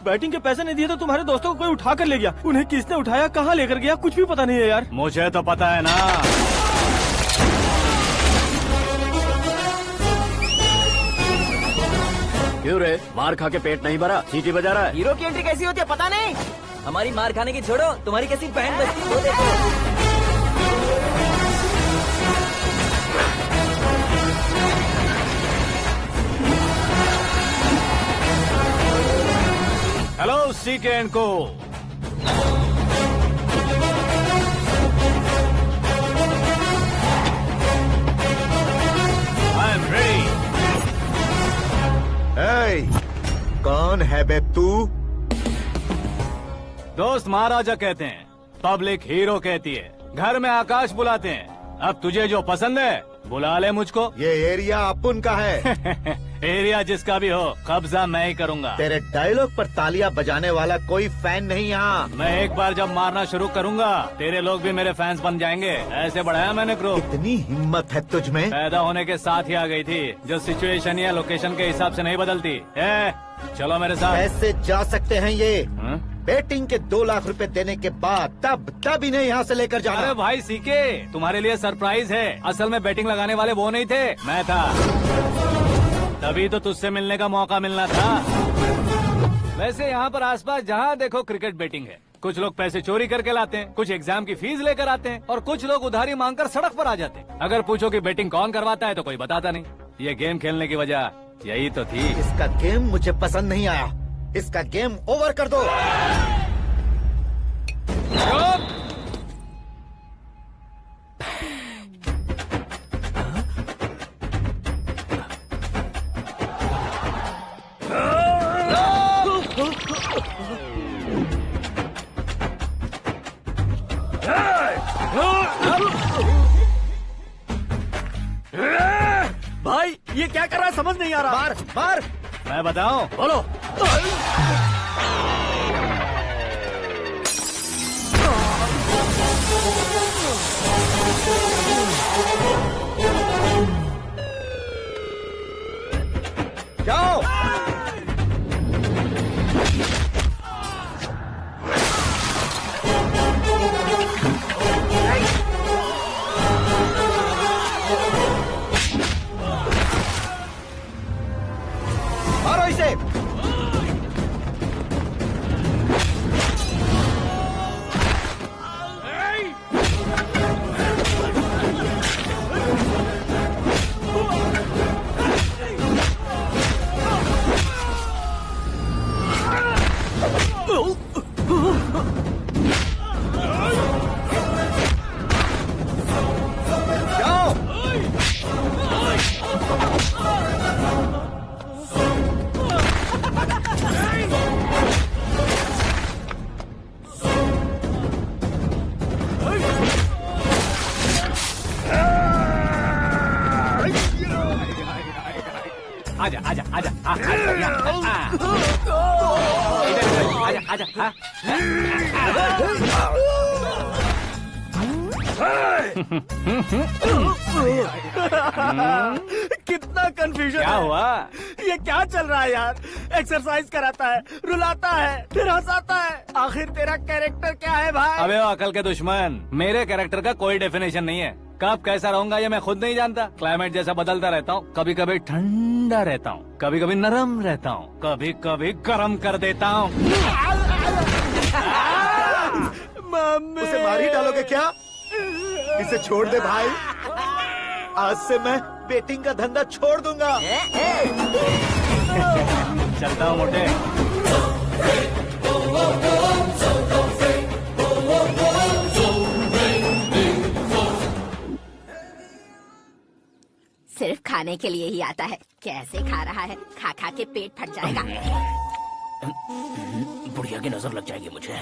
Batting के पैसे नहीं दिए तो तुम्हारे दोस्तों को कोई उठा कर ले गया। उन्हें किसने उठाया, कहाँ लेकर गया, कुछ भी पता नहीं है यार। मुझे तो पता है ना। क्यों रे, मार खा के पेट नहीं भरा, सीटी बजा रहा है? हीरो की एंट्री कैसी होती है पता नहीं। हमारी मार खाने की छोड़ो, तुम्हारी कैसी बहन बजती है वो देखो। हेलो सीके एंड को। I am ready. कौन है बे तू? दोस्त महाराजा कहते हैं, पब्लिक हीरो कहती है, घर में आकाश बुलाते हैं। अब तुझे जो पसंद है बुला ले मुझको। ये एरिया अपुन का है। एरिया जिसका भी हो, कब्जा मैं ही करूंगा। तेरे डायलॉग पर तालियां बजाने वाला कोई फैन नहीं यहाँ। मैं एक बार जब मारना शुरू करूंगा, तेरे लोग भी मेरे फैंस बन जाएंगे। ऐसे बढ़ाया मैंने ग्रुप। इतनी हिम्मत है तुझ में? पैदा होने के साथ ही आ गई थी, जो सिचुएशन या लोकेशन के हिसाब से नहीं बदलती। चलो मेरे साथ। कैसे जा सकते हैं ये? हाँ? बेटिंग के 2 लाख रुपए देने के बाद तब इन्हें यहाँ से लेकर जाना। अरे भाई सीके, तुम्हारे लिए सरप्राइज है। असल में बैटिंग लगाने वाले वो नहीं थे, मैं था। तभी तो तुझसे मिलने का मौका मिलना था। वैसे यहाँ पर आसपास जहाँ देखो क्रिकेट बैटिंग है। कुछ लोग पैसे चोरी करके लाते हैं, कुछ एग्जाम की फीस लेकर आते हैं, और कुछ लोग उधारी मांगकर सड़क पर आ जाते हैं। अगर पूछो कि बैटिंग कौन करवाता है तो कोई बताता नहीं। ये गेम खेलने की वजह यही तो थी। इसका गेम मुझे पसंद नहीं आया। इसका गेम ओवर कर दो। भाई ये क्या कर रहा है, समझ नहीं आ रहा। मार मार। मैं बताऊं? बोलो। जाओ। मारो इसे। आजा आजा आजा आजा आजा आजा। कितना कंफ्यूजन। क्या हुआ? ये क्या चल रहा है यार? एक्सरसाइज कराता है, रुलाता है, फिर हंसाता है। आखिर तेरा कैरेक्टर क्या है भाई? अबे ओ अकल के दुश्मन, मेरे कैरेक्टर का कोई डेफिनेशन नहीं है। कब कैसा रहूंगा ये मैं खुद नहीं जानता। क्लाइमेट जैसा बदलता रहता हूँ। कभी कभी ठंडा रहता हूँ, कभी कभी नरम रहता हूँ, कभी कभी गर्म कर देता हूँ। उसे मार ही डालोगे क्या? इसे छोड़ दे भाई। आज से मैं बेटिंग का धंधा छोड़ दूंगा। चलता हूँ मोटे। सिर्फ खाने के लिए ही आता है। कैसे खा रहा है, खा खा के पेट फट जाएगा। बुढ़िया की नजर लग जाएगी मुझे।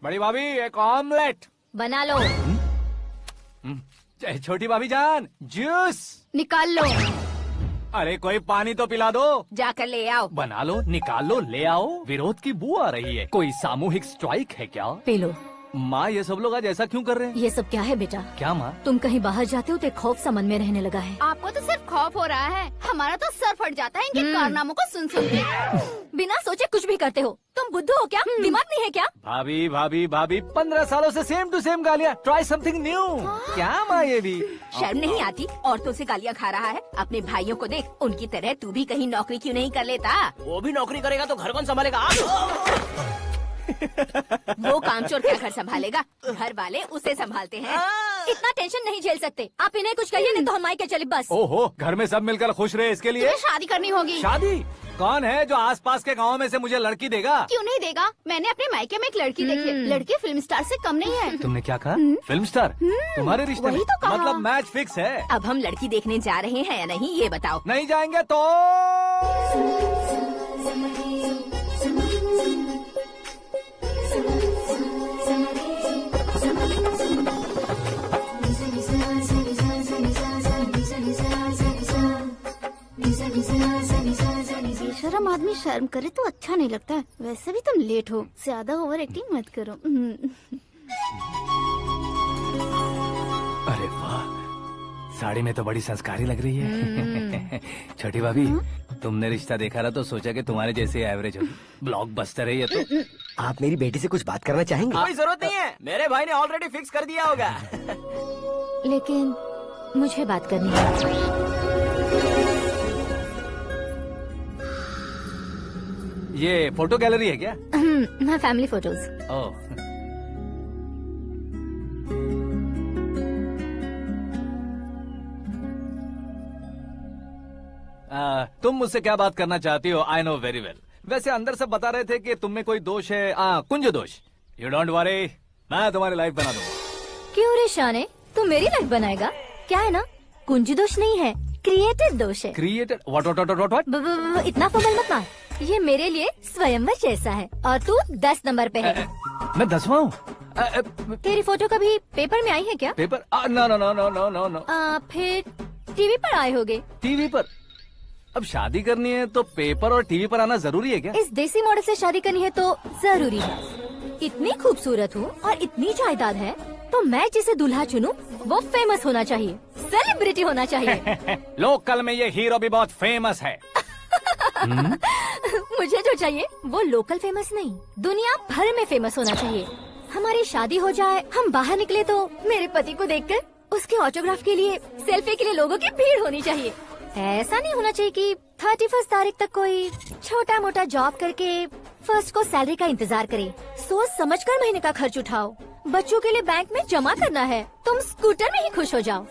बड़ी भाभी एक ऑमलेट बना लो। छोटी भाभी जान जूस निकाल लो। अरे कोई पानी तो पिला दो। जाकर ले आओ। बना लो, निकाल लो, ले आओ। विरोध की बू आ रही है। कोई सामूहिक स्ट्राइक है क्या? P low. माँ ये सब लोग आज ऐसा क्यों कर रहे हैं? ये सब क्या है बेटा? क्या माँ? तुम कहीं बाहर जाते हो तो एक खौफ सा मन में रहने लगा है। आपको तो सिर्फ खौफ हो रहा है, हमारा तो सर फट जाता है इनके कारनामों को सुन सुन के। बिना सोचे कुछ भी करते हो। तुम बुद्धू हो क्या? दिमाग नहीं है क्या? भाभी भाभी भाभी 15 सालों से सेम टू सेम गालियाँ। Try something new. क्या माँ ये भी? शर्म नहीं आती? औरतों से गालियाँ खा रहा है। अपने भाइयों को देख, उनकी तरह तू भी कहीं नौकरी क्यों नहीं कर लेता? वो भी नौकरी करेगा तो घर कौन संभालेगा? आप वो कामचोर क्या घर संभालेगा? घर वाले उसे संभालते हैं। इतना टेंशन नहीं झेल सकते। आप इन्हें कुछ कहिए नहीं तो हम मायके चले बस। ओहो, घर में सब मिलकर खुश रहे इसके लिए। तुम्हें शादी करनी होगी। शादी? कौन है जो आसपास के गाँव में से मुझे लड़की देगा? क्यों नहीं देगा? मैंने अपने मायके में एक लड़की देखी है। लड़की फिल्म स्टार से कम नहीं है। तुमने क्या कहा? Film star? तुम्हारे रिश्ते वही में? तो कहा। मतलब मैच फिक्स है? अब हम लड़की देखने जा रहे हैं या नहीं, ये बताओ। नहीं जाएंगे तो? बेशरम आदमी शर्म करे तो अच्छा नहीं लगता है। वैसे भी तुम लेट हो, ज्यादा ओवर एक्टिंग मत करो। अरे वाह, साड़ी में तो बड़ी संस्कारी लग रही है। छोटी भाभी, तुमने रिश्ता देखा ना तो सोचा कि तुम्हारे जैसे एवरेज हो। ब्लॉकबस्टर है ये तो। आप मेरी बेटी से कुछ बात करना चाहेंगे? कोई जरूरत नहीं है, मेरे भाई ने ऑलरेडी फिक्स कर दिया होगा। लेकिन मुझे बात करनी है। ये फोटो गैलरी है क्या? मैं फैमिली फोटोज। ओह, तुम मुझसे क्या बात करना चाहती हो? I know very well. वैसे अंदर से बता रहे थे कि तुम में कोई दोष है। कुंज दोष। यू डोंट वरी, मैं तुम्हारी लाइफ बना दूंगा। क्यों रे शाने, तू मेरी लाइफ बनाएगा? क्या है ना, कुंज दोष नहीं है, क्रिएटेड दोष है। क्रिएटेड? व्हाट? इतना फॉर्मल मत मार। ये मेरे लिए स्वयंवर जैसा है और तू 10 नंबर पे है। मैं 10वां हूँ? तेरी फोटो कभी पेपर में आई है क्या? Paper? No no no no no no no. फिर टीवी पर आए होगे। टीवी पर? अब शादी करनी है तो पेपर और टीवी पर आना जरूरी है क्या? इस देसी मॉडल से शादी करनी है तो जरूरी है। इतनी खूबसूरत हूँ और इतनी जायदाद है तो मैं जिसे दूल्हा चुनूं वो फेमस होना चाहिए, सेलिब्रिटी होना चाहिए। लोकल में ये हीरो भी बहुत फेमस है। मुझे जो चाहिए वो लोकल फेमस नहीं, दुनिया भर में फेमस होना चाहिए। हमारी शादी हो जाए, हम बाहर निकले तो मेरे पति को देखकर उसके ऑटोग्राफ के लिए, सेल्फी के लिए लोगों की भीड़ होनी चाहिए। ऐसा नहीं होना चाहिए कि 31 तारीख तक कोई छोटा मोटा जॉब करके फर्स्ट को सैलरी का इंतजार करे। सोच समझकर महीने का खर्च उठाओ। बच्चों के लिए बैंक में जमा करना है, तुम स्कूटर में ही खुश हो जाओ।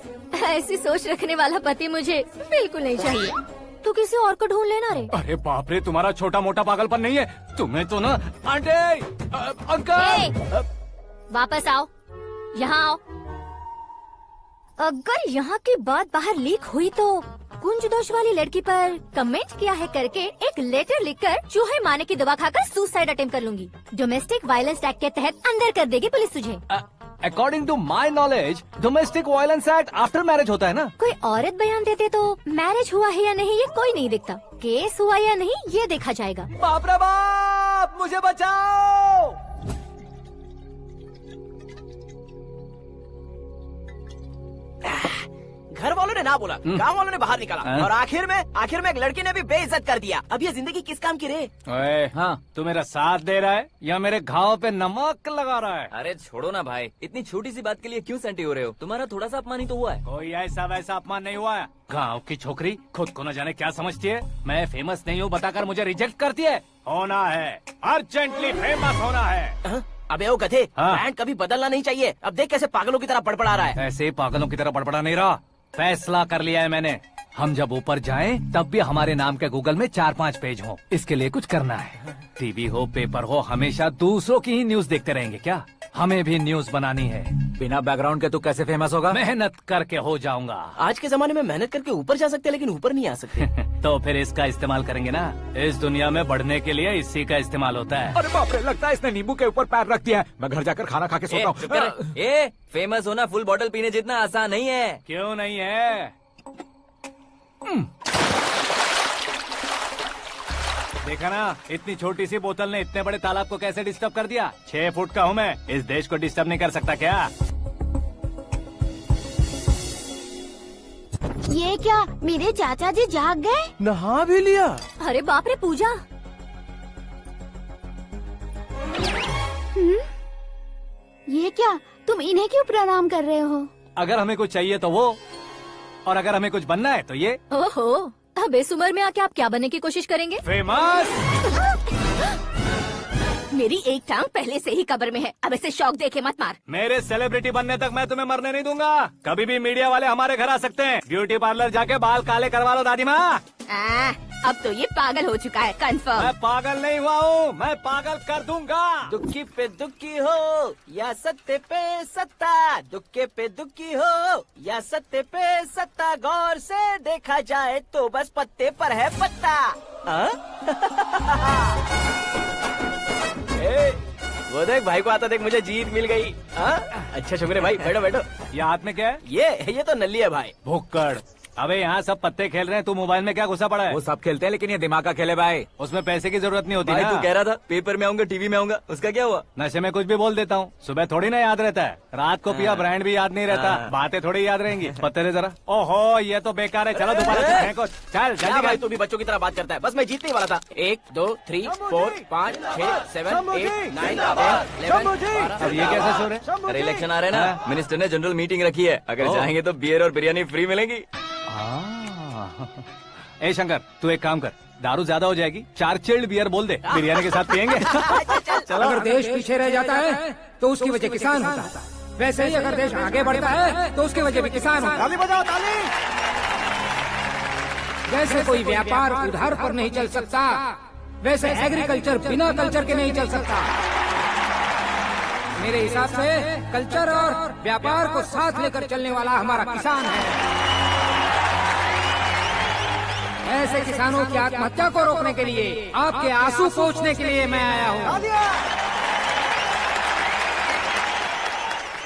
ऐसी सोच रखने वाला पति मुझे बिल्कुल नहीं चाहिए। तू किसी और को ढूंढ लेना रे। अरे बाप रे, तुम्हारा छोटा मोटा पागलपन नहीं है। तुम्हें तो ना आंटी, अंकल। वापस आओ, यहाँ आओ। अगर यहाँ की बात बाहर लीक हुई तो कुंज दोष वाली लड़की पर कमेंट किया है करके एक लेटर लिखकर चूहे मारने की दवा खाकर सुसाइड अटेम्प्ट कर लूंगी। डोमेस्टिक वायलेंस एक्ट के तहत अंदर कर देगी पुलिस तुझे। According to my knowledge domestic violence act after marriage होता है ना? कोई औरत बयान देते तो मैरिज हुआ है या नहीं ये कोई नहीं देखता, केस हुआ या नहीं ये देखा जाएगा। बाप रे बाप, मुझे बचाओ। घर वालों ने ना बोला, गांव वालों ने बाहर निकाला और आखिर में एक लड़की ने भी बेइज्जत कर दिया। अब ये जिंदगी किस काम की रे? ओए, हाँ, तू मेरा साथ दे रहा है या मेरे घाव पे नमक लगा रहा है? अरे छोड़ो ना भाई, इतनी छोटी सी बात के लिए क्यों सैंटी हो रहे हो? तुम्हारा थोड़ा सा अपमान ही तो हुआ है। कोई ऐसा वैसा अपमान नहीं हुआ है। गाँव की छोकरी खुद को न जाने क्या समझती है। मैं फेमस नहीं हूँ बताकर मुझे रिजेक्ट करती है। होना है, अर्जेंटली फेमस होना है। अबे ओ गधे, हाँ। ब्रांड कभी बदलना नहीं चाहिए। अब देख कैसे पागलों की तरह बड़बड़ा रहा है। ऐसे पागलों की तरह बड़बड़ा नहीं रहा। फैसला कर लिया है मैंने। हम जब ऊपर जाएं तब भी हमारे नाम के गूगल में 4-5 पेज हो। इसके लिए कुछ करना है। टीवी हो, पेपर हो, हमेशा दूसरों की ही न्यूज देखते रहेंगे क्या? हमें भी न्यूज बनानी है। बिना बैकग्राउंड के तू कैसे फेमस होगा? मेहनत करके हो जाऊंगा। आज के जमाने में मेहनत करके ऊपर जा सकते हैं लेकिन ऊपर नहीं आ सकते। तो फिर इसका इस्तेमाल करेंगे ना। इस दुनिया में बढ़ने के लिए इसी का इस्तेमाल होता है। अरे बाप रे, लगता है इसने नींबू के ऊपर पैर रख दिया है। मैं घर जाकर खाना खा के सोता चुप कर। हूँ। फेमस होना फुल बॉटल पीने जितना आसान नहीं है। क्यों नहीं है? देखा ना, इतनी छोटी सी बोतल ने इतने बड़े तालाब को कैसे डिस्टर्ब कर दिया। 6 फुट का हूँ मैं, इस देश को डिस्टर्ब नहीं कर सकता क्या? ये क्या, मेरे चाचा जी जाग गए? नहा भी लिया। अरे बाप रे पूजा, ये क्या, तुम इन्हें क्यों प्रणाम कर रहे हो? अगर हमें कुछ चाहिए तो वो, और अगर हमें कुछ बनना है तो ये। ओहो, अब इस उम्र में आके आप क्या बनने की कोशिश करेंगे? फेमस। मेरी एक टांग पहले से ही कब्र में है, अब इसे शौक देके मत मार। मेरे सेलिब्रिटी बनने तक मैं तुम्हें मरने नहीं दूंगा। कभी भी मीडिया वाले हमारे घर आ सकते हैं। ब्यूटी पार्लर जाके बाल काले करवा लो दादी माँ। अब तो ये पागल हो चुका है, कंफर्म। मैं पागल नहीं हुआ हूँ, मैं पागल कर दूंगा। दुखी पे दुखी हो या सत्य पे सत्ता, दुखे पे दुखी हो या सत्य पे सत्ता, गौर से देखा जाए तो बस पत्ते पर है पत्ता। वो देख भाई को आता देख, मुझे जीत मिल गई। अच्छा शुक्र है भाई, बैठो बैठो। ये हाथ में क्या है? ये तो नल्ली है भाई। भुक्कड़। अबे यहाँ सब पत्ते खेल रहे हैं, तू मोबाइल में क्या घुसा पड़ा है? वो सब खेलते हैं लेकिन ये दिमाग का खेल है भाई। उसमें पैसे की जरूरत नहीं होती भाई ना। तू कह रहा था पेपर में आऊंगा, टीवी में आऊंगा, उसका क्या हुआ? नशे में कुछ भी बोल देता हूँ, सुबह थोड़ी ना याद रहता है। रात को पिया ब्रांड भी याद नहीं रहता, बातें थोड़ी याद रहेंगी। पत्ते दे जरा। ओहो, ये तो बेकार है, चलो दोबारा से फेंको। चल क्या जल्दी भाई, कर। तू भी बच्चों की तरह बात करता है। बस मैं जीतने ही वाला था। 1 2 3 4 5 6 7 8 9 10 11 अब ये कैसे सो रहे? अरे इलेक्शन आ रहे हैं ना, मिनिस्टर ने जनरल मीटिंग रखी है, अगर जाएंगे तो बियर और बिरयानी फ्री मिलेगी। ए शंकर, तू एक काम कर, दारू ज्यादा हो जाएगी, 4 चिल्ड बियर बोल दे, बिरयानी के साथ पियेंगे। अगर देश पीछे रह जाता है तो उसकी वजह किसान होता है, वैसे ही अगर देश आगे बढ़ता है तो उसकी वजह भी किसान होता है। ताली बजाओ, ताली। जैसे कोई व्यापार उधार पर नहीं चल सकता, वैसे एग्रीकल्चर बिना कल्चर के नहीं चल सकता। मेरे हिसाब से कल्चर और व्यापार को साथ लेकर चलने वाला हमारा किसान है। ऐसे किसानों की आत्महत्या को रोकने के लिए, आपके आंसू पोंछने के लिए मैं आया हूँ।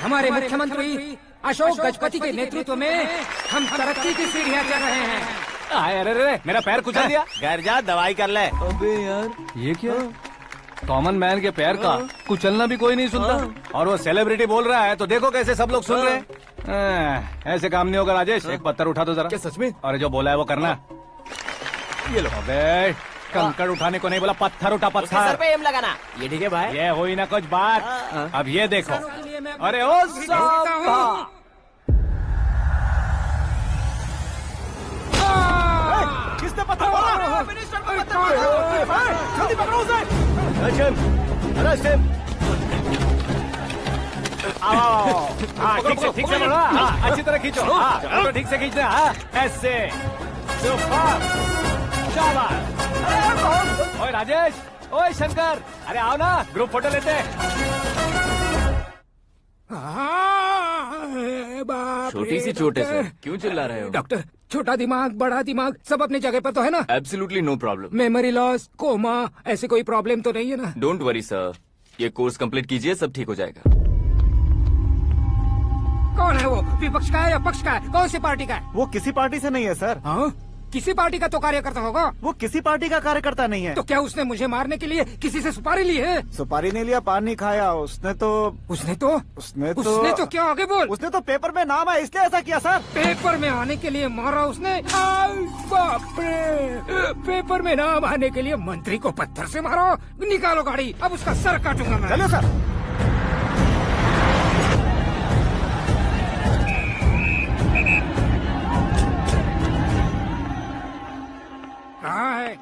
हमारे मुख्यमंत्री अशोक गजपति के नेतृत्व में हम तरक्की की सीढ़ियाँ चढ़ रहे हैं। अरे मेरा पैर कुचल दिया। घर जा, दवाई कर ले। अबे यार, ये क्या? कॉमन मैन के पैर का कुचलना भी कोई नहीं सुनता, और वो सेलिब्रिटी बोल रहा है तो देखो कैसे सब लोग सुन रहे हैं। ऐसे काम नहीं होगा राजेश, एक पत्थर उठा दो जरा। क्या सच में? और जो बोला है वो करना। ये लो। अबे कंकड़ उठाने को नहीं बोला, पत्थर उठा, उसके सर पत्थर। पे एम लगाना। ये ठीक है भाई। ये हुई ना कुछ बात। अब ये देखो। अरे ओ साहब, किसने पत्थर मारा? जल्दी पकड़ो उसे। आओ। हाँ, ठीक से पकड़ो। हाँ, अच्छी तरह खींचो। हाँ, तो ठीक से खींचना। हाँ, ऐसे। सुपर। शाबाश। ओए राजेश, ओए शंकर, अरे आओ ना, ग्रुप फोटो लेते हैं। छोटी सी चोट है सर, क्यों चिल्ला रहे हो? डॉक्टर, छोटा दिमाग बड़ा दिमाग सब अपनी जगह पर तो है ना? Absolutely no problem. Memory loss, coma, ऐसी कोई प्रॉब्लम तो नहीं है ना? डोंट वरी सर, ये कोर्स कंप्लीट कीजिए, सब ठीक हो जाएगा। कौन है वो? विपक्ष का है या पक्ष का है? कौन सी पार्टी का है? वो किसी पार्टी से नहीं है सर। हाँ? किसी पार्टी का तो कार्यकर्ता होगा। वो किसी पार्टी का कार्यकर्ता नहीं है। तो क्या उसने मुझे मारने के लिए किसी से सुपारी ली है? सुपारी नहीं लिया, पान नहीं खाया। उसने तो क्या आगे बोल? उसने तो पेपर में नाम है इसलिए ऐसा किया सर। पेपर में आने के लिए मारा उसने? बाप रे! पेपर में नाम आने के लिए मंत्री को पत्थर से मारो? निकालो गाड़ी, अब उसका सर काटूंगा मैं। चलो सर।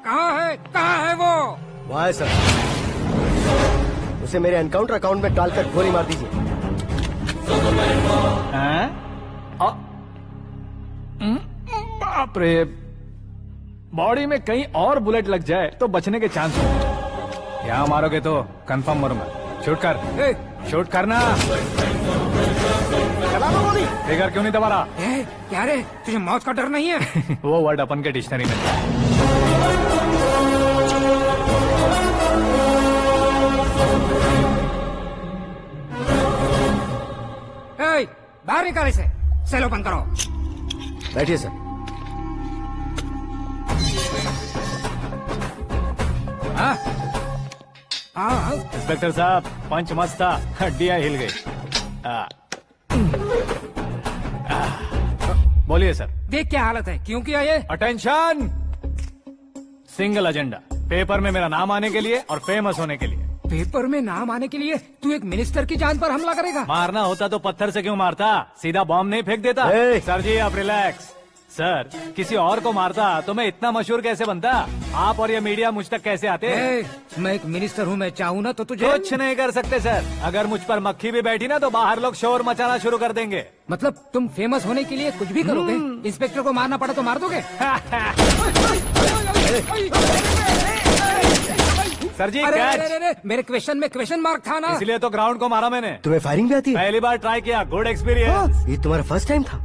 कहाँ है वो? वहाँ है सर, उसे मेरे एनकाउंटर अकाउंट में डालकर गोली मार दीजिए। बाप रे, बॉडी में कहीं और बुलेट लग जाए तो बचने के चांस हो। यहाँ मारोगे तो कंफर्म मरूंगा। शूट कर, शूट करना। फिगर क्यों नहीं दबा रहा? क्या रे, तुझे मौत का डर नहीं है? वो वर्ड अपन के डिक्शनरी में है। बाहर निकाले से, सेलो बंद करो। बैठिए सर। हाँ इंस्पेक्टर साहब, पंच मस्त था, हड्डियां हिल गई। बोलिए सर। देख क्या हालत है, क्यों किया ये? अटेंशन, सिंगल एजेंडा, पेपर में मेरा नाम आने के लिए और फेमस होने के लिए। पेपर में नाम आने के लिए तू एक मिनिस्टर की जान पर हमला करेगा? मारना होता तो पत्थर से क्यों मारता, सीधा बॉम्ब नहीं फेंक देता। सर जी आप रिलैक्स। सर, किसी और को मारता तो मैं इतना मशहूर कैसे बनता? आप और ये मीडिया मुझ तक कैसे आते? मैं एक मिनिस्टर हूँ, मैं चाहूँ ना तो तुझे कुछ नहीं कर सकते सर। अगर मुझ पर मक्खी भी बैठी ना तो बाहर लोग शोर मचाना शुरू कर देंगे। मतलब तुम फेमस होने के लिए कुछ भी करोगे? इंस्पेक्टर को मारना पड़ा तो मार दोगे? सर जी अरे, मेरे क्वेश्चन में क्वेश्चन मार्क था ना, इसलिए तो ग्राउंड को मारा मैंने। तुम्हें फायरिंग भी आती है? पहली बार ट्राई किया, गुड एक्सपीरियंस। ये तुम्हारा फर्स्ट टाइम था?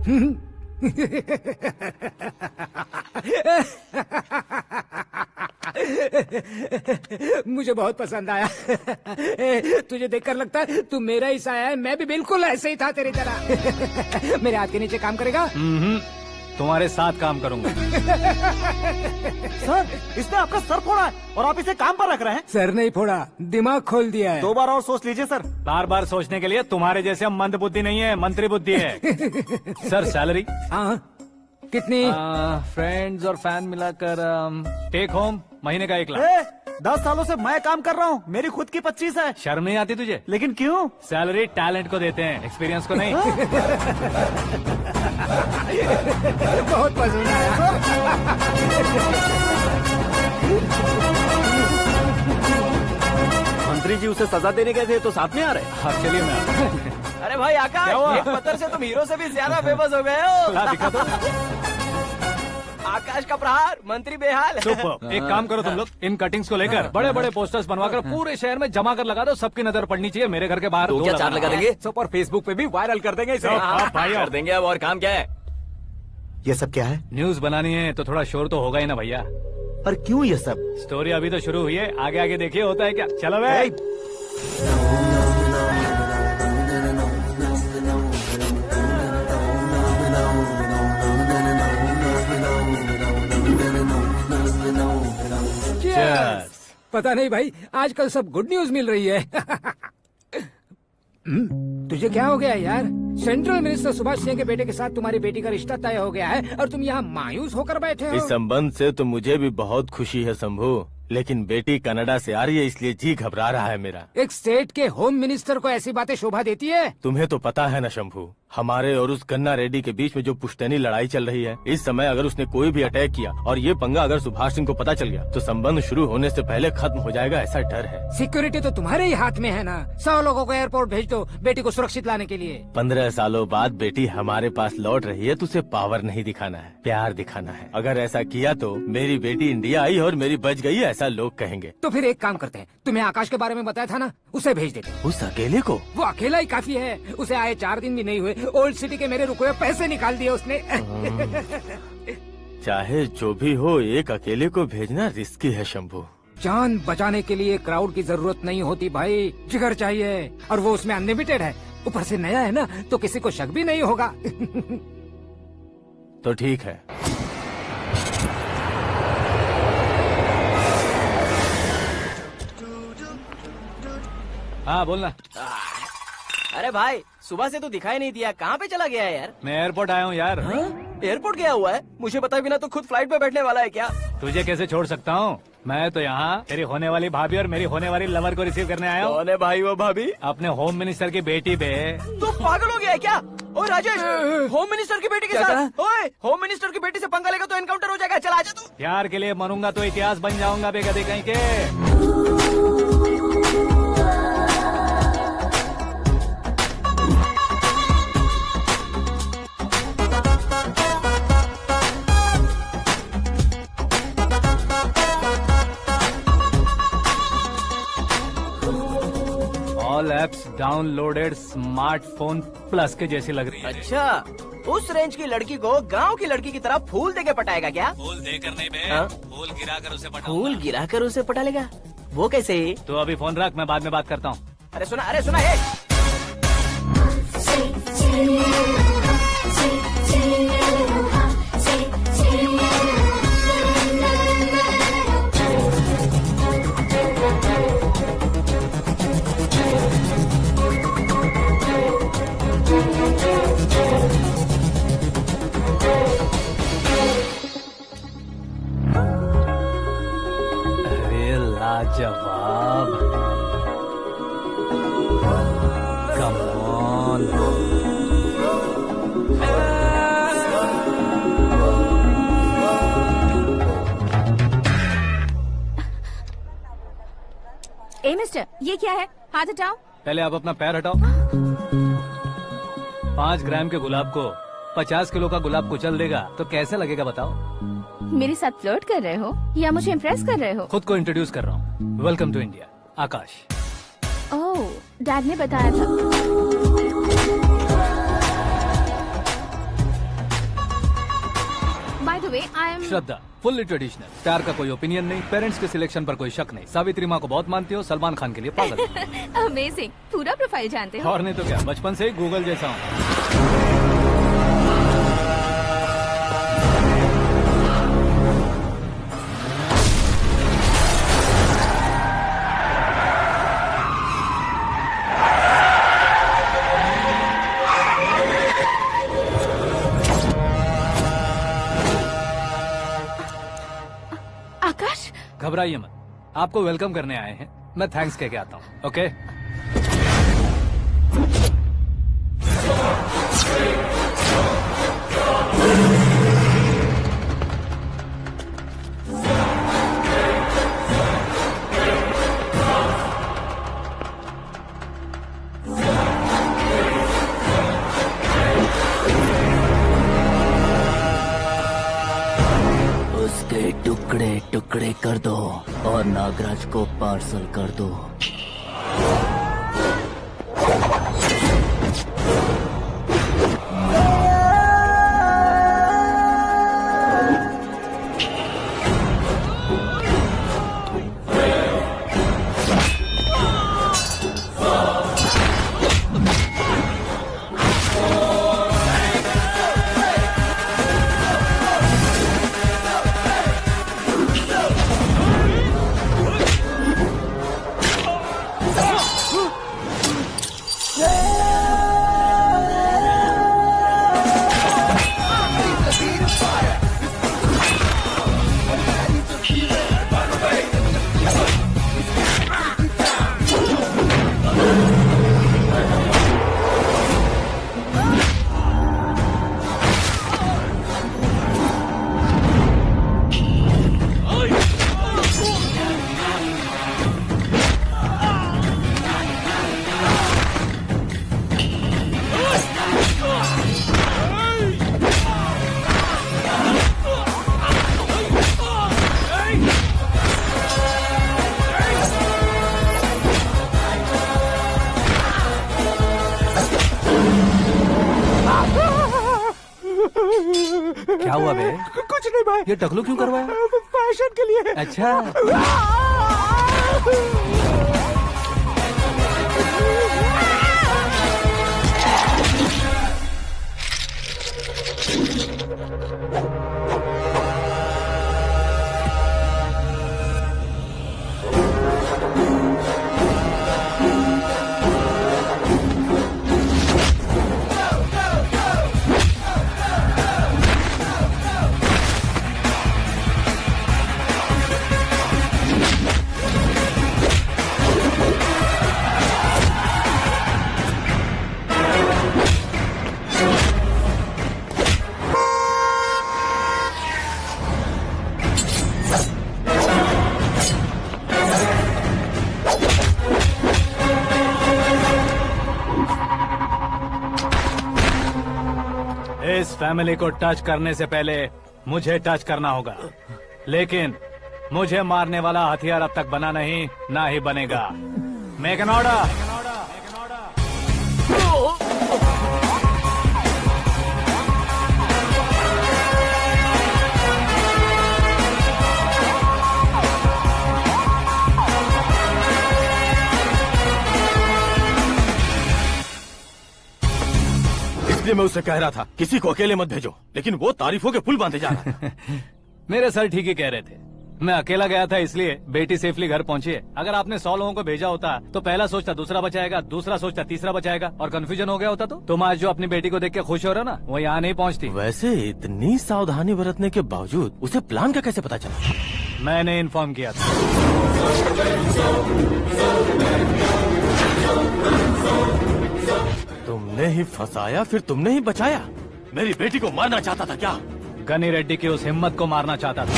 मुझे बहुत पसंद आया। तुझे देखकर लगता है तू मेरा ही साया है। मैं भी बिल्कुल ऐसे ही था तेरी तरह। मेरे हाथ के नीचे काम करेगा? तुम्हारे साथ काम करूंगा। सर, इसने आपका सर फोड़ा है और आप इसे काम पर रख रहे हैं। सर नहीं फोड़ा, दिमाग खोल दिया है। 2 बार और सोच लीजिए सर। बार बार सोचने के लिए तुम्हारे जैसे मंद बुद्धि नहीं है, मंत्री बुद्धि है। Sir salary? हाँ, कितनी? फ्रेंड्स और फैन मिलाकर टेक होम महीने का 1 लाख। 10 सालों से मैं काम कर रहा हूँ, मेरी खुद की 25 है। शर्म नहीं आती तुझे? लेकिन क्यों? सैलरी टैलेंट को देते हैं, एक्सपीरियंस को नहीं। बहुत पसंद आया। मंत्री जी उसे सजा देने गए थे तो साथ में आ रहे। हाँ चलिए मैं आता हूं। अरे भाई आकाश, एक पत्थर से तुम हीरो से भी ज्यादा फेमस हो गए हो। दिखा दो। आकाश का प्रहार, मंत्री बेहाल। सुपर। एक काम करो तुम लोग, इन कटिंग्स को लेकर बड़े बड़े पोस्टर्स बनवाकर पूरे शहर में जमा कर लगा दो। सबकी नजर पड़नी चाहिए। मेरे घर के बाहर तो क्या 4 लगा देंगे? सुपर, फेसबुक पे भी वायरल कर देंगे इसे। भाई कर देंगे। अब और काम क्या है? ये सब क्या है? न्यूज बनानी है तो थोड़ा शोर तो होगा ही ना भैया। पर क्यों ये सब? स्टोरी अभी तो शुरू हुई है, आगे आगे देखिए होता है क्या। चलो भाई। पता नहीं भाई, आजकल सब गुड न्यूज मिल रही है। तुझे क्या हो गया यार? सेंट्रल मिनिस्टर सुभाष सिंह के बेटे के साथ तुम्हारी बेटी का रिश्ता तय हो गया है और तुम यहाँ मायूस होकर बैठे हो। इस संबंध से तो मुझे भी बहुत खुशी है शंभू, लेकिन बेटी कनाडा से आ रही है इसलिए जी घबरा रहा है मेरा। एक स्टेट के होम मिनिस्टर को ऐसी बातें शोभा देती है? तुम्हें तो पता है ना शंभू, हमारे और उस गन्ना रेड्डी के बीच में जो पुश्तैनी लड़ाई चल रही है, इस समय अगर उसने कोई भी अटैक किया और ये पंगा अगर सुभाष सिंह को पता चल गया तो संबंध शुरू होने से पहले खत्म हो जाएगा, ऐसा डर है। सिक्योरिटी तो तुम्हारे ही हाथ में है ना। 100 लोगों को एयरपोर्ट भेज दो बेटी को सुरक्षित लाने के लिए। 15 सालों बाद बेटी हमारे पास लौट रही है तो उसे पावर नहीं दिखाना है, प्यार दिखाना है। अगर ऐसा किया तो मेरी बेटी इंडिया आई और मेरी बच गई, ऐसा लोग कहेंगे। तो फिर एक काम करते हैं, तुम्हें आकाश के बारे में बताया था ना, उसे भेज देते। उस अकेले को? वो अकेला ही काफी है। उसे आए 4 दिन भी नहीं हुए, ओल्ड सिटी के मेरे रुके हुए पैसे निकाल दिए उसने। चाहे जो भी हो, एक अकेले को भेजना रिस्की है शंभू। जान बचाने के लिए क्राउड की जरूरत नहीं होती भाई, जिगर चाहिए, और वो उसमें अनलिमिटेड है। ऊपर से नया है ना, तो किसी को शक भी नहीं होगा। तो ठीक है। हाँ बोलना। अरे भाई, सुबह से तो दिखाई नहीं दिया, कहाँ पे चला गया है यार? मैं एयरपोर्ट आया हूँ यार। एयरपोर्ट गया हुआ है? मुझे बताए बिना तो खुद फ्लाइट पे बैठने वाला है क्या? तुझे कैसे छोड़ सकता हूँ? मैं तो यहाँ तेरी होने वाली भाभी और मेरी होने वाली लवर को रिसीव करने आया हूँ। कौन है भाई वो भाभी? अपने होम मिनिस्टर की बेटी पे। तो पागल हो गया है क्या? ओए राजेश, होम मिनिस्टर की बेटी के साथ? ओए, होम मिनिस्टर की बेटी से पंगा लेगा तो एनकाउंटर हो जाएगा। चल आजा तू। प्यार के लिए मरूंगा तो इतिहास बन जाऊंगा बेगदे कहीं के। All apps downloaded smartphone plus के जैसी लग रही है। अच्छा, उस रेंज की लड़की को गांव की लड़की की तरह फूल देके पटाएगा क्या? फूल देकर नहीं बे, फूल गिराकर उसे पटा। फूल गिराकर उसे पटा लेगा? वो कैसे? तो अभी फोन रख, मैं बाद में बात करता हूँ। अरे सुना ये। लाजवाब। Come on. ए मिस्टर, ये क्या है? हाथ हटाओ। पहले आप अपना पैर हटाओ। 5 ग्राम के गुलाब को 50 किलो का गुलाब कुचल देगा तो कैसे लगेगा बताओ? मेरे साथ फ्लर्ट कर रहे हो या मुझे इम्प्रेस कर रहे हो? खुद को इंट्रोड्यूस कर रहा हूँ। Welcome to India, Akash. Oh, dad ने बताया था। By the way, I am Shraddha, fully traditional. प्यार का कोई ओपिनियन नहीं, पेरेंट्स के सिलेक्शन पर कोई शक नहीं। सावित्री माँ को बहुत मानती हो, सलमान खान के लिए पागल। अमेजिंग, पूरा प्रोफाइल जानते हो। और नहीं तो क्या, बचपन से ही गूगल जैसा हूँ। आकाश, घबराइए मत, आपको वेलकम करने आए हैं। मैं थैंक्स कह के आता हूँ। ओके? उसके टुकड़े टुकड़े कर दो और नागराज को पार्सल कर दो। क्या हुआ बे? कुछ नहीं भाई। ये टकलू क्यों करवाया? फैशन के लिए। अच्छा। इस फैमिली को टच करने से पहले मुझे टच करना होगा, लेकिन मुझे मारने वाला हथियार अब तक बना नहीं, ना ही बनेगा। Make an order. इसलिए मैं उससे कह रहा था किसी को अकेले मत भेजो, लेकिन वो तारीफों के पुल बांधे जा रहा था। मेरे सर ठीक ही कह रहे थे। मैं अकेला गया था इसलिए बेटी सेफली घर पहुंची है। अगर आपने 100 लोगों को भेजा होता तो पहला सोचता दूसरा बचाएगा, दूसरा सोचता तीसरा बचाएगा, और कंफ्यूजन हो गया होता तो तुम आज जो अपनी बेटी को देख के खुश हो रहे हो ना, वो यहाँ नहीं पहुँचती। वैसे इतनी सावधानी बरतने के बावजूद उसे प्लान का कैसे पता चला? मैंने इन्फॉर्म किया था। तुमने ही फंसाया, फिर तुमने ही बचाया। मेरी बेटी को मारना चाहता था क्या? गनी रेड्डी की उस हिम्मत को मारना चाहता था।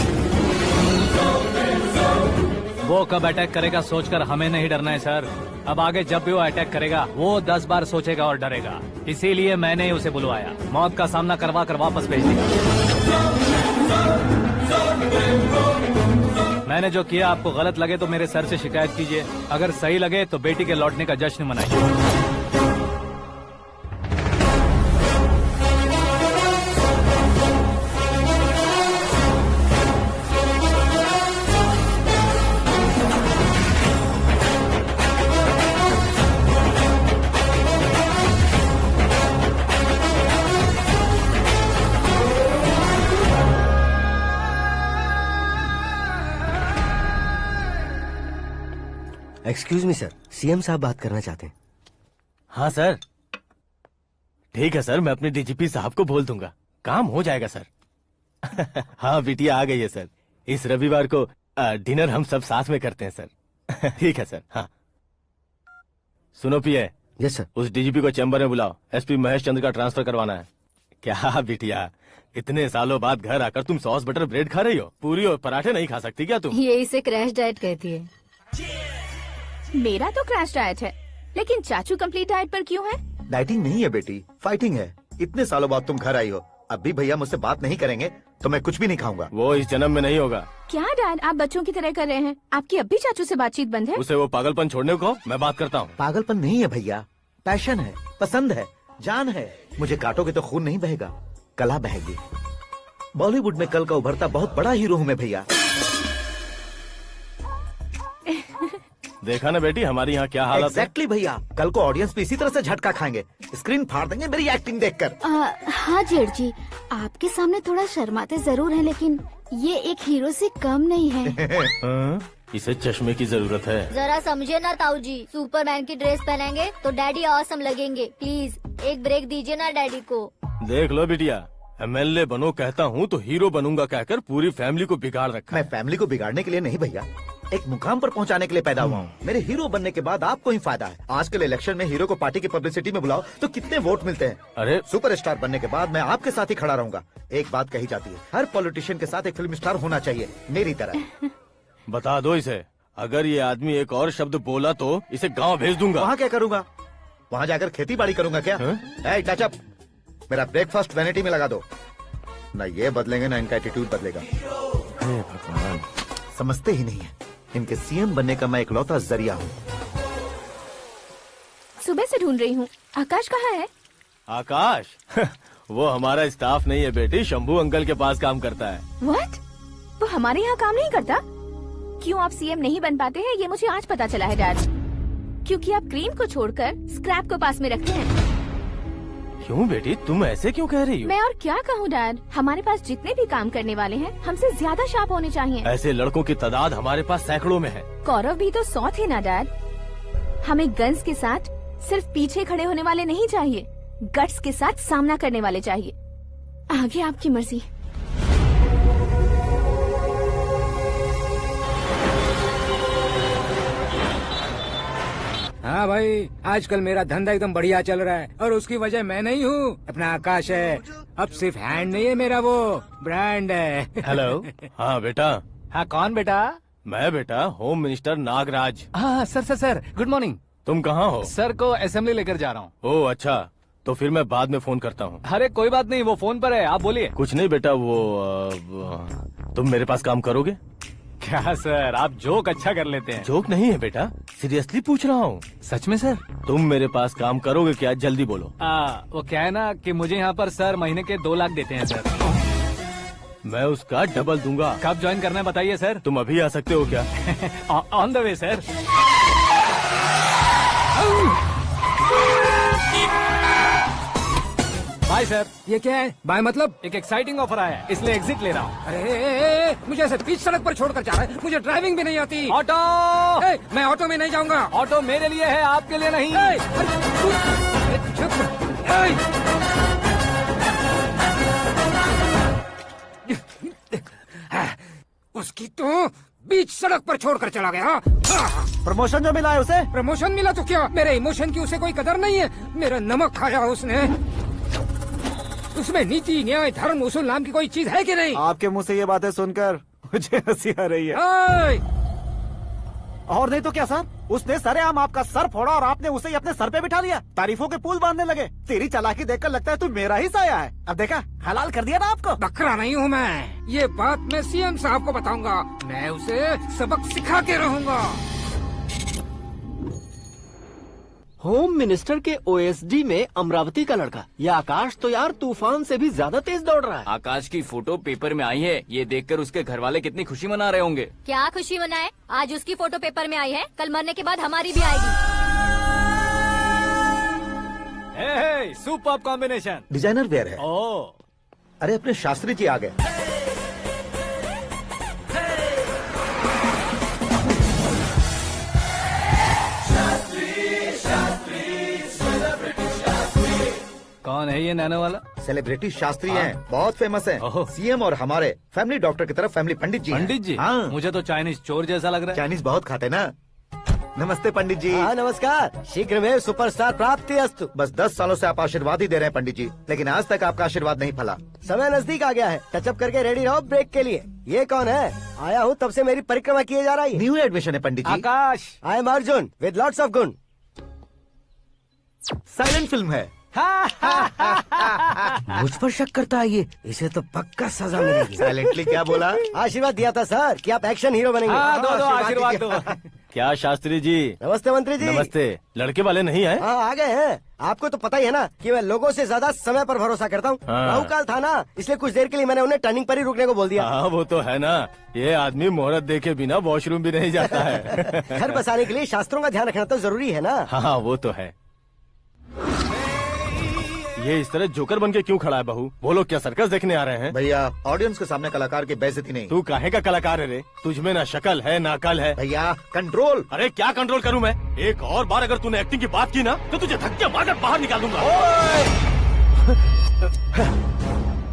वो कब अटैक करेगा सोचकर हमें नहीं डरना है सर। अब आगे जब भी वो अटैक करेगा वो 10 बार सोचेगा और डरेगा। इसीलिए मैंने ही उसे बुलवाया। मौत का सामना करवा कर वापस भेज दिया। मैंने जो किया आपको गलत लगे तो मेरे सर से शिकायत कीजिए, अगर सही लगे तो बेटी के लौटने का जश्न मनाइए। एक्सक्यूज मी सर, सीएम साहब बात करना चाहते हैं। हाँ सर, ठीक है सर, मैं अपने डीजीपी साहब को बोल दूंगा, काम हो जाएगा सर। हाँ बिटिया आ गई है सर। इस रविवार को डिनर हम सब साथ में करते हैं सर। ठीक है सर। हाँ सुनो पिए। Yes sir. उस डीजीपी को चैम्बर में बुलाओ, एसपी महेश चंद्र का ट्रांसफर करवाना है। क्या बिटिया, इतने सालों बाद घर आकर तुम सॉस बटर ब्रेड खा रही हो? पूरी और पराठे नहीं खा सकती क्या तुम? ये इसे क्रैश डाइट कहती है। मेरा तो क्रैश डाइट है, लेकिन चाचू कंप्लीट डाइट पर क्यों है? डाइटिंग नहीं है बेटी, फाइटिंग है। इतने सालों बाद तुम घर आई हो, अब भी भैया मुझसे बात नहीं करेंगे तो मैं कुछ भी नहीं खाऊंगा। वो इस जन्म में नहीं होगा। क्या डैड, आप बच्चों की तरह कर रहे हैं? आपकी अब भी चाचू से बातचीत बंद है? उसे वो पागलपन छोड़ने को मैं बात करता हूँ। पागलपन नहीं है भैया, पैशन है, पसंद है, जान है। मुझे काटोगे तो खून नहीं बहेगा, कला बहेगी। बॉलीवुड में कल का उभरता बहुत बड़ा हीरो हूँ मैं भैया। देखा ना बेटी हमारी यहाँ क्या हालत है। एग्जैक्टली भैया, कल को ऑडियंस भी इसी तरह से झटका खाएंगे, स्क्रीन फाड़ देंगे मेरी एक्टिंग देखकर। हाँ जेठ जी, आपके सामने थोड़ा शर्माते जरूर हैं, लेकिन ये एक हीरो से कम नहीं है। इसे चश्मे की जरूरत है। जरा समझे ना ताऊ जी, सुपरमैन की ड्रेस पहनेंगे तो डैडी ऑसम लगेंगे। प्लीज एक ब्रेक दीजिए ना डैडी को। देख लो बिटिया, एमएलए बनो कहता हूँ तो हीरो बनूंगा कहकर पूरी फैमिली को बिगाड़ रखा। मैं फैमिली को बिगाड़ने के लिए नहीं भैया, एक मुकाम पर पहुंचाने के लिए पैदा हुआ हूँ। मेरे हीरो बनने के बाद आपको ही फायदा है। आजकल इलेक्शन में हीरो को पार्टी की पब्लिसिटी में बुलाओ तो कितने वोट मिलते हैं। अरे सुपरस्टार बनने के बाद मैं आपके साथ ही खड़ा रहूंगा। एक बात कही जाती है, हर पॉलिटिशियन के साथ एक फिल्म स्टार होना चाहिए, मेरी तरह। बता दो इसे, अगर ये आदमी एक और शब्द बोला तो इसे गाँव भेज दूंगा। वहाँ क्या करूँगा? वहाँ जाकर खेती बाड़ी करूँगा क्या? टच अप, मेरा ब्रेकफास्ट वैनिटी में लगा दो। न ये बदलेंगे ना इनका एटीट्यूड बदलेगा। भगवान, समझते ही नहीं है, इनके सीएम बनने का मैं इकलौता जरिया हूँ। सुबह से ढूंढ रही हूँ, आकाश कहाँ है? आकाश? वो हमारा स्टाफ नहीं है बेटी, शंभू अंकल के पास काम करता है। व्हाट? वो हमारे यहाँ काम नहीं करता? क्यों आप सीएम नहीं बन पाते हैं ये मुझे आज पता चला है डैड। क्योंकि आप क्रीम को छोड़कर स्क्रैप को पास में रखते हैं। क्यों बेटी, तुम ऐसे क्यों कह रही हो? मैं और क्या कहूँ डैड, हमारे पास जितने भी काम करने वाले हैं हमसे ज्यादा शार्प होने चाहिए। ऐसे लड़कों की तादाद हमारे पास सैकड़ों में है। कौरव भी तो 100 थे ना डैड। हमें गन्स के साथ सिर्फ पीछे खड़े होने वाले नहीं चाहिए, गट्स के साथ सामना करने वाले चाहिए। आगे आपकी मर्जी। हाँ भाई, आजकल मेरा धंधा एकदम बढ़िया चल रहा है और उसकी वजह मैं नहीं हूँ, अपना आकाश है। अब सिर्फ हैंड नहीं है मेरा, वो ब्रांड है। हेलो। हाँ बेटा। हाँ कौन बेटा? मैं बेटा होम मिनिस्टर नागराज। हाँ सर गुड मॉर्निंग। तुम कहाँ हो? सर को असेंबली लेकर जा रहा हूँ। ओह अच्छा, तो फिर मैं बाद में फोन करता हूँ। अरे कोई बात नहीं, वो फोन पर है, आप बोलिए। कुछ नहीं बेटा, तुम मेरे पास काम करोगे? क्या सर, आप जोक अच्छा कर लेते हैं। जोक नहीं है बेटा, सीरियसली पूछ रहा हूँ। सच में सर? तुम मेरे पास काम करोगे क्या? जल्दी बोलो। वो क्या है ना कि मुझे यहाँ पर सर महीने के 2 लाख देते हैं सर। मैं उसका डबल दूंगा। कब ज्वाइन करना है बताइए सर। तुम अभी आ सकते हो क्या? On the way sir. Bye sir. ये क्या है? बाय मतलब? एक एक्साइटिंग ऑफर आया है, इसलिए एग्जिट ले रहा हूँ। अरे मुझे ऐसे बीच सड़क पर छोड़कर जा रहा है, मुझे ड्राइविंग भी नहीं आती। ऑटो! मैं ऑटो में नहीं जाऊंगा। ऑटो मेरे लिए है, आपके लिए नहीं। उसकी तो बीच सड़क पर छोड़कर चला गया। प्रमोशन जो मिला है उसे? प्रमोशन मिला तो क्या, मेरे इमोशन की उसे कोई कदर नहीं है। मेरा नमक खाया उसने। उसमें नीति, न्याय, धर्म, उसूल नाम की कोई चीज है कि नहीं? आपके मुंह से ये बातें सुनकर मुझे हंसी आ रही है। और नहीं तो क्या सर, उसने सरेआम आपका सर फोड़ा और आपने उसे ही अपने सर पे बिठा लिया। तारीफों के पुल बांधने लगे। तेरी चालाकी देखकर लगता है तू मेरा ही साया है। अब देखा, हलाल कर दिया ना आपको। बकरा नहीं हूँ मैं। ये बात मैं सीएम साहब को बताऊंगा। मैं उसे सबक सिखा के रहूंगा। होम मिनिस्टर के ओएसडी में अमरावती का लड़का, ये आकाश तो यार तूफान से भी ज्यादा तेज दौड़ रहा है। आकाश की फोटो पेपर में आई है, ये देखकर उसके घर वाले कितनी खुशी मना रहे होंगे। क्या खुशी मनाए? आज उसकी फोटो पेपर में आई है, कल मरने के बाद हमारी भी आएगी। Superb combination. डिजाइनर वेयर है। ओह, अरे अपने शास्त्री जी आ गए। कौन है ये नैनो वाला? सेलिब्रिटी शास्त्री हैं, बहुत फेमस हैं। सीएम और हमारे फैमिली डॉक्टर की तरफ फैमिली पंडित जी हैं। पंडित जी? हाँ। मुझे तो चाइनीज चोर जैसा लग रहा है। चाइनीज बहुत खाते ना। नमस्ते पंडित जी। हाँ नमस्कार। शीघ्र में सुपरस्टार प्राप्ति अस्तु। बस 10 सालों से आप आशीर्वाद ही दे रहे हैं पंडित जी, लेकिन आज तक आपका आशीर्वाद नहीं फला। समय नजदीक आ गया है, टचअप करके रेडी रहो ब्रेक के लिए। ये कौन है? आया हूँ तब से मेरी परिक्रमा किए जा रही है। न्यू एडमिशन है Pandit ji. Akash. I am Arjun with lots of गुण। साइलेंट फिल्म है। मुझ पर शक करता है ये, इसे तो पक्का सजा मिलेगी। साइलेंटली क्या बोला? आशीर्वाद दिया था सर कि आप एक्शन हीरो बनेंगे। हाँ, दो आशीर्वाद दो। क्या शास्त्री जी? नमस्ते मंत्री जी। नमस्ते। लड़के वाले नहीं आए? हाँ आ गए हैं। आपको तो पता ही है ना कि मैं लोगों से ज्यादा समय पर भरोसा करता हूँ। हाँ। राहु काल था ना, इसलिए कुछ देर के लिए मैंने उन्हें टर्निंग पर ही रुकने को बोल दिया। हाँ वो तो है ना, ये आदमी मुहूर्त देखे बिना वॉशरूम भी नहीं जाता है। घर बसाने के लिए शास्त्रों का ध्यान रखना तो जरूरी है ना। हाँ वो तो है। ये इस तरह जोकर बन के क्यों खड़ा है बहू? वो लोग क्या सर्कस देखने आ रहे हैं? भैया ऑडियंस के सामने कलाकार की बेइज्जती नहीं। तू काहे का कलाकार है रे? तुझमें ना शक्ल है ना अकल है। भैया कंट्रोल। अरे क्या कंट्रोल करूं मैं? एक और बार अगर तूने एक्टिंग की बात की ना तो तुझे धक्के मारकर बाहर निकाल दूंगा।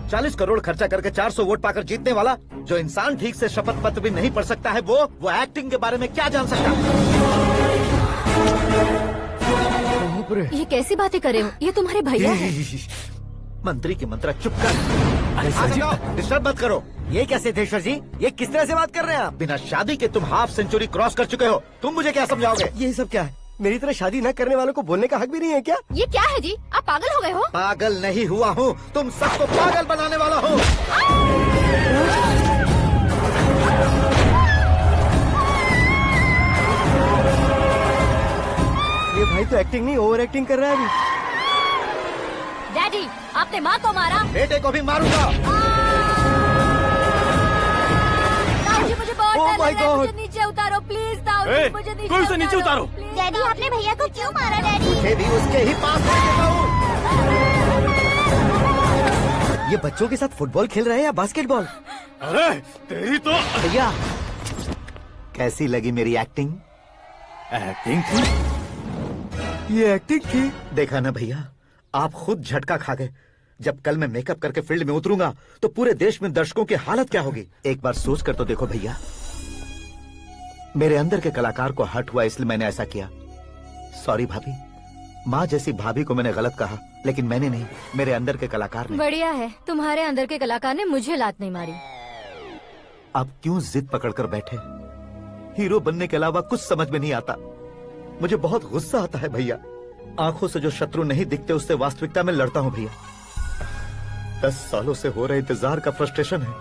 40 करोड़ खर्चा करके 400 वोट पाकर जीतने वाला, जो इंसान ठीक से शपथ पत्र भी नहीं पढ़ सकता है, वो एक्टिंग के बारे में क्या जान सकता है? ये कैसी बातें करे हो? ये तुम्हारे भैया हैं। मंत्री की मंत्रा चुप कर। डिस्टर्ब मत करो। ये क्या सिद्धेश्वर जी, ये किस तरह से बात कर रहे हैं आप? बिना शादी के तुम हाफ सेंचुरी क्रॉस कर चुके हो, तुम मुझे क्या समझाओगे? ये सब क्या है? मेरी तरह शादी न करने वालों को बोलने का हक भी नहीं है क्या? ये क्या है जी? आप पागल हो गए हो? पागल नहीं हुआ हूँ, तुम सबको पागल बनाने वाला हूँ। ये भाई तो एक्टिंग नहीं ओवर एक्टिंग कर रहा है अभी। डैडी, आपने माँ को मारा। बेटे को भी मारूंगा। ताऊजी मुझे बहुत Oh डर my लग रहा है, God. मुझे नीचे उतारो प्लीज। ताऊजी ए, मुझे कोई उसे नीचे उतारो। डैडी आपने भैया को क्यों मारा डैडी? मुझे भी उसके ही पास ले देता हूँ। ये बच्चों के साथ फुटबॉल खेल रहे हैं या बास्केटबॉल? अरे तेरी तो भैया कैसी लगी मेरी एक्टिंग? एक्टिंग थी। ये एक्टिंग थी। देखा ना भैया, आप खुद झटका खा गए। जब कल मैं मेकअप करके फील्ड में उतरूंगा तो पूरे देश में दर्शकों की हालत क्या होगी? एक बार सोच कर तो देखो भैया। मेरे अंदर के कलाकार को हर्ट हुआ इसलिए मैंने ऐसा किया। सॉरी भाभी। माँ जैसी भाभी को मैंने गलत कहा, लेकिन मैंने नहीं, मेरे अंदर के कलाकार ने। बढ़िया है, तुम्हारे अंदर के कलाकार ने मुझे लात नहीं मारी। आप क्यों जिद पकड़कर बैठे? हीरो बनने के अलावा कुछ समझ में नहीं आता। मुझे बहुत गुस्सा आता है भैया। आंखों से जो शत्रु नहीं दिखते उससे वास्तविकता में लड़ता हूं भैया। 10 सालों से हो रहे इंतजार का फ्रस्ट्रेशन है।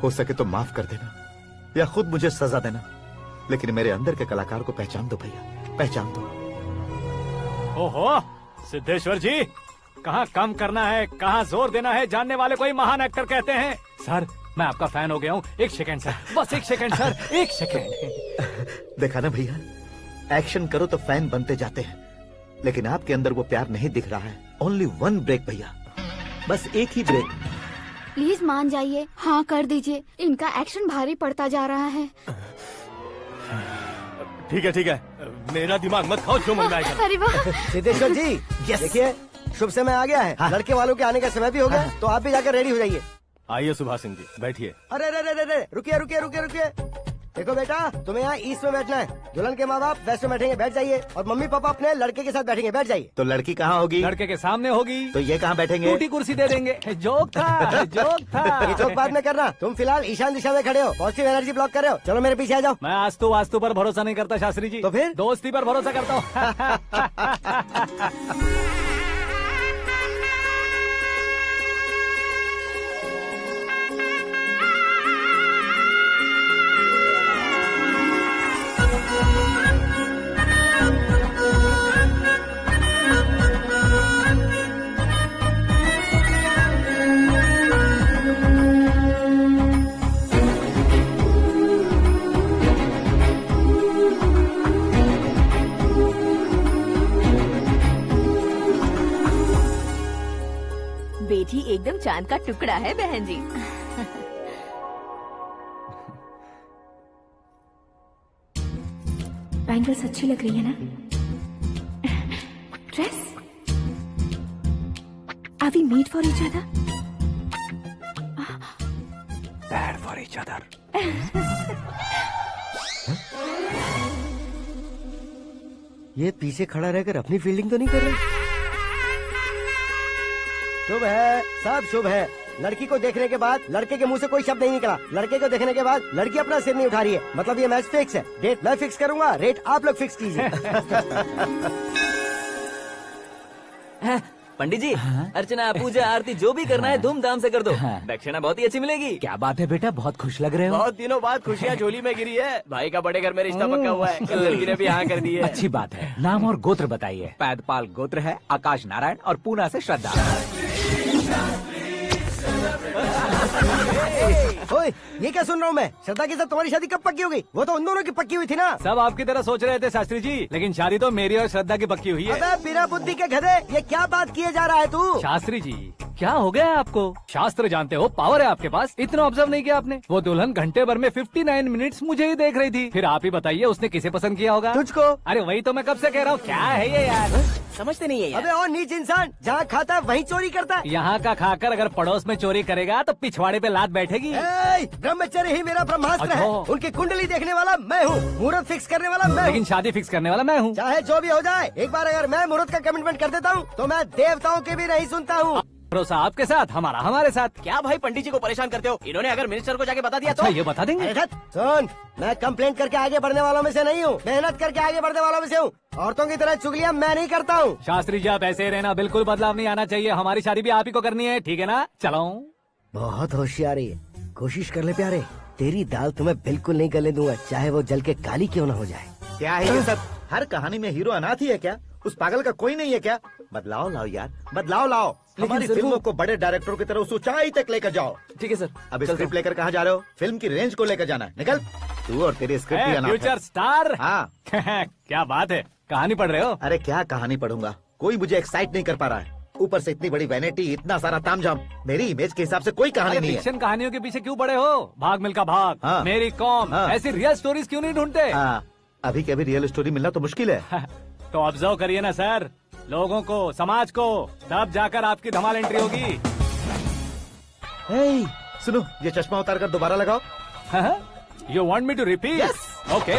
हो सके तो माफ कर देना या खुद मुझे सजा देना, लेकिन मेरे अंदर के कलाकार को पहचान दो भैया, पहचान दो। ओहो सिद्धेश्वर जी, कहाँ कम करना है कहाँ जोर देना है, जानने वाले को ही महान एक्टर कहते हैं। सर मैं आपका फैन हो गया हूँ। एक सेकंड सर, बस एक सेकंड सर, एक सेकंड। देखा ना भैया, एक्शन करो तो फैन बनते जाते हैं, लेकिन आपके अंदर वो प्यार नहीं दिख रहा है। ओनली 1 ब्रेक भैया, बस एक ही ब्रेक। प्लीज मान जाइए, हाँ कर दीजिए। इनका एक्शन भारी पड़ता जा रहा है। ठीक है, मेरा दिमाग मत खाओ, जो मन में आएगा। अरे वाह सिद्धेश्वर जी, देखिए शुभ समय आ गया है। लड़के वालों के आने का समय भी हो गया, तो आप भी जाकर रेडी हो जाइए। आइए सुभाष सिंह जी, बैठिए। अरे अरे अरे अरे, रुकिए रुकिए रुकिए रुकिए। देखो बेटा, तुम्हें यहाँ ईस्ट में बैठना है। दुल्हन के माँ बाप वेस्ट में बैठेंगे, बैठ जाइए। और मम्मी पापा अपने लड़के के साथ बैठेंगे, बैठ जाइए। तो लड़की कहाँ होगी? लड़के के सामने होगी। तो ये कहाँ बैठेंगे? टूटी कुर्सी दे देंगे। जोक था, जोक था। ये जोक बाद में करना। तुम फिलहाल ईशान दिशा में खड़े हो, पॉजिटिव एनर्जी ब्लॉक कर रहे हो। चलो मेरे पीछे आ जाओ। मैं वास्तु पर भरोसा नहीं करता शास्त्री जी। तो फिर? दोस्ती पर भरोसा करता हूँ। बेटी एकदम चांद का टुकड़ा है बहन जी। बैंगल्स अच्छी लग रही है ना? Dress? Are we made for each other? Bad for each other. ये पीछे खड़ा रहकर अपनी फील्डिंग तो नहीं कर रहा? शुभ है, सब शुभ है। लड़की को देखने के बाद लड़के के मुंह से कोई शब्द नहीं निकला। लड़के को देखने के बाद लड़की अपना सिर नहीं उठा रही है। मतलब ये मैच फिक्स है। डेट मैं फिक्स करूंगा, रेट आप लोग फिक्स कीजिए। पंडित जी, अर्चना पूजा आरती जो भी करना है धूमधाम से कर दो। दक्षिणा बहुत ही अच्छी मिलेगी। क्या बात है बेटा, बहुत खुश लग रहे हो। बहुत दिनों बाद खुशियाँ झोली में गिरी है। भाई का बड़े घर में रिश्ता पक्का हुआ है। कल लड़की ने भी हाँ कर दी है। अच्छी बात है। नाम और गोत्र बताइए। पैदपाल गोत्र है, आकाश नारायण और पूना से श्रद्धा। ओए, ये क्या सुन रहा हूँ मैं? श्रद्धा के साथ तुम्हारी शादी कब पक्की हो गई? वो तो उन दोनों की पक्की हुई थी ना। सब आपकी तरह सोच रहे थे शास्त्री जी, लेकिन शादी तो मेरी और श्रद्धा की पक्की हुई है। अबे बिना बुद्धि के गधे, ये क्या बात किए जा रहा है तू? शास्त्री जी, क्या हो गया है आपको? शास्त्र जानते हो, पावर है आपके पास। इतना ऑब्जर्व नहीं किया आपने? वो दुल्हन घंटे भर में 59 मिनट्स मुझे ही देख रही थी। फिर आप ही बताइए उसने किसे पसंद किया होगा? तुझको। अरे वही तो मैं कब से कह रहा हूँ, क्या है ये यार? समझते नहीं है यार। अबे और नीच इंसान, जहाँ खाता है वहीं चोरी करता है। यहाँ का खाकर अगर पड़ोस में चोरी करेगा तो पिछवाड़े पे लात बैठेगी। ब्रह्मचर्य ही मेरा ब्रह्मास्त्र है। उनकी कुंडली देखने वाला मैं हूँ, मुहूर्त फिक्स करने वाला मैं हूँ। लेकिन शादी फिक्स करने वाला मैं हूँ। चाहे जो भी हो जाए, एक बार अगर मैं मुहूर्त का कमिटमेंट कर देता हूँ तो मैं देवताओं के भी नहीं सुनता हूँ। भरोसा आपके साथ, हमारा हमारे साथ। क्या भाई पंडित जी को परेशान करते हो? इन्होंने अगर मिनिस्टर को जाके बता दिया तो? अच्छा, ये बता देंगे। सुन, मैं कंप्लेंट करके आगे बढ़ने वालों में से नहीं हूँ, मेहनत करके आगे बढ़ने वालों में से हूँ। औरतों की तरह चुगलियाँ मैं नहीं करता हूँ। शास्त्री जी आप ऐसे ही रहना, बिल्कुल बदलाव नहीं आना चाहिए। हमारी शादी भी आप ही को करनी है, ठीक है ना? चलो। बहुत होशियारी है, कोशिश कर ले प्यारे। तेरी दाल तुम्हें बिल्कुल नहीं गलने दूंगा, चाहे वो जल के काली क्यों न हो जाए। क्या है ये सब? हर कहानी में हीरो अनाथ ही है क्या? उस पागल का कोई नहीं है क्या? बदलाव लाओ यार, बदलाव लाओ। हमारी फिल्मों को बड़े डायरेक्टरों की तरह उस ऊंचाई तक लेकर जाओ। ठीक है सर। अब स्क्रिप्ट लेकर कहाँ जा रहे हो? फिल्म की रेंज को लेकर जाना है। निकल तू और तेरी स्क्रिप्ट ही अनाथ है। Future star. हाँ। क्या बात है, कहानी पढ़ रहे हो? अरे क्या कहानी पढ़ूंगा, कोई मुझे एक्साइट नहीं कर पा रहा है। ऊपर से इतनी बड़ी वैनिटी, इतना सारा तामझाम। मेरी इमेज के हिसाब से कोई कहानी नहीं है। फिक्शन कहानियों के पीछे क्यों पड़े हो? भाग मिल्खा भाग, हाँ। मेरी कॉम, हाँ। ऐसी रियल स्टोरीज क्यों नहीं ढूंढते? अभी के अभी रियल स्टोरी मिलना तो मुश्किल है। तो ऑब्जर्व करिए ना सर, लोगों को, समाज को, तब जाकर आपकी धमाल एंट्री होगी। सुनो, ये चश्मा उतार कर दोबारा लगाओ। You want me to repeat? Okay.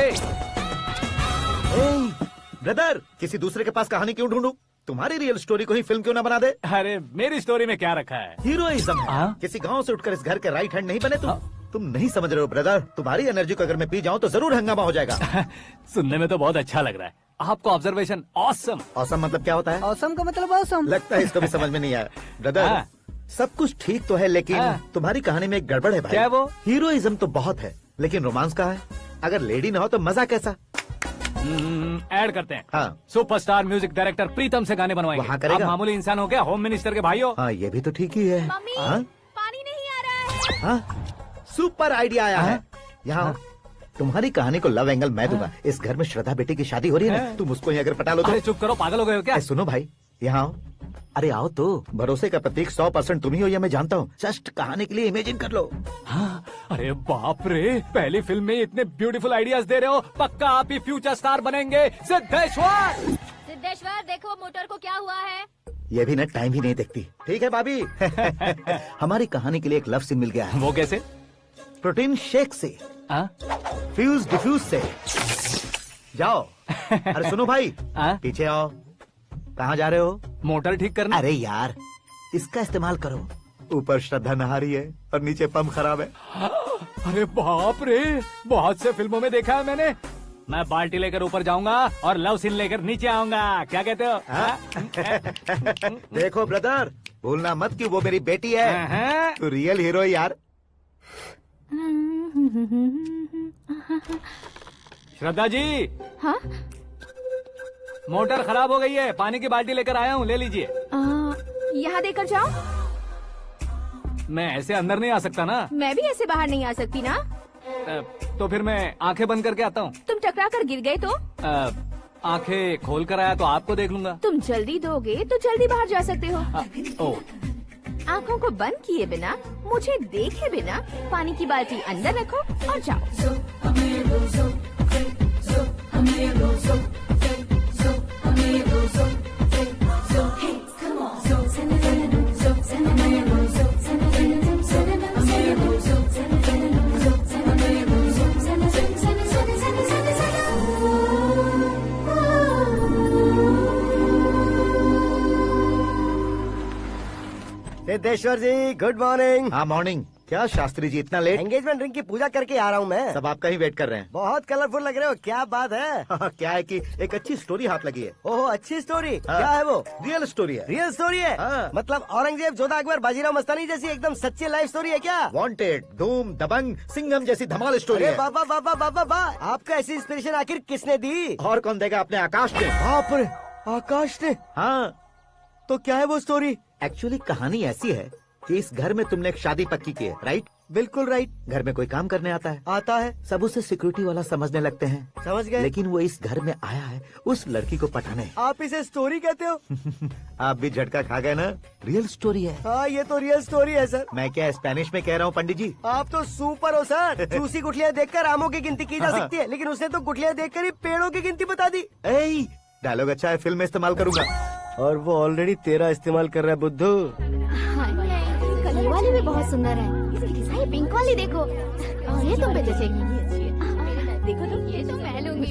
Brother, किसी दूसरे के पास कहानी क्यों ढूंढूं? तुम्हारी रियल स्टोरी को ही फिल्म क्यों ना बना दे? अरे मेरी स्टोरी में क्या रखा है? हीरोइज्म है। किसी गांव से उठकर इस घर के राइट हैंड नहीं बने तुम नहीं समझ रहे हो ब्रदर। तुम्हारी एनर्जी को अगर मैं पी जाऊं तो जरूर हंगामा हो जाएगा। सुनने में तो बहुत अच्छा लग रहा है। आपको ऑब्जर्वेशन ऑसम। ऑसम मतलब क्या होता है? ऑसम का मतलब ऑसम। लगता है इसको भी समझ में नहीं आया। ब्रदर, सब कुछ ठीक तो है लेकिन तुम्हारी कहानी में एक गड़बड़ है भाई। क्या वो? हीरोइज्म तो बहुत है लेकिन रोमांस कहाँ है? अगर लेडी ना हो तो मजा कैसा? ऐड करते हैं। हाँ। सुपरस्टार म्यूजिक डायरेक्टर प्रीतम से गाने बनवाएंगे। वहाँ करेगा? आप मामूली इंसान हो क्या, होम मिनिस्टर के भाई हो? हाँ, ये भी तो ठीक ही है। मम्मी, हाँ? पानी नहीं आ रहा है। हाँ? सुपर आइडिया आया है। यहाँ तुम्हारी कहानी को लव एंगल मैं दूंगा। इस घर में श्रद्धा बेटी की शादी हो रही है ना, तुम उसको ही अगर पटा लो तो। अरे चुप करो, पागल हो गए हो क्या? सुनो भाई, यहाँ आओ। अरे आओ तो, भरोसे का प्रतीक 100% तुम ही हो यह मैं जानता हूँ। जस्ट कहानी के लिए इमेजिन कर लो। हाँ, अरे बाप रे, पहली फिल्म में इतने ब्यूटीफुल आइडियाज दे रहे हो। पक्का आप ही फ्यूचर स्टार बनेंगे। सिद्धेश्वर, सिद्धेश्वर देखो मोटर को क्या हुआ है। ये भी ना टाइम ही नहीं देखती। ठीक है भाभी। हमारी कहानी के लिए एक लव सीन मिल गया है। वो कैसे? प्रोटीन शेक से, फ्यूज डिफ्यूज से। जाओ। अरे सुनो भाई, पीछे आओ। कहाँ जा रहे हो? मोटर ठीक करने। अरे यार, इसका इस्तेमाल करो। ऊपर श्रद्धा नहा रही है और नीचे पंप खराब है। अरे बाप रे, बहुत से फिल्मों में देखा है मैंने। मैं बाल्टी लेकर ऊपर जाऊंगा और लव सीन लेकर नीचे आऊंगा। क्या कहते हो? देखो ब्रदर, भूलना मत कि वो मेरी बेटी है। तू रियल हीरो है यार। श्रद्धा जी। हाँ? मोटर खराब हो गई है, पानी की बाल्टी लेकर आया हूँ, ले लीजिए। यहाँ देकर जाओ। मैं ऐसे अंदर नहीं आ सकता ना। मैं भी ऐसे बाहर नहीं आ सकती ना। तो फिर मैं आंखें बंद करके आता हूँ। तुम टकरा कर गिर गए तो? आंखें खोल कर आया तो आपको देख लूंगा। तुम जल्दी दोगे तो जल्दी बाहर जा सकते हो। आंखों को बंद किए बिना, मुझे देखे बिना पानी की बाल्टी अंदर रखो और जाओ। सिद्धेश्वर जी, गुड मॉर्निंग। हाँ मॉर्निंग। क्या शास्त्री जी इतना लेट? एंगेजमेंट रिंग की पूजा करके आ रहा हूँ मैं। सब आपका ही वेट कर रहे हैं। बहुत कलरफुल लग रहे हो, क्या बात है? क्या है कि एक अच्छी स्टोरी हाथ लगी है। ओहो, अच्छी स्टोरी। क्या है वो? रियल स्टोरी है। रियल स्टोरी है? मतलब औरंगजेब, जोधा अकबर, बाजीराव मस्तानी जैसी एकदम सच्ची लाइफ स्टोरी है क्या? वांटेड, धूम, दबंग, सिंघम जैसी धमाल स्टोरी है। बाबा बाबा बाबा बाबा, आपको ऐसी इंस्पिरेशन आखिर किसने दी? और कौन देगा? अपने आकाश ने। बाप रे, आकाश ने? हाँ। तो क्या है वो स्टोरी? एक्चुअली कहानी ऐसी है कि इस घर में तुमने एक शादी पक्की की है, राइट? बिल्कुल राइट। घर में कोई काम करने आता है? आता है। सब उसे सिक्योरिटी वाला समझने लगते हैं। समझ गए। लेकिन वो इस घर में आया है उस लड़की को पटाने। आप इसे स्टोरी कहते हो? आप भी झटका खा गए ना। रियल स्टोरी है। हाँ, ये तो रियल स्टोरी है सर। मैं क्या स्पेनिश में कह रहा हूँ पंडित जी? आप तो सुपर हो सर। चूसी गुठलियाँ देखकर आमों की गिनती की जा सकती है, लेकिन उसने तो गुठलियाँ देखकर ही पेड़ों की गिनती बता दी। डायलॉग अच्छा है, फिल्म में इस्तेमाल करूंगा। और वो ऑलरेडी तेरा इस्तेमाल कर रहा है बुद्धू। ये वाली भी बहुत सुंदर है। ये पिंक वाली देखो, ये तुम पे जचेगी। देखो तुम, ये तो मैं लूंगी।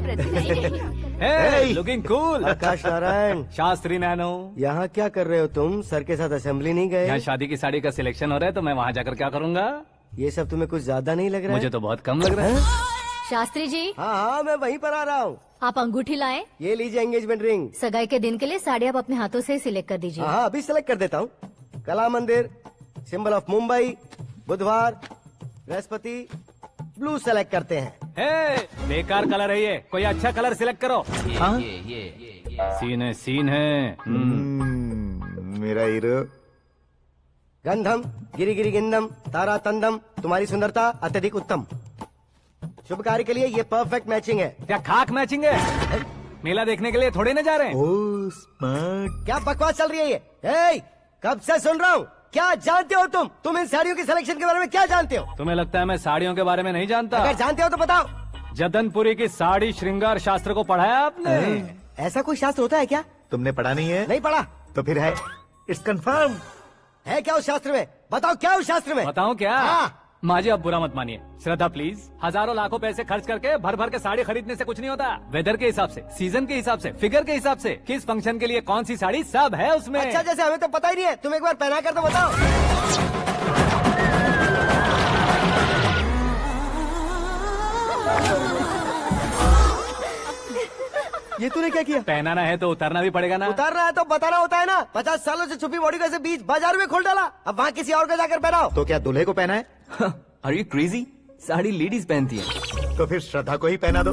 Looking cool. Akash Narayan. Shastri nano. यहाँ क्या कर रहे हो तुम? सर के साथ असेंबली नहीं गए? यहाँ शादी की साड़ी का सिलेक्शन हो रहा है, तो मैं वहाँ जाकर क्या करूँगा? ये सब तुम्हें कुछ ज्यादा नहीं लग रहा है? मुझे तो बहुत कम लग रहा है। शास्त्री जी। हाँ हाँ, मैं वहीं पर आ रहा हूँ। आप अंगूठी लाएं। ये लीजिए एंगेजमेंट रिंग। सगाई के दिन के लिए साड़ी आप अपने हाथों से सिलेक्ट कर दीजिए। हाँ, अभी सिलेक्ट कर देता हूँ। कला मंदिर, सिंबल ऑफ मुंबई, बुधवार, बृहस्पति, ब्लू सेलेक्ट करते हैं। बेकार कलर है ये, कोई अच्छा कलर सिलेक्ट करो। सीन है। मेरा हीरो। गंधम गिरी गिरी गिंदम तारा तंदम, तुम्हारी सुंदरता अत्यधिक उत्तम। शुभ कार्य के लिए ये परफेक्ट मैचिंग है। क्या खाक मैचिंग है? मेला देखने के लिए थोड़े न जा रहे हैं। Oh smart. क्या बकवास चल रही है ये? ए, कब से सुन रहा हूँ। क्या जानते हो तुम इन साड़ियों की सिलेक्शन के बारे में क्या जानते हो? तुम्हें लगता है मैं साड़ियों के बारे में नहीं जानता? अगर जानते हो तो बताओ। जदनपुरी की साड़ी श्रृंगार शास्त्र को पढ़ा है आपने? ऐसा कोई शास्त्र होता है क्या? तुमने पढ़ा नहीं है? नहीं पढ़ा। तो फिर है, इट्स कंफर्म। है क्या उस शास्त्र में? बताओ क्या उस शास्त्र में? बताऊं क्या? हाँ। माँ जी, आप बुरा मत मानिए। श्रद्धा प्लीज, हजारों लाखों पैसे खर्च करके भर भर के साड़ी खरीदने से कुछ नहीं होता। वेदर के हिसाब से, सीजन के हिसाब से, फिगर के हिसाब से, किस फंक्शन के लिए कौन सी साड़ी, सब है उसमें। अच्छा, जैसे हमें तो पता ही नहीं है, तुम एक बार पहना कर तो बताओ। ये तूने क्या किया? पहनाना है तो उतारना भी पड़ेगा ना। उतारना है तो बताना होता है ना। 50 सालों से छुपी बॉडी को ऐसे बीच बाजार में खोल डाला, अब वहाँ किसी और को जाकर पहनाओ। तो क्या दूल्हे को पहना है? Are you crazy? Sari ladies पहनती है। तो फिर श्रद्धा को ही पहना दो।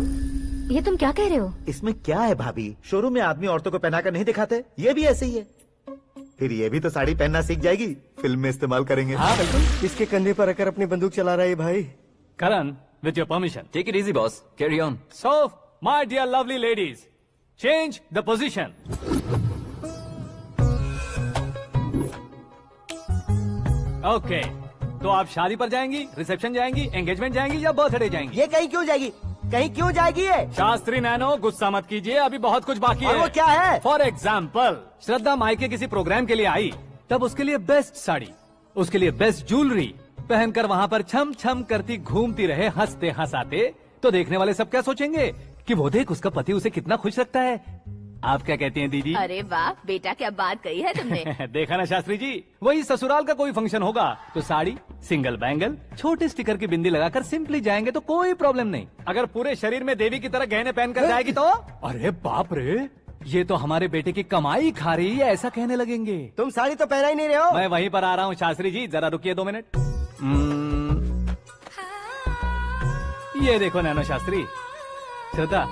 ये तुम क्या कह रहे हो? इसमें क्या है भाभी, शोरूम में आदमी औरतों को पहनाकर नहीं दिखाते? ये भी ऐसे ही है। फिर ये भी तो साड़ी पहनना सीख जाएगी, फिल्म में इस्तेमाल करेंगे। हाँ बिल्कुल। इसके कंधे पर रखकर अपनी बंदूक चला रहा है भाई। करण, with your permission. Take it easy, boss. Carry on. So, my dear lovely ladies, change the position. Okay. तो आप शादी पर जाएंगी, रिसेप्शन जाएंगी, एंगेजमेंट जाएंगी या बर्थडे जाएंगी? ये कहीं क्यों जाएगी? कहीं क्यों जाएगी ये? शास्त्री नैनो, गुस्सा मत कीजिए, अभी बहुत कुछ बाकी और है। वो क्या है? फॉर एग्जाम्पल, श्रद्धा मायके किसी प्रोग्राम के लिए आई, तब उसके लिए बेस्ट साड़ी, उसके लिए बेस्ट ज्वेलरी पहनकर वहाँ पर छम छम करती घूमती रहे हंसते हंसाते, तो देखने वाले सब क्या सोचेंगे कि वो देख उसका पति उसे कितना खुश रखता है। आप क्या कहती हैं दीदी? अरे वाह बेटा, क्या बात कही है तुमने। देखा ना शास्त्री जी, वही ससुराल का कोई फंक्शन होगा तो साड़ी, सिंगल बैंगल, छोटे स्टिकर की बिंदी लगाकर सिंपली जाएंगे तो कोई प्रॉब्लम नहीं। अगर पूरे शरीर में देवी की तरह गहने पहनकर जाएगी तो अरे बाप रे, ये तो हमारे बेटे की कमाई खा रही है, ऐसा कहने लगेंगे। तुम साड़ी तो पहना ही नहीं रहे हो। मैं वहीं पर आ रहा हूँ शास्त्री जी, जरा रुकिए 2 मिनट। ये देखो नैनो शास्त्री, श्रद्धा,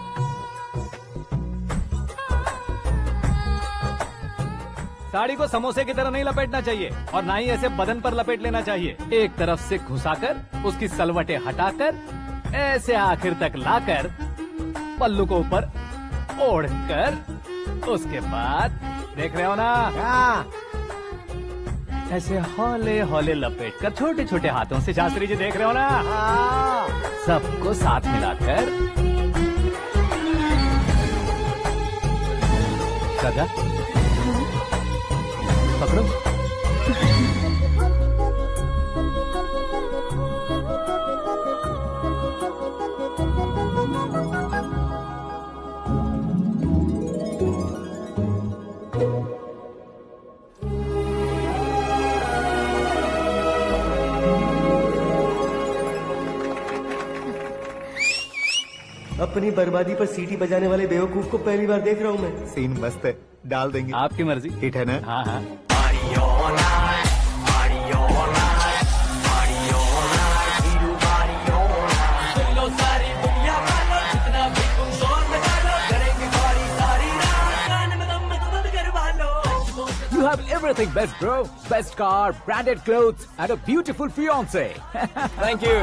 साड़ी को समोसे की तरह नहीं लपेटना चाहिए और ना ही ऐसे बदन पर लपेट लेना चाहिए। एक तरफ से घुसाकर उसकी सलवटें हटाकर ऐसे आखिर तक लाकर पल्लू को ऊपर ओढ़कर उसके बाद देख रहे हो ना, ऐसे हौले हौले लपेट कर छोटे छोटे हाथों से, शास्त्री जी देख रहे हो ना, सबको साथ मिलाकर सदा पकड़ो। अपनी बर्बादी पर सीटी बजाने वाले बेवकूफ को पहली बार देख रहा हूँ मैं। सीन मस्त है, डाल देंगे। आपकी मर्जी। हिट है ना? हाँ हाँ। You have everything best, bro. Best car, branded clothes, and a beautiful fiance. Thank you.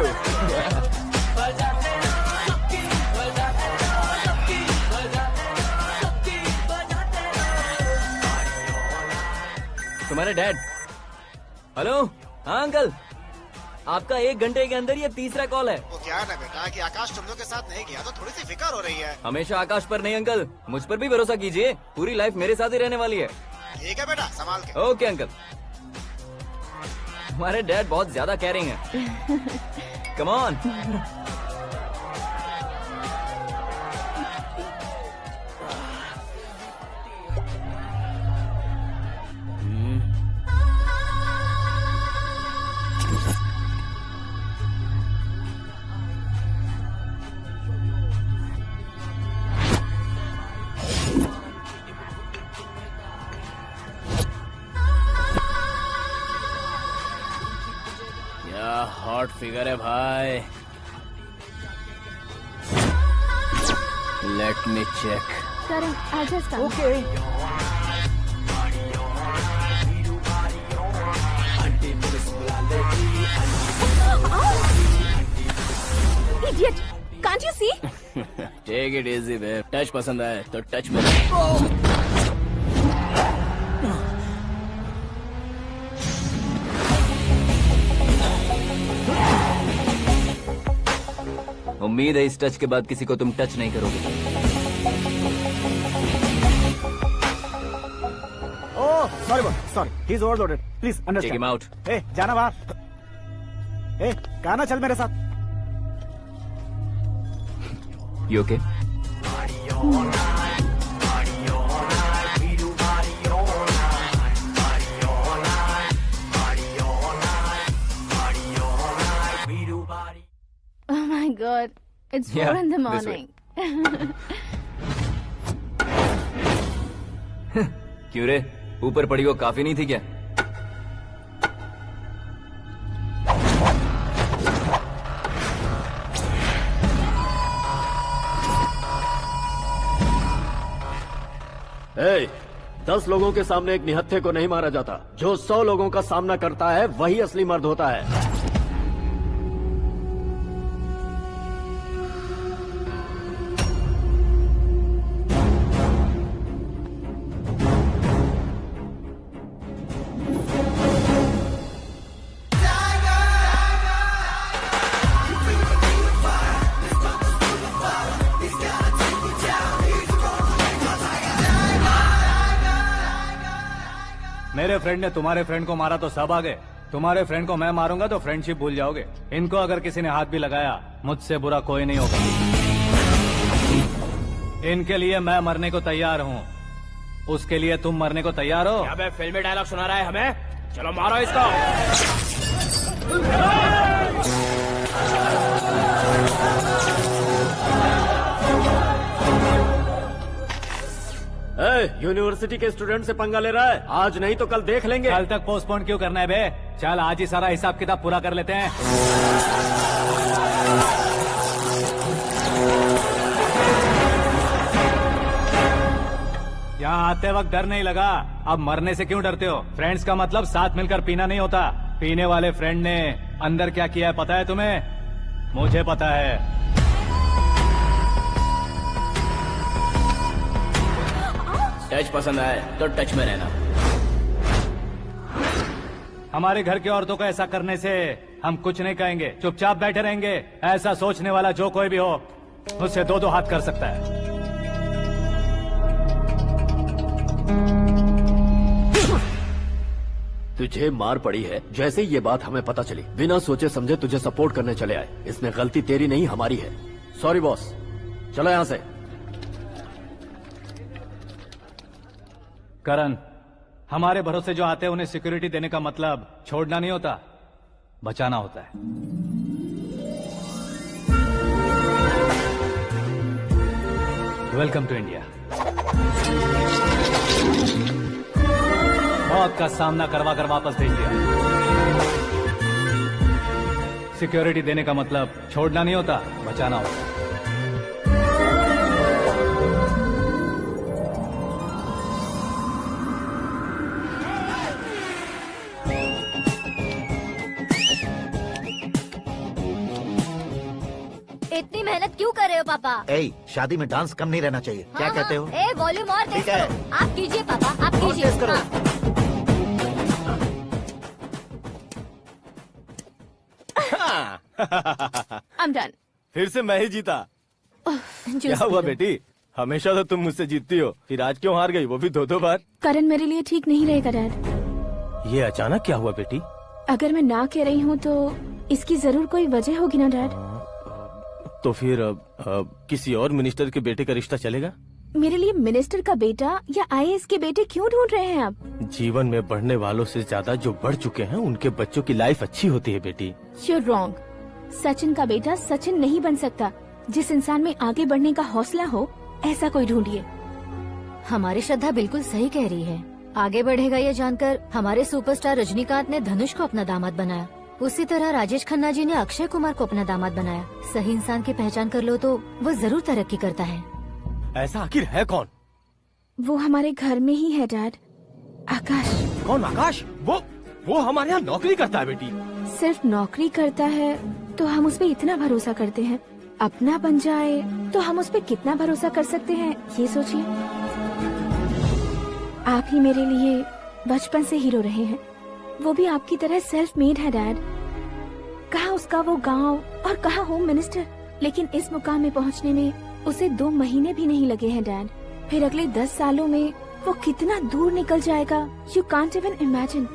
तुम्हारे डैड। हेलो, हाँ अंकल, आपका 1 घंटे के अंदर ये 3रा कॉल है। वो क्या है ना बेटा कि आकाश तुम लोग के साथ नहीं गया तो थोड़ी सी फिक्र हो रही है। हमेशा आकाश पर नहीं अंकल, मुझ पर भी भरोसा कीजिए, पूरी लाइफ मेरे साथ ही रहने वाली है। ठीक है बेटा, संभाल के। Okay uncle. हमारे डैड बहुत ज्यादा केयरिंग है। Come on. हॉट फिगर है भाई। Let me check. Karan, I'll just come. Okay. Idiot! Can't you see? Take it easy babe. Touch पसंद आए तो टच में। उम्मीद है इस टच के बाद किसी को तुम टच नहीं करोगे। Oh sorry sorry, he is overloaded, please understand. Take him out. ए जाना बाहर। ए गाना चल मेरे साथ। You okay? Oh my God, it's 4 in the morning. क्यों रे, ऊपर पड़ी वो काफी नहीं थी क्या? Hey, 10 लोगों के सामने एक निहत्थे को नहीं मारा जाता। जो 100 लोगों का सामना करता है वही असली मर्द होता है। मेरे फ्रेंड ने तुम्हारे फ्रेंड को मारा तो सब आ गए, तुम्हारे फ्रेंड को मैं मारूंगा तो फ्रेंडशिप भूल जाओगे। इनको अगर किसी ने हाथ भी लगाया, मुझसे बुरा कोई नहीं होगा। इनके लिए मैं मरने को तैयार हूँ, उसके लिए तुम मरने को तैयार हो? अबे फिल्मी डायलॉग सुना रहा है हमें, चलो मारो इसको। यूनिवर्सिटी के स्टूडेंट से पंगा ले रहा है, आज नहीं तो कल देख लेंगे। कल तक पोस्टपोन क्यों करना है बे? चल आज ही सारा हिसाब किताब पूरा कर लेते हैं। यहाँ आते वक्त डर नहीं लगा, अब मरने से क्यों डरते हो? फ्रेंड्स का मतलब साथ मिलकर पीना नहीं होता। पीने वाले फ्रेंड ने अंदर क्या किया है पता है तुम्हें? मुझे पता है। टच पसंद आए तो टच में रहना। हमारे घर की औरतों को ऐसा करने से हम कुछ नहीं कहेंगे, चुपचाप बैठे रहेंगे। ऐसा सोचने वाला जो कोई भी हो, उससे दो हाथ कर सकता है। तुझे मार पड़ी है, जैसे ये बात हमें पता चली बिना सोचे समझे तुझे सपोर्ट करने चले आए। इसमें गलती तेरी नहीं हमारी है। सॉरी बॉस, चलो यहाँ से। करण, हमारे भरोसे जो आते हैं उन्हें सिक्योरिटी देने का मतलब छोड़ना नहीं होता, बचाना होता है। Welcome to India. मौत का सामना करवा कर वापस भेज दिया। सिक्योरिटी देने का मतलब छोड़ना नहीं होता, बचाना होता है। इतनी मेहनत क्यों कर रहे हो पापा? ए, शादी में डांस कम नहीं रहना चाहिए। क्या कहते हो? ए, वॉल्यूम और तेज ठीक है। करो। आप कीजिए पापा, आप कीजिए। करो। I'm done. फिर से मैं ही जीता। क्या हुआ बेटी? हमेशा तो तुम मुझसे जीतती हो, फिर आज क्यों हार गई, वो भी दो बार? करण मेरे लिए ठीक नहीं रहेगा डैड। ये अचानक क्या हुआ बेटी? अगर मैं ना कह रही हूँ तो इसकी जरूर कोई वजह होगी ना डैड। तो फिर किसी और मिनिस्टर के बेटे का रिश्ता चलेगा? मेरे लिए मिनिस्टर का बेटा या IAS के बेटे क्यों ढूंढ रहे हैं आप? जीवन में बढ़ने वालों से ज्यादा जो बढ़ चुके हैं उनके बच्चों की लाइफ अच्छी होती है बेटी। You're wrong. सचिन का बेटा सचिन नहीं बन सकता। जिस इंसान में आगे बढ़ने का हौसला हो, ऐसा कोई ढूंढिए। हमारी श्रद्धा बिल्कुल सही कह रही है। आगे बढ़ेगा ये जानकर हमारे सुपरस्टार रजनीकांत ने धनुष को अपना दामाद बनाया। उसी तरह राजेश खन्ना जी ने अक्षय कुमार को अपना दामाद बनाया। सही इंसान की पहचान कर लो तो वो जरूर तरक्की करता है। ऐसा आखिर है कौन? वो हमारे घर में ही है डैड, आकाश। कौन आकाश? वो हमारे यहाँ नौकरी करता है बेटी। सिर्फ नौकरी करता है तो हम उस पे इतना भरोसा करते हैं, अपना बन जाए तो हम उस पे कितना भरोसा कर सकते हैं, ये सोचिए। आप ही मेरे लिए बचपन से हीरो रहे हैं, वो भी आपकी तरह सेल्फ मेड है डैड। कहाँ उसका वो गांव और कहाँ होम मिनिस्टर, लेकिन इस मुकाम में पहुँचने में उसे 2 महीने भी नहीं लगे हैं डैड। फिर अगले 10 सालों में वो कितना दूर निकल जाएगा, यू कांट इवन इमेजिन।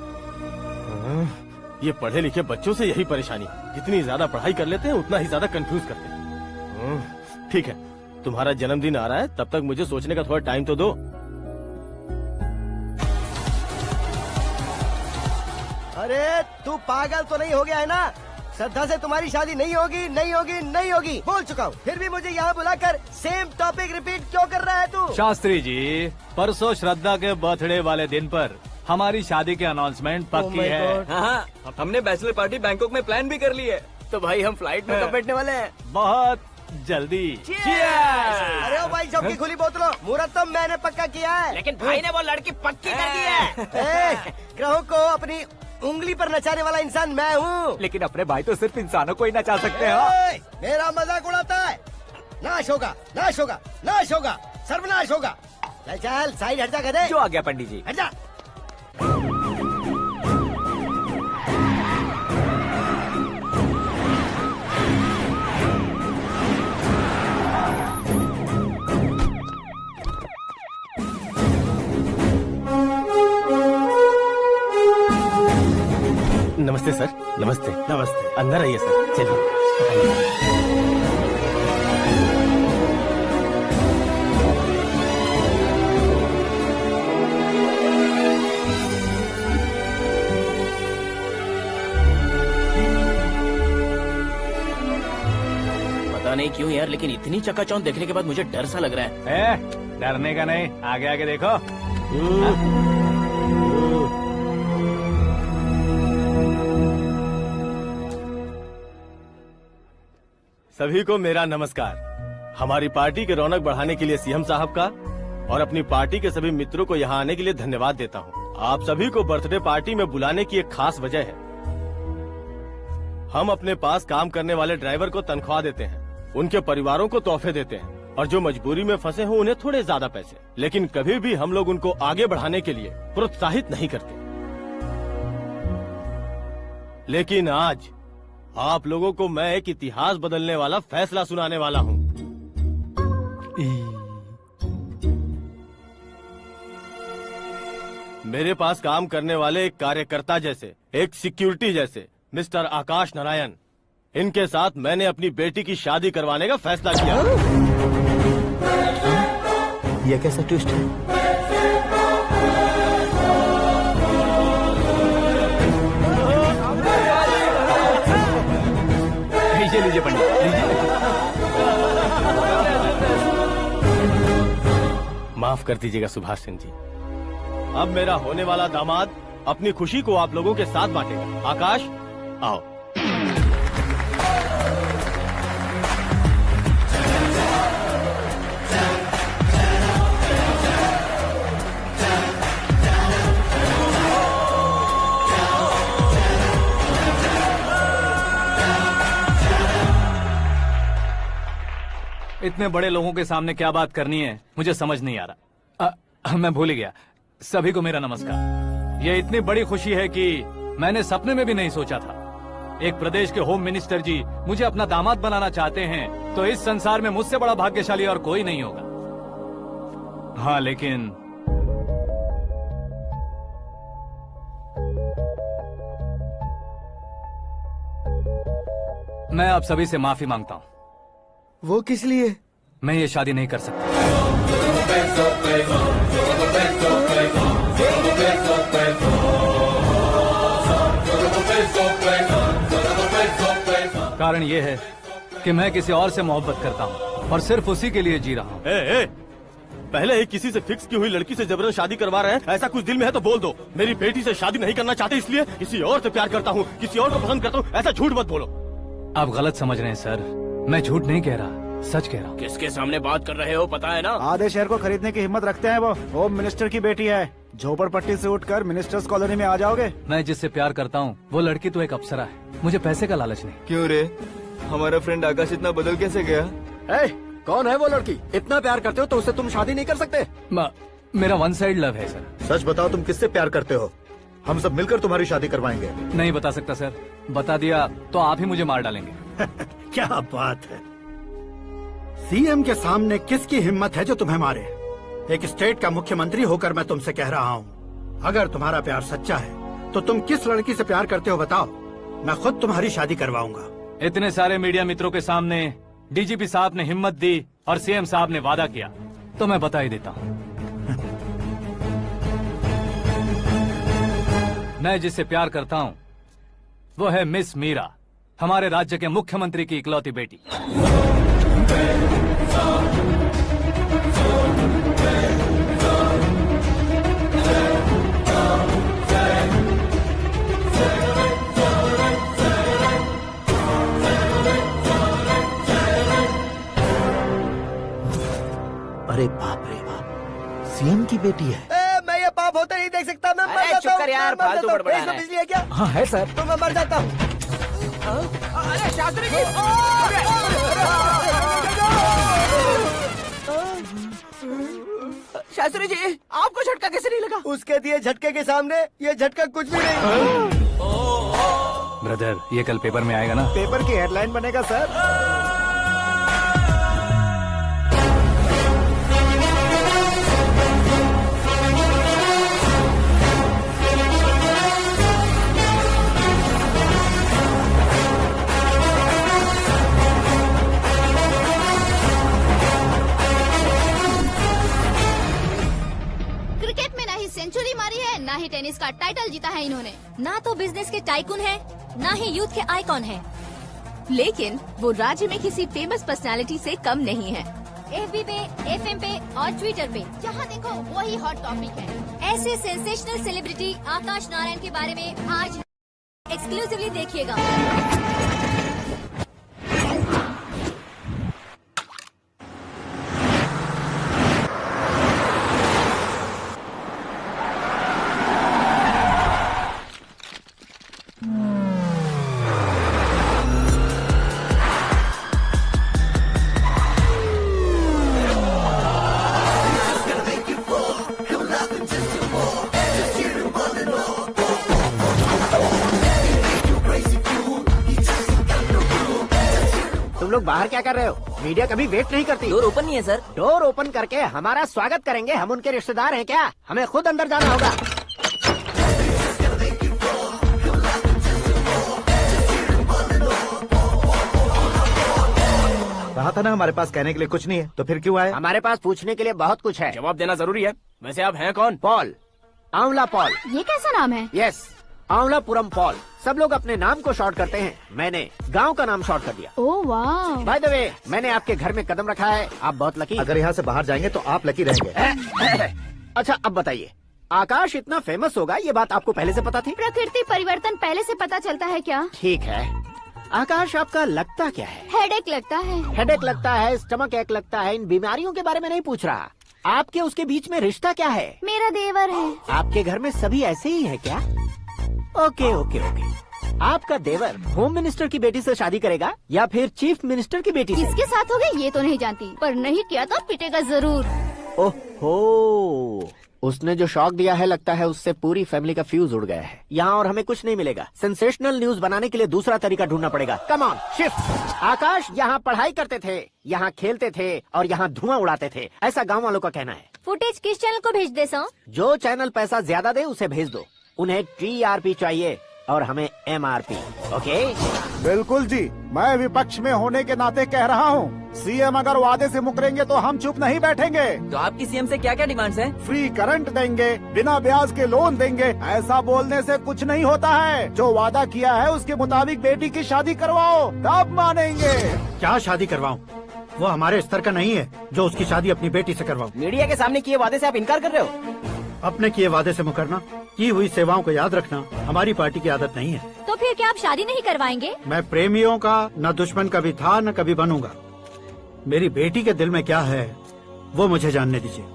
ये पढ़े लिखे बच्चों से यही परेशानी, जितनी ज्यादा पढ़ाई कर लेते हैं उतना ही ज्यादा कंफ्यूज करते हैं। ठीक है, तुम्हारा जन्मदिन आ रहा है, तब तक मुझे सोचने का थोड़ा टाइम तो दो। अरे तू पागल तो नहीं हो गया है ना? श्रद्धा से तुम्हारी शादी नहीं होगी, नहीं होगी, नहीं होगी, बोल चुका हूँ। फिर भी मुझे यहाँ बुलाकर सेम टॉपिक रिपीट क्यों कर रहा है तू? शास्त्री जी, परसों श्रद्धा के बर्थडे वाले दिन पर हमारी शादी की अनाउंसमेंट पक्की है। हाँ, हमने बैचलर पार्टी बैंकॉक में प्लान भी कर ली है। तो भाई हम फ्लाइट में कब बैठने वाले हैं? बहुत जल्दी। अरे ओ भाई, सबकी खुली बोतलों, मुहूर्त तो मैंने पक्का किया है। लेकिन भाई ने वो लड़की पक्की कर दी है। ग्रहों को अपनी उंगली पर नचाने वाला इंसान मैं हूँ। लेकिन अपने भाई तो सिर्फ इंसानों को ही नचा सकते हैं। मेरा मजाक उड़ाता है? नाश होगा, नाश होगा, नाश होगा, सर्वनाश होगा। चल चल साइड हट जा गधे। जो आ गया पंडित जी। हट जा। नमस्ते। नमस्ते। अंदर आइए सर, चलिए। पता नहीं क्यों यार, लेकिन इतनी चकाचौंध देखने के बाद मुझे डर सा लग रहा है। डरने का नहीं, आगे आगे देखो। सभी को मेरा नमस्कार। हमारी पार्टी के रौनक बढ़ाने के लिए सीएम साहब का और अपनी पार्टी के सभी मित्रों को यहाँ आने के लिए धन्यवाद देता हूँ। आप सभी को बर्थडे पार्टी में बुलाने की एक खास वजह है। हम अपने पास काम करने वाले ड्राइवर को तनख्वाह देते हैं, उनके परिवारों को तोहफे देते हैं और जो मजबूरी में फंसे हो उन्हें थोड़े ज्यादा पैसे, लेकिन कभी भी हम लोग उनको आगे बढ़ाने के लिए प्रोत्साहित नहीं करते। लेकिन आज आप लोगों को मैं एक इतिहास बदलने वाला फैसला सुनाने वाला हूँ। मेरे पास काम करने वाले एक कार्यकर्ता जैसे, एक सिक्योरिटी जैसे मिस्टर आकाश नारायण, इनके साथ मैंने अपनी बेटी की शादी करवाने का फैसला किया। यह कैसा ट्विस्ट है? लीजिए पंडित, माफ कर दीजिएगा सुभाष सिंह जी। अब मेरा होने वाला दामाद अपनी खुशी को आप लोगों के साथ बांटेगा। आकाश, आओ। इतने बड़े लोगों के सामने क्या बात करनी है मुझे समझ नहीं आ रहा। मैं भूल ही गया। सभी को मेरा नमस्कार। ये इतनी बड़ी खुशी है कि मैंने सपने में भी नहीं सोचा था। एक प्रदेश के होम मिनिस्टर जी मुझे अपना दामाद बनाना चाहते हैं तो इस संसार में मुझसे बड़ा भाग्यशाली और कोई नहीं होगा। हाँ, लेकिन मैं आप सभी से माफी मांगता हूँ। वो किस लिए? मैं ये शादी नहीं कर सकता। कारण ये है कि मैं किसी और से मोहब्बत करता हूँ और सिर्फ उसी के लिए जी रहा हूँ। पहले ही किसी से फिक्स की हुई लड़की से जबरन शादी करवा रहे हैं। ऐसा कुछ दिल में है तो बोल दो। मेरी बेटी से शादी नहीं करना चाहते इसलिए किसी और से प्यार करता हूँ, किसी और को पसंद करता हूँ, ऐसा झूठ मत बोलो। आप गलत समझ रहे हैं सर, मैं झूठ नहीं कह रहा, सच कह रहा हूँ। किसके सामने बात कर रहे हो पता है ना? आधे शहर को खरीदने की हिम्मत रखते हैं वो। होम मिनिस्टर की बेटी है। झोपड़पट्टी से उठकर मिनिस्टर्स कॉलोनी में आ जाओगे। मैं जिससे प्यार करता हूँ वो लड़की तो एक अप्सरा है, मुझे पैसे का लालच नहीं। क्यों रे, हमारा फ्रेंड आकाश इतना बदल कैसे गया? कौन है वो लड़की? इतना प्यार करते हो तो उससे तुम शादी नहीं कर सकते? मेरा वन साइड लव है सर। सच बताओ, तुम किससे प्यार करते हो? हम सब मिलकर तुम्हारी शादी करवाएंगे। नहीं बता सकता सर, बता दिया तो आप ही मुझे मार डालेंगे। क्या बात है, सीएम के सामने किसकी हिम्मत है जो तुम्हें मारे? एक स्टेट का मुख्यमंत्री होकर मैं तुमसे कह रहा हूँ, अगर तुम्हारा प्यार सच्चा है तो तुम किस लड़की से प्यार करते हो बताओ, मैं खुद तुम्हारी शादी करवाऊंगा। इतने सारे मीडिया मित्रों के सामने डीजीपी साहब ने हिम्मत दी और सीएम साहब ने वादा किया तो मैं बता ही देता हूँ। मैं जिससे प्यार करता हूँ वो है मिस मीरा, हमारे राज्य के मुख्यमंत्री की इकलौती बेटी। अरे बाप रे बाप, सीएम की बेटी है। मैं ये पाप होते नहीं देख सकता। मैं मर जाता हूँ। चुप कर यार, फालतू बड़बड़ा रहा है। बिजली है क्या? हाँ है सर। तो मैं मर जाता हूँ। अरे शास्त्री जी, शास्त्री जी आपको झटका कैसे नहीं लगा? उसके दिए झटके के सामने ये झटका कुछ भी नहीं। ब्रदर, ये कल पेपर में आएगा ना? पेपर की हेडलाइन बनेगा सर। टेनिस का टाइटल जीता है इन्होंने। ना तो बिजनेस के टाइकून है, ना ही यूथ के आइकॉन है, लेकिन वो राज्य में किसी फेमस पर्सनालिटी से कम नहीं है। FB पे, FM पे और ट्विटर पे जहाँ देखो वही हॉट टॉपिक है। ऐसे सेंसेशनल सेलिब्रिटी आकाश नारायण के बारे में आज एक्सक्लूसिवली देखिएगा। तुम लोग बाहर क्या कर रहे हो? मीडिया कभी वेट नहीं करती। डोर ओपन नहीं है सर। डोर ओपन करके हमारा स्वागत करेंगे? हम उनके रिश्तेदार हैं क्या? हमें खुद अंदर जाना होगा। कहा था ना हमारे पास कहने के लिए कुछ नहीं है, तो फिर क्यों आए? हमारे पास पूछने के लिए बहुत कुछ है। जवाब देना जरूरी है। वैसे आप हैं कौन? पॉल, आंवला पॉल। ये कैसा नाम है? Yes, Aanwalapuram Paul. सब लोग अपने नाम को शॉर्ट करते हैं, मैंने गांव का नाम शॉर्ट कर दिया। ओह वाह। बाय द वे, मैंने आपके घर में कदम रखा है, आप बहुत लकी। अगर यहाँ से बाहर जाएंगे तो आप लकी रहेंगे। अच्छा अब बताइए, आकाश इतना फेमस होगा ये बात आपको पहले से पता थी? प्रकृति परिवर्तन पहले से पता चलता है क्या? ठीक है, आकाश आपका लगता क्या है? हेडेक लगता है। हेडेक लगता है, स्टमक एक लगता है, इन बीमारियों के बारे में नहीं पूछ रहा। आपके उसके बीच में रिश्ता क्या है? मेरा देवर है। आपके घर में सभी ऐसे ही है क्या? Okay okay okay. आपका देवर होम मिनिस्टर की बेटी से शादी करेगा या फिर चीफ मिनिस्टर की बेटी से? किसके साथ हो गई ये तो नहीं जानती, पर नहीं किया तो पिटेगा जरूर। ओहो, उसने जो शॉक दिया है लगता है उससे पूरी फैमिली का फ्यूज उड़ गया है। यहाँ और हमें कुछ नहीं मिलेगा। सेंसेशनल न्यूज बनाने के लिए दूसरा तरीका ढूंढना पड़ेगा। Come on shift. आकाश यहाँ पढ़ाई करते थे, यहाँ खेलते थे और यहाँ धुआं उड़ाते थे, ऐसा गाँव वालों का कहना है। फुटेज किस चैनल को भेज दे सो? जो चैनल पैसा ज्यादा दे उसे भेज दो। उन्हें TRP चाहिए और हमें MRP। ओके? बिल्कुल जी, मैं विपक्ष में होने के नाते कह रहा हूँ, सीएम अगर वादे से मुकरेंगे तो हम चुप नहीं बैठेंगे। तो आपकी सीएम से क्या क्या डिमांड्स हैं? फ्री करंट देंगे, बिना ब्याज के लोन देंगे। ऐसा बोलने से कुछ नहीं होता है। जो वादा किया है उसके मुताबिक बेटी की शादी करवाओ, तब मानेंगे। क्या शादी करवाऊं? वो हमारे स्तर का नहीं है जो उसकी शादी अपनी बेटी से करवाऊं। मीडिया के सामने किए वादे से आप इनकार कर रहे हो? अपने किए वादे से मुकरना, की हुई सेवाओं को याद रखना हमारी पार्टी की आदत नहीं है। तो फिर क्या आप शादी नहीं करवाएंगे? मैं प्रेमियों का न दुश्मन कभी था न कभी बनूंगा। मेरी बेटी के दिल में क्या है वो मुझे जानने दीजिए।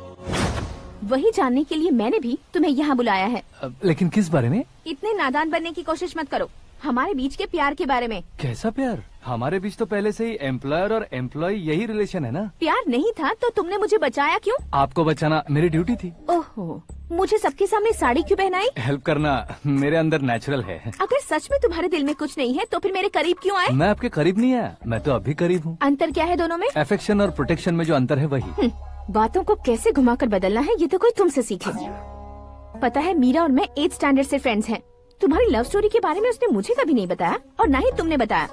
वही जानने के लिए मैंने भी तुम्हें यहाँ बुलाया है। लेकिन किस बारे में? इतने नादान बनने की कोशिश मत करो। हमारे बीच के प्यार के बारे में। कैसा प्यार? हमारे बीच तो पहले से ही एम्प्लॉयर और एम्प्लॉय यही रिलेशन है ना। प्यार नहीं था तो तुमने मुझे बचाया क्यों? आपको बचाना मेरी ड्यूटी थी। ओहो, मुझे सबके सामने साड़ी क्यों पहनाई? हेल्प करना मेरे अंदर नेचुरल है। अगर सच में तुम्हारे दिल में कुछ नहीं है तो फिर मेरे करीब क्यों आए? मैं आपके करीब नहीं आया, मैं तो अभी करीब हूँ। अंतर क्या है दोनों में? अफेक्शन और प्रोटेक्शन में जो अंतर है वही। बातों को कैसे घुमाकर बदलना है ये तो कोई तुमसे सीखे। पता है मीरा और मैं 8th स्टैंडर्ड से फ्रेंड्स हैं। तुम्हारी लव स्टोरी के बारे में उसने मुझे कभी नहीं बताया और न ही तुमने बताया।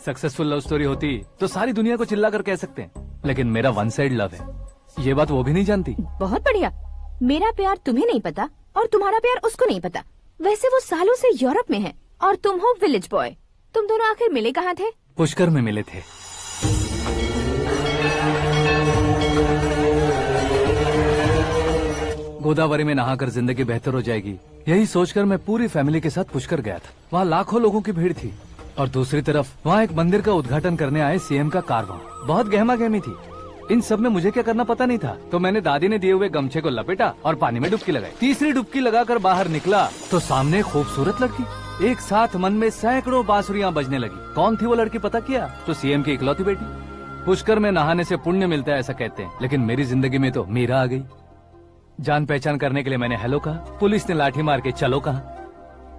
सक्सेसफुल लव स्टोरी होती तो सारी दुनिया को चिल्ला कर कह सकते हैं, लेकिन मेरा वन साइड लव है, ये बात वो भी नहीं जानती। बहुत बढ़िया। मेरा प्यार तुम्हें नहीं पता और तुम्हारा प्यार उसको नहीं पता। वैसे वो सालों से यूरोप में है और तुम हो विलेज बॉय। तुम दोनों आखिर मिले कहाँ थे? पुष्कर में मिले थे। गोदावरी में नहाकर जिंदगी बेहतर हो जाएगी, यही सोचकर मैं पूरी फैमिली के साथ पुष्कर गया था। वहाँ लाखों लोगों की भीड़ थी और दूसरी तरफ वहाँ एक मंदिर का उद्घाटन करने आए सीएम का कारवां। बहुत गहमा गहमी थी। इन सब में मुझे क्या करना पता नहीं था, तो मैंने दादी ने दिए हुए गमछे को लपेटा और पानी में डुबकी लगाई। तीसरी डुबकी लगाकर बाहर निकला तो सामने खूबसूरत लड़की। एक साथ मन में सैकड़ों बांसुरियां बजने लगी। कौन थी वो लड़की पता किया? तो सीएम की इकलौती बेटी। पुष्कर में नहाने से पुण्य मिलता है ऐसा कहते हैं, लेकिन मेरी जिंदगी में तो मीरा आ गई। जान पहचान करने के लिए मैंने हेलो कहा, पुलिस ने लाठी मार के चलो कहा।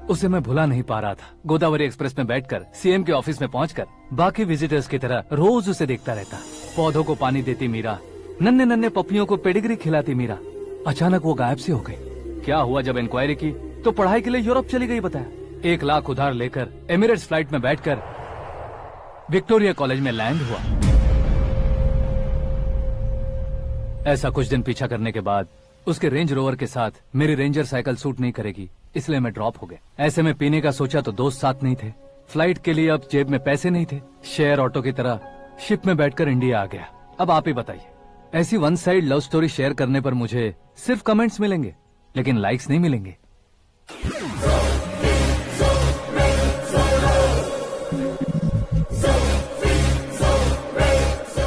उसे मैं भुला नहीं पा रहा था। गोदावरी एक्सप्रेस में बैठकर सीएम के ऑफिस में पहुंचकर बाकी विजिटर्स की तरह रोज उसे देखता रहता। पौधों को पानी देती मीरा, नन्हे नन्हे पपियों को पेडिग्री खिलाती मीरा। अचानक वो गायब सी हो गई। क्या हुआ? जब इंक्वायरी की तो पढ़ाई के लिए यूरोप चली गई बताया। 1 लाख उधार लेकर एमिरेट्स फ्लाइट में बैठकर विक्टोरिया कॉलेज में लैंड हुआ। ऐसा कुछ दिन पीछा करने के बाद उसके रेंज रोवर के साथ मेरी रेंजर साइकिल सूट नहीं करेगी, इसलिए मैं ड्रॉप हो गया। ऐसे में पीने का सोचा तो दोस्त साथ नहीं थे, फ्लाइट के लिए अब जेब में पैसे नहीं थे, शेयर ऑटो की तरह शिप में बैठकर इंडिया आ गया। अब आप ही बताइए, ऐसी one side love story share करने पर मुझे सिर्फ कमेंट्स मिलेंगे, लेकिन लाइक्स नहीं मिलेंगे।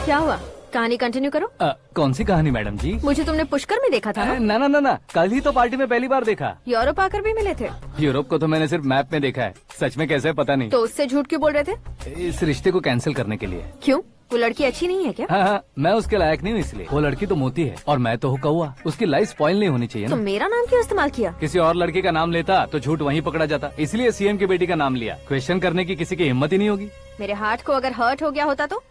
क्या हुआ, कहानी कंटिन्यू करो। कौन सी कहानी मैडम जी? मुझे तुमने पुष्कर में देखा था ना? ना, कल ही तो पार्टी में पहली बार देखा। यूरोप आकर भी मिले थे? यूरोप को तो मैंने सिर्फ मैप में देखा है, सच में कैसे पता नहीं। तो उससे झूठ क्यों बोल रहे थे? इस रिश्ते को कैंसिल करने के लिए। क्यों, वो लड़की अच्छी नहीं है क्या? हाँ, मैं उसके लायक नहीं हूँ इसलिए। वो लड़की तो मोती है और मैं तो हूँ कौवा, उसकी लाइफ स्पॉइल नहीं होनी चाहिए तो ना। मेरा नाम क्यों इस्तेमाल किया? किसी और लड़की का नाम लेता तो झूठ वहीं पकड़ा जाता, इसलिए सीएम की बेटी का नाम लिया। क्वेश्चन करने की किसी की हिम्मत ही नहीं होगी। मेरे हार्ट को अगर हर्ट हो गया होता तो?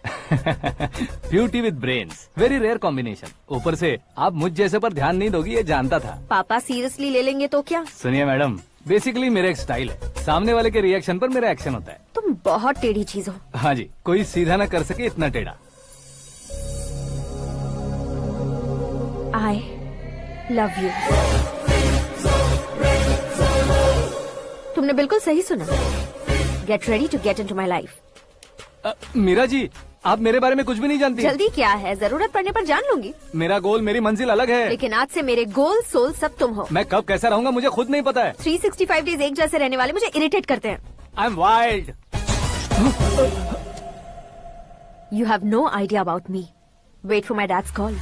Beauty with brains, very rare combination. ऊपर से आप मुझ जैसे पर ध्यान नहीं दोगी, ये जानता था। पापा सीरियसली ले लेंगे तो क्या? सुनिए मैडम, बेसिकली मेरा एक स्टाइल है, सामने वाले के रिएक्शन पर मेरा एक्शन होता है। तुम बहुत टेढ़ी चीज हो। हाँ जी, कोई सीधा न कर सके इतना टेढ़ा। I love you। तुमने बिल्कुल सही सुना। Get ready to get into my life। Meera ji, आप मेरे बारे में कुछ भी नहीं जानती। जल्दी क्या है, जरूरत पड़ने पर जान लूंगी। मेरा गोल, मेरी मंजिल अलग है। लेकिन आज से मेरे गोल सोल सब तुम हो। मैं कब कैसा रहूंगा मुझे खुद नहीं पता है। 365 डेज एक जैसे रहने वाले मुझे इरिटेट करते हैं। I am wild. You have no idea about me। Wait for my dad's call।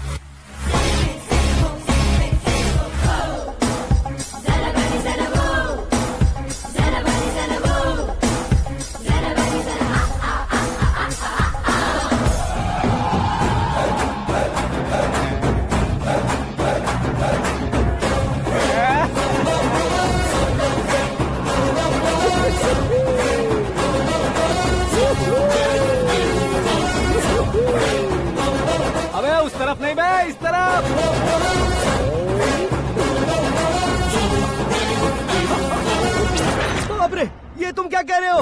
अबे उस तरफ नहीं बे, इस तरफ। बाप रे, ये तुम क्या कह रहे हो?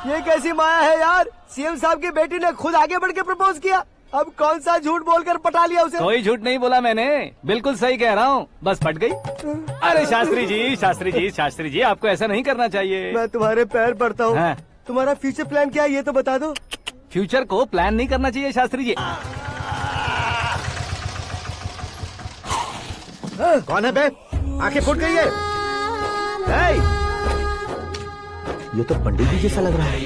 ये कैसी माया है यार? सीएम साहब की बेटी ने खुद आगे बढ़ के प्रपोज किया, अब कौन सा झूठ बोलकर पटा लिया उसे? कोई झूठ नहीं बोला मैंने, बिल्कुल सही कह रहा हूँ, बस पट गई। अरे शास्त्री जी, शास्त्री जी, शास्त्री जी, आपको ऐसा नहीं करना चाहिए। मैं तुम्हारे पैर पड़ता हूँ। हाँ। तुम्हारा फ्यूचर प्लान क्या है ये तो बता दो। फ्यूचर को प्लान नहीं करना चाहिए शास्त्री जी। कौन है बे? आंखें फूट गई है। हे! ये तो पंडित जी जैसा लग रहा है।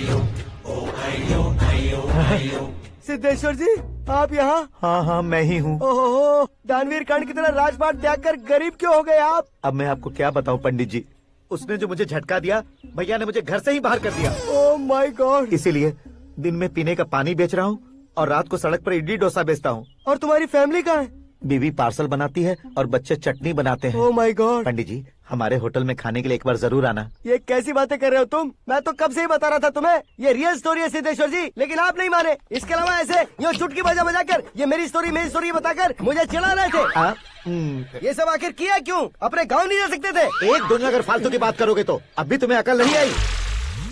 सिद्धेश्वर जी, आप यहाँ? हाँ, मैं ही हूँ। ओहो, दानवीर कांड की तरह राजपाट त्याग कर गरीब क्यों हो गए आप? अब मैं आपको क्या बताऊँ पंडित जी, उसने जो मुझे झटका दिया, भैया ने मुझे घर से ही बाहर कर दिया। Oh my God. इसीलिए दिन में पीने का पानी बेच रहा हूँ और रात को सड़क पर इडली डोसा बेचता हूँ। और तुम्हारी फैमिली कहाँ है? बीवी पार्सल बनाती है और बच्चे चटनी बनाते हैं। Oh my God. पंडित जी, हमारे होटल में खाने के लिए एक बार जरूर आना। ये कैसी बातें कर रहे हो तुम? मैं तो कब से ही बता रहा था तुम्हें, ये रियल स्टोरी है सिद्धेश्वर जी, लेकिन आप नहीं माने। इसके अलावा ऐसे ये चुटकी बजा कर ये मेरी स्टोरी बताकर मुझे चिढ़ा रहे थे। ये सब आखिर किया क्यों? अपने गाँव नहीं जा सकते थे? एक दो अगर फालतू की बात करोगे तो अब भी तुम्हें अकल नहीं आई।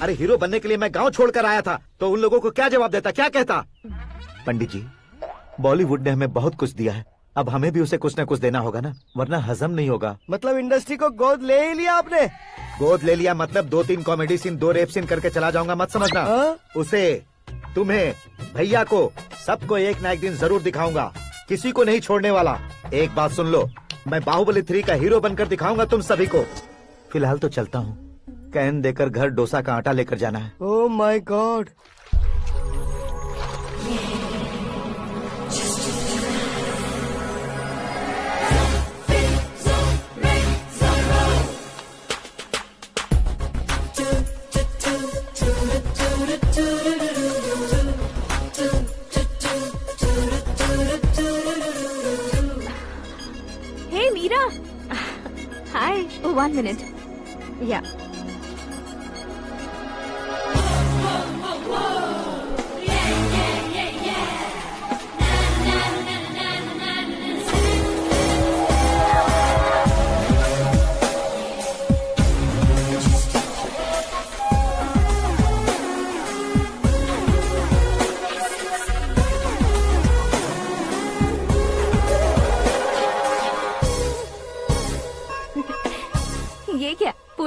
अरे हीरो बनने के लिए मैं गाँव छोड़कर आया था, तो उन लोगों को क्या जवाब देता, क्या कहता? पंडित जी, बॉलीवुड ने हमें बहुत कुछ दिया है, अब हमें भी उसे कुछ न कुछ देना होगा ना, वरना हजम नहीं होगा। मतलब इंडस्ट्री को गोद ले ही लिया आपने? गोद ले लिया मतलब 2-3 कॉमेडी सीन, 2 रेप सीन करके चला जाऊंगा मत समझना। उसे, तुम्हें, भैया को, सबको एक ना एक दिन जरूर दिखाऊंगा, किसी को नहीं छोड़ने वाला। एक बात सुन लो, मैं बाहुबली 3 का हीरो बनकर दिखाऊंगा तुम सभी को। फिलहाल तो चलता हूँ, कैन देकर घर डोसा का आटा लेकर जाना है। Oh my God. Hey Meera. Hi. Oh, 1 minute. Yeah.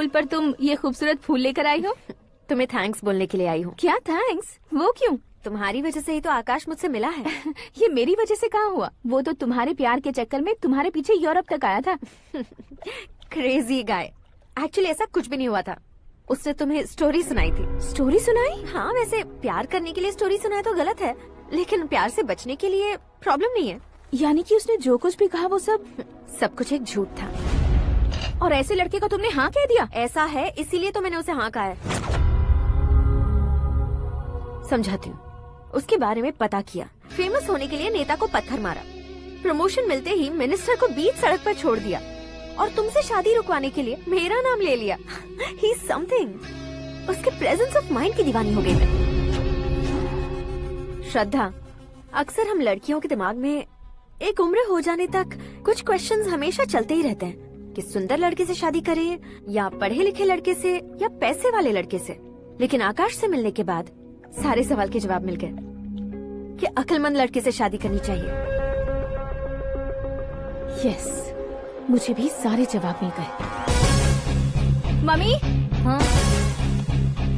पर तुम ये खूबसूरत फूल लेकर आई हो? तुम्हें थैंक्स बोलने के लिए आई हूँ। क्या थैंक्स? वो क्यों? तुम्हारी वजह से ही तो आकाश मुझसे मिला है। ये मेरी वजह से कहाँ हुआ? वो तो तुम्हारे प्यार के चक्कर में तुम्हारे पीछे यूरोप तक आया था। Crazy guy. एक्चुअली ऐसा कुछ भी नहीं हुआ था। उसने तुम्हें स्टोरी सुनाई थी। स्टोरी सुनाई? हाँ, वैसे प्यार करने के लिए स्टोरी सुनाए तो गलत है, लेकिन प्यार से बचने के लिए प्रॉब्लम नहीं है। यानी कि उसने जो कुछ भी कहा वो सब कुछ एक झूठ था। और ऐसे लड़के को तुमने हाँ कह दिया? ऐसा है, इसीलिए तो मैंने उसे हाँ कहा है। समझाती हूँ। उसके बारे में पता किया। फेमस होने के लिए नेता को पत्थर मारा। प्रमोशन मिलते ही मिनिस्टर को बीच सड़क पर छोड़ दिया और तुमसे शादी रुकवाने के लिए मेरा नाम ले लिया। ही समथिंग। उसके प्रेजेंस ऑफ माइंड की दीवानी हो गई मैं। श्रद्धा, अक्सर हम लड़कियों के दिमाग में एक उम्र हो जाने तक कुछ क्वेश्चंस हमेशा चलते ही रहते हैं कि सुंदर लड़के से शादी करें या पढ़े लिखे लड़के से या पैसे वाले लड़के से। लेकिन आकाश से मिलने के बाद सारे सवाल के जवाब मिल गए कि अक्लमंद लड़के से शादी करनी चाहिए। यस, मुझे भी सारे जवाब मिल गए। मम्मी, हाँ?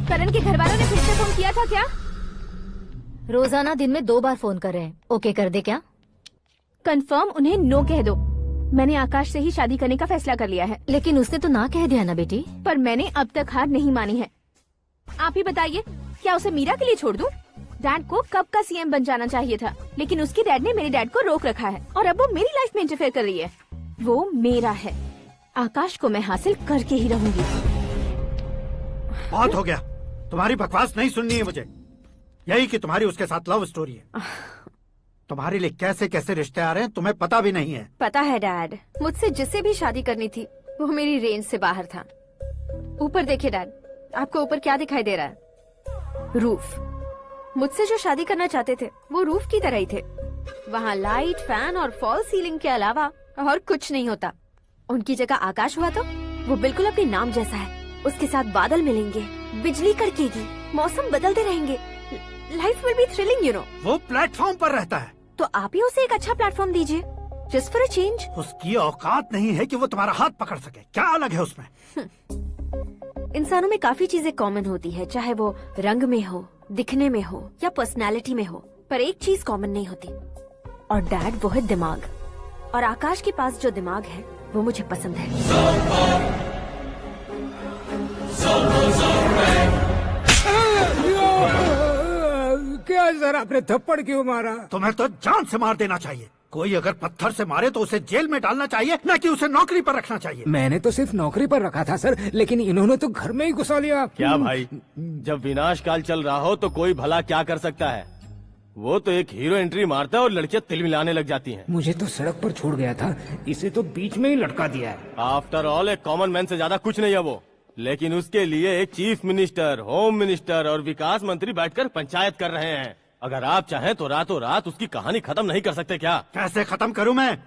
करण के घर वालों ने फिर से फोन किया था क्या? रोजाना दिन में 2 बार फोन कर रहे हैं। ओके कर दे क्या? कंफर्म उन्हें नो कह दो। मैंने आकाश से ही शादी करने का फैसला कर लिया है। लेकिन उसने तो ना कह दिया ना बेटी। पर मैंने अब तक हार नहीं मानी है। आप ही बताइए, क्या उसे मीरा के लिए छोड़ दूं? डैड को कब का सीएम बन जाना चाहिए था, लेकिन उसके डैड ने मेरे डैड को रोक रखा है और अब वो मेरी लाइफ में इंटरफेयर कर रही है। वो मेरा है। आकाश को मैं हासिल करके ही रहूंगी। बहुत हो गया, तुम्हारी बकवास नहीं सुननी है मुझे। यही कि तुम्हारी उसके साथ लव स्टोरी है। तुम्हारे लिए कैसे कैसे रिश्ते आ रहे हैं तुम्हें पता भी नहीं है। पता है डैड, मुझसे जिसे भी शादी करनी थी वो मेरी रेंज से बाहर था। ऊपर देखिए डैड, आपको ऊपर क्या दिखाई दे रहा है? रूफ। मुझसे जो शादी करना चाहते थे वो रूफ की तरह ही थे। वहाँ लाइट, फैन और फॉल सीलिंग के अलावा और कुछ नहीं होता। उनकी जगह आकाश हुआ तो वो बिल्कुल अपने नाम जैसा है। उसके साथ बादल मिलेंगे, बिजली कड़केगी, मौसम बदलते रहेंगे। Life will be thrilling, you know. वो प्लेटफॉर्म पर रहता है तो आप ही उसे एक अच्छा प्लेटफॉर्म दीजिए, जस्ट फॉर अ चेंज। उसकी औकात नहीं है कि वो तुम्हारा हाथ पकड़ सके। क्या अलग है उसमें? इंसानों में काफी चीजें कॉमन होती है, चाहे वो रंग में हो, दिखने में हो या पर्सनालिटी में हो, पर एक चीज कॉमन नहीं होती, और डैड वो है दिमाग। और आकाश के पास जो दिमाग है वो मुझे पसंद है। क्या सर, आपने थप्पड़ क्यों मारा? तुम्हें तो जान से मार देना चाहिए। कोई अगर पत्थर से मारे तो उसे जेल में डालना चाहिए, न कि उसे नौकरी पर रखना चाहिए। मैंने तो सिर्फ नौकरी पर रखा था सर, लेकिन इन्होंने तो घर में ही घुसा लिया। क्या भाई, जब विनाश काल चल रहा हो तो कोई भला क्या कर सकता है? वो तो एक हीरो एंट्री मारता है और लड़कियां तिल मिलाने लग जाती हैं। मुझे तो सड़क पर छोड़ गया था, इसे तो बीच में ही लटका दिया है। आफ्टर ऑल एक कॉमन मैन से ज्यादा कुछ नहीं है वो, लेकिन उसके लिए एक चीफ मिनिस्टर, होम मिनिस्टर और विकास मंत्री बैठकर पंचायत कर रहे हैं। अगर आप चाहें तो रातों रात उसकी कहानी खत्म नहीं कर सकते क्या? कैसे खत्म करूं मैं?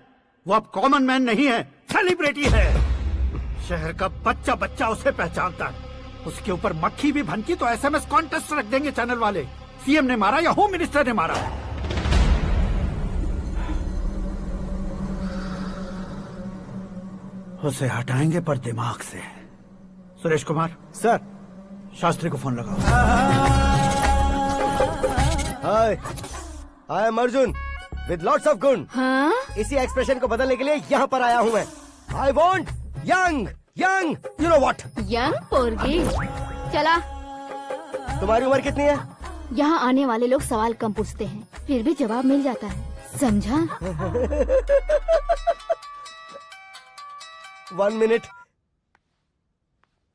वो अब कॉमन मैन नहीं है, सेलिब्रिटी है। शहर का बच्चा बच्चा उसे पहचानता है। उसके ऊपर मक्खी भी भनकी तो एसएमएस कॉन्टेस्ट रख देंगे चैनल वाले। सीएम ने मारा या होम मिनिस्टर ने मारा? उसे हटाएंगे पर दिमाग से। सुरेश कुमार सर, शास्त्री को फोन लगाओ। Hi, I am Arjun with lots of गुण। हाँ? इसी एक्सप्रेशन को बदलने के लिए यहाँ पर आया हूँ मैं। I want young young, you know what? Young पोरगी। चला। तुम्हारी उम्र कितनी है? यहाँ आने वाले लोग सवाल कम पूछते हैं, फिर भी जवाब मिल जाता है, समझा? 1 मिनट।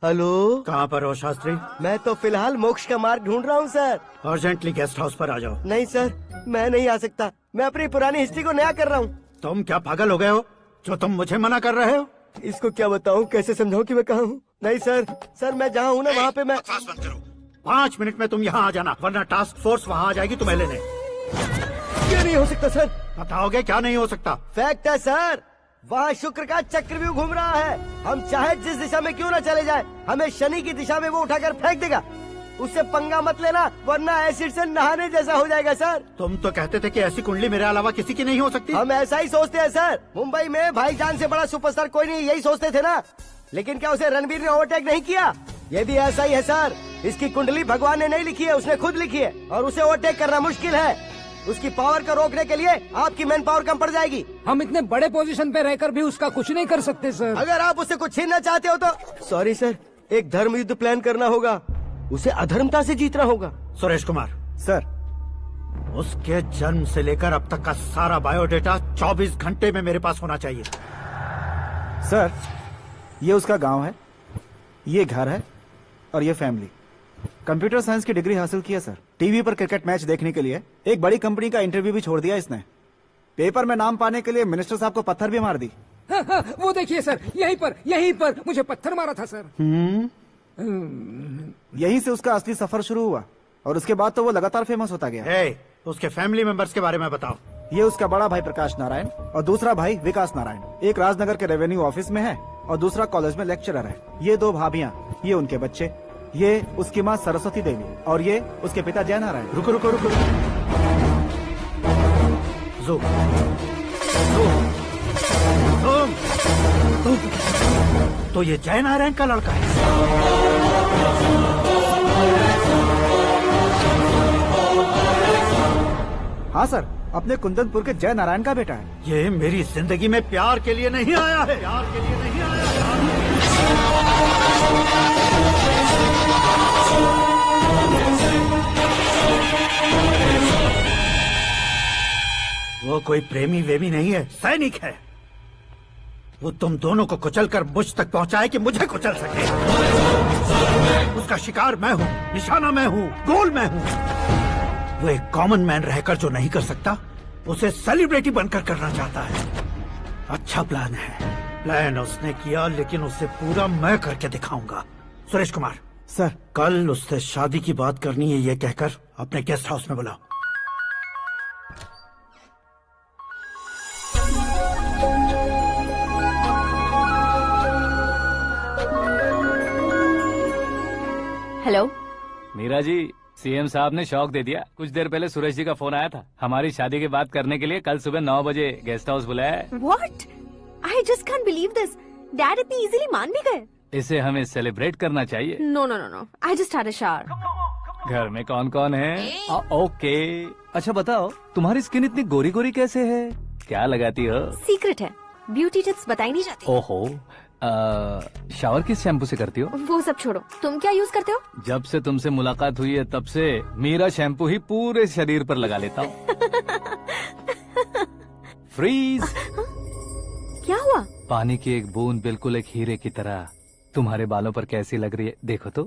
हेलो, कहाँ पर हो शास्त्री? मैं तो फिलहाल मोक्ष का मार्ग ढूंढ रहा हूँ सर। अर्जेंटली गेस्ट हाउस पर आ जाओ। नहीं सर, मैं नहीं आ सकता। मैं अपनी पुरानी हिस्ट्री को नया कर रहा हूँ। तुम क्या पागल हो गए हो जो तुम मुझे मना कर रहे हो? इसको क्या बताऊँ, कैसे समझाऊँ कि मैं कहाँ हूँ? नहीं सर, सर मैं जहाँ हूँ ना वहाँ पे मैं। 5 मिनट में तुम यहाँ आ जाना, वरना टास्क फोर्स वहाँ आ जाएगी तुम्हें लेने। क्या नहीं हो सकता सर? बताओगे क्या नहीं हो सकता? फैक्ट है सर, वहाँ शुक्र का चक्रव्यूह घूम रहा है। हम चाहे जिस दिशा में क्यों न चले जाए, हमें शनि की दिशा में वो उठाकर फेंक देगा। उससे पंगा मत लेना, वरना एसिड से नहाने जैसा हो जाएगा सर। तुम तो कहते थे कि ऐसी कुंडली मेरे अलावा किसी की नहीं हो सकती। हम ऐसा ही सोचते हैं सर। मुंबई में भाईजान से बड़ा सुपरस्टार कोई नहीं, यही सोचते थे ना। लेकिन क्या उसे रणबीर ने ओवरटेक नहीं किया? ये भी ऐसा ही है सर। इसकी कुंडली भगवान ने नहीं लिखी है, उसने खुद लिखी है और उसे ओवरटेक करना मुश्किल है। उसकी पावर को रोकने के लिए आपकी मैन पावर कम पड़ जाएगी। हम इतने बड़े पोजीशन पे रहकर भी उसका कुछ नहीं कर सकते सर। अगर आप उससे कुछ छीनना चाहते हो तो सॉरी सर, एक धर्म युद्ध प्लान करना होगा। उसे अधर्मता से जीतना होगा। सुरेश कुमार सर, उसके जन्म से लेकर अब तक का सारा बायोडेटा 24 घंटे में मेरे पास होना चाहिए। सर, ये उसका गांव है, ये घर है और ये फैमिली। कंप्यूटर साइंस की डिग्री हासिल की है सर। टीवी पर क्रिकेट मैच देखने के लिए एक बड़ी कंपनी का इंटरव्यू भी छोड़ दिया इसने। पेपर में नाम पाने के लिए मिनिस्टर साहब को पत्थर भी मार दी। हाँ, वो देखिए सर, यहीं पर मुझे पत्थर मारा था सर। यहीं से उसका असली सफर शुरू हुआ और उसके बाद तो वो लगातार फेमस होता गया। उसके फैमिली मेंबर्स के बारे में बताओ। ये उसका बड़ा भाई प्रकाश नारायण और दूसरा भाई विकास नारायण। एक राजनगर के रेवेन्यू ऑफिस में है और दूसरा कॉलेज में लेक्चरर है। ये 2 भाभियां, ये उनके बच्चे, ये उसकी माँ सरस्वती देवी और ये उसके पिता जय नारायण। रुको रुको रुको, तो ये जय नारायण का लड़का है। हाँ सर, अपने कुंदनपुर के जय नारायण का बेटा है। ये मेरी जिंदगी में प्यार के लिए नहीं आया है। प्यार के लिए नहीं आया वो कोई प्रेमी वेमी नहीं है, सैनिक है। वो तुम दोनों को कुचलकर मुझ तक पहुंचाए कि मुझे कुचल सके। उसका शिकार मैं हूँ, निशाना मैं हूँ, गोल मैं हूँ। वो एक कॉमन मैन रहकर जो नहीं कर सकता, उसे सेलिब्रिटी बनकर करना चाहता है। अच्छा प्लान है। प्लान उसने किया, लेकिन उसे पूरा मैं करके दिखाऊंगा। सुरेश कुमार सर, कल उससे शादी की बात करनी है, ये कहकर अपने गेस्ट हाउस में बुलाओ। हेलो मीरा जी, सीएम साहब ने शौक दे दिया। कुछ देर पहले सुरेश जी का फोन आया था, हमारी शादी की बात करने के लिए कल सुबह 9 बजे गेस्ट हाउस बुलाया है। What? I just can't believe this. Dad इतनी इजीली मान भी गए। इसे हमें सेलिब्रेट करना चाहिए। No no no no, I just had a shower. घर में कौन कौन है? ओके, अच्छा बताओ, तुम्हारी स्किन इतनी गोरी गोरी कैसे है? क्या लगाती हो? सीक्रेट है, ब्यूटी टिप्स बताई नहीं जाती। ओहो, शावर किस शैम्पू से करती हो? वो सब छोड़ो, तुम क्या यूज करते हो? जब से तुमसे मुलाकात हुई है तब से मेरा शैम्पू ही पूरे शरीर पर लगा लेता हूँ। फ्रीज। क्या हुआ? पानी की एक बूंद बिल्कुल एक हीरे की तरह तुम्हारे बालों पर कैसी लग रही है, देखो तो।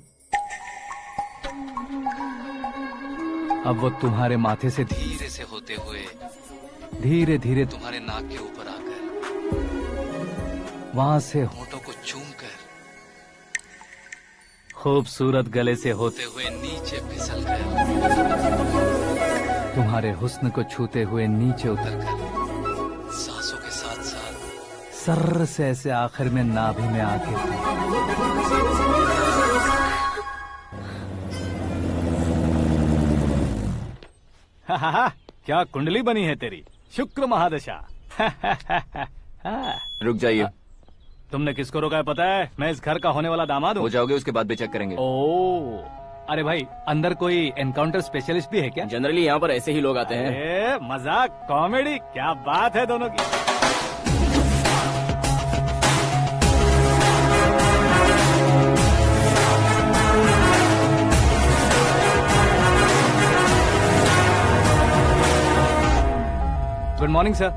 अब वो तुम्हारे माथे से धीरे से होते हुए धीरे धीरे तुम्हारे नाक के ऊपर आकर वहां से होठों को चूमकर खूबसूरत गले से होते हुए नीचे फिसलकर तुम्हारे हुस्न को छूते हुए नीचे उतरकर सांसों के साथ साथ सर्र से ऐसे आखिर में नाभि में आके क्या कुंडली बनी है तेरी, शुक्र महादशा। रुक जाइए। तुमने किसको रोका है पता है? मैं इस घर का होने वाला दामाद हूँ। हो जाओगे उसके बाद भी चेक करेंगे। ओ, अरे भाई, अंदर कोई एनकाउंटर स्पेशलिस्ट भी है क्या? जनरली यहाँ पर ऐसे ही लोग आते हैं। मजाक, कॉमेडी, क्या बात है दोनों की। Good morning sir.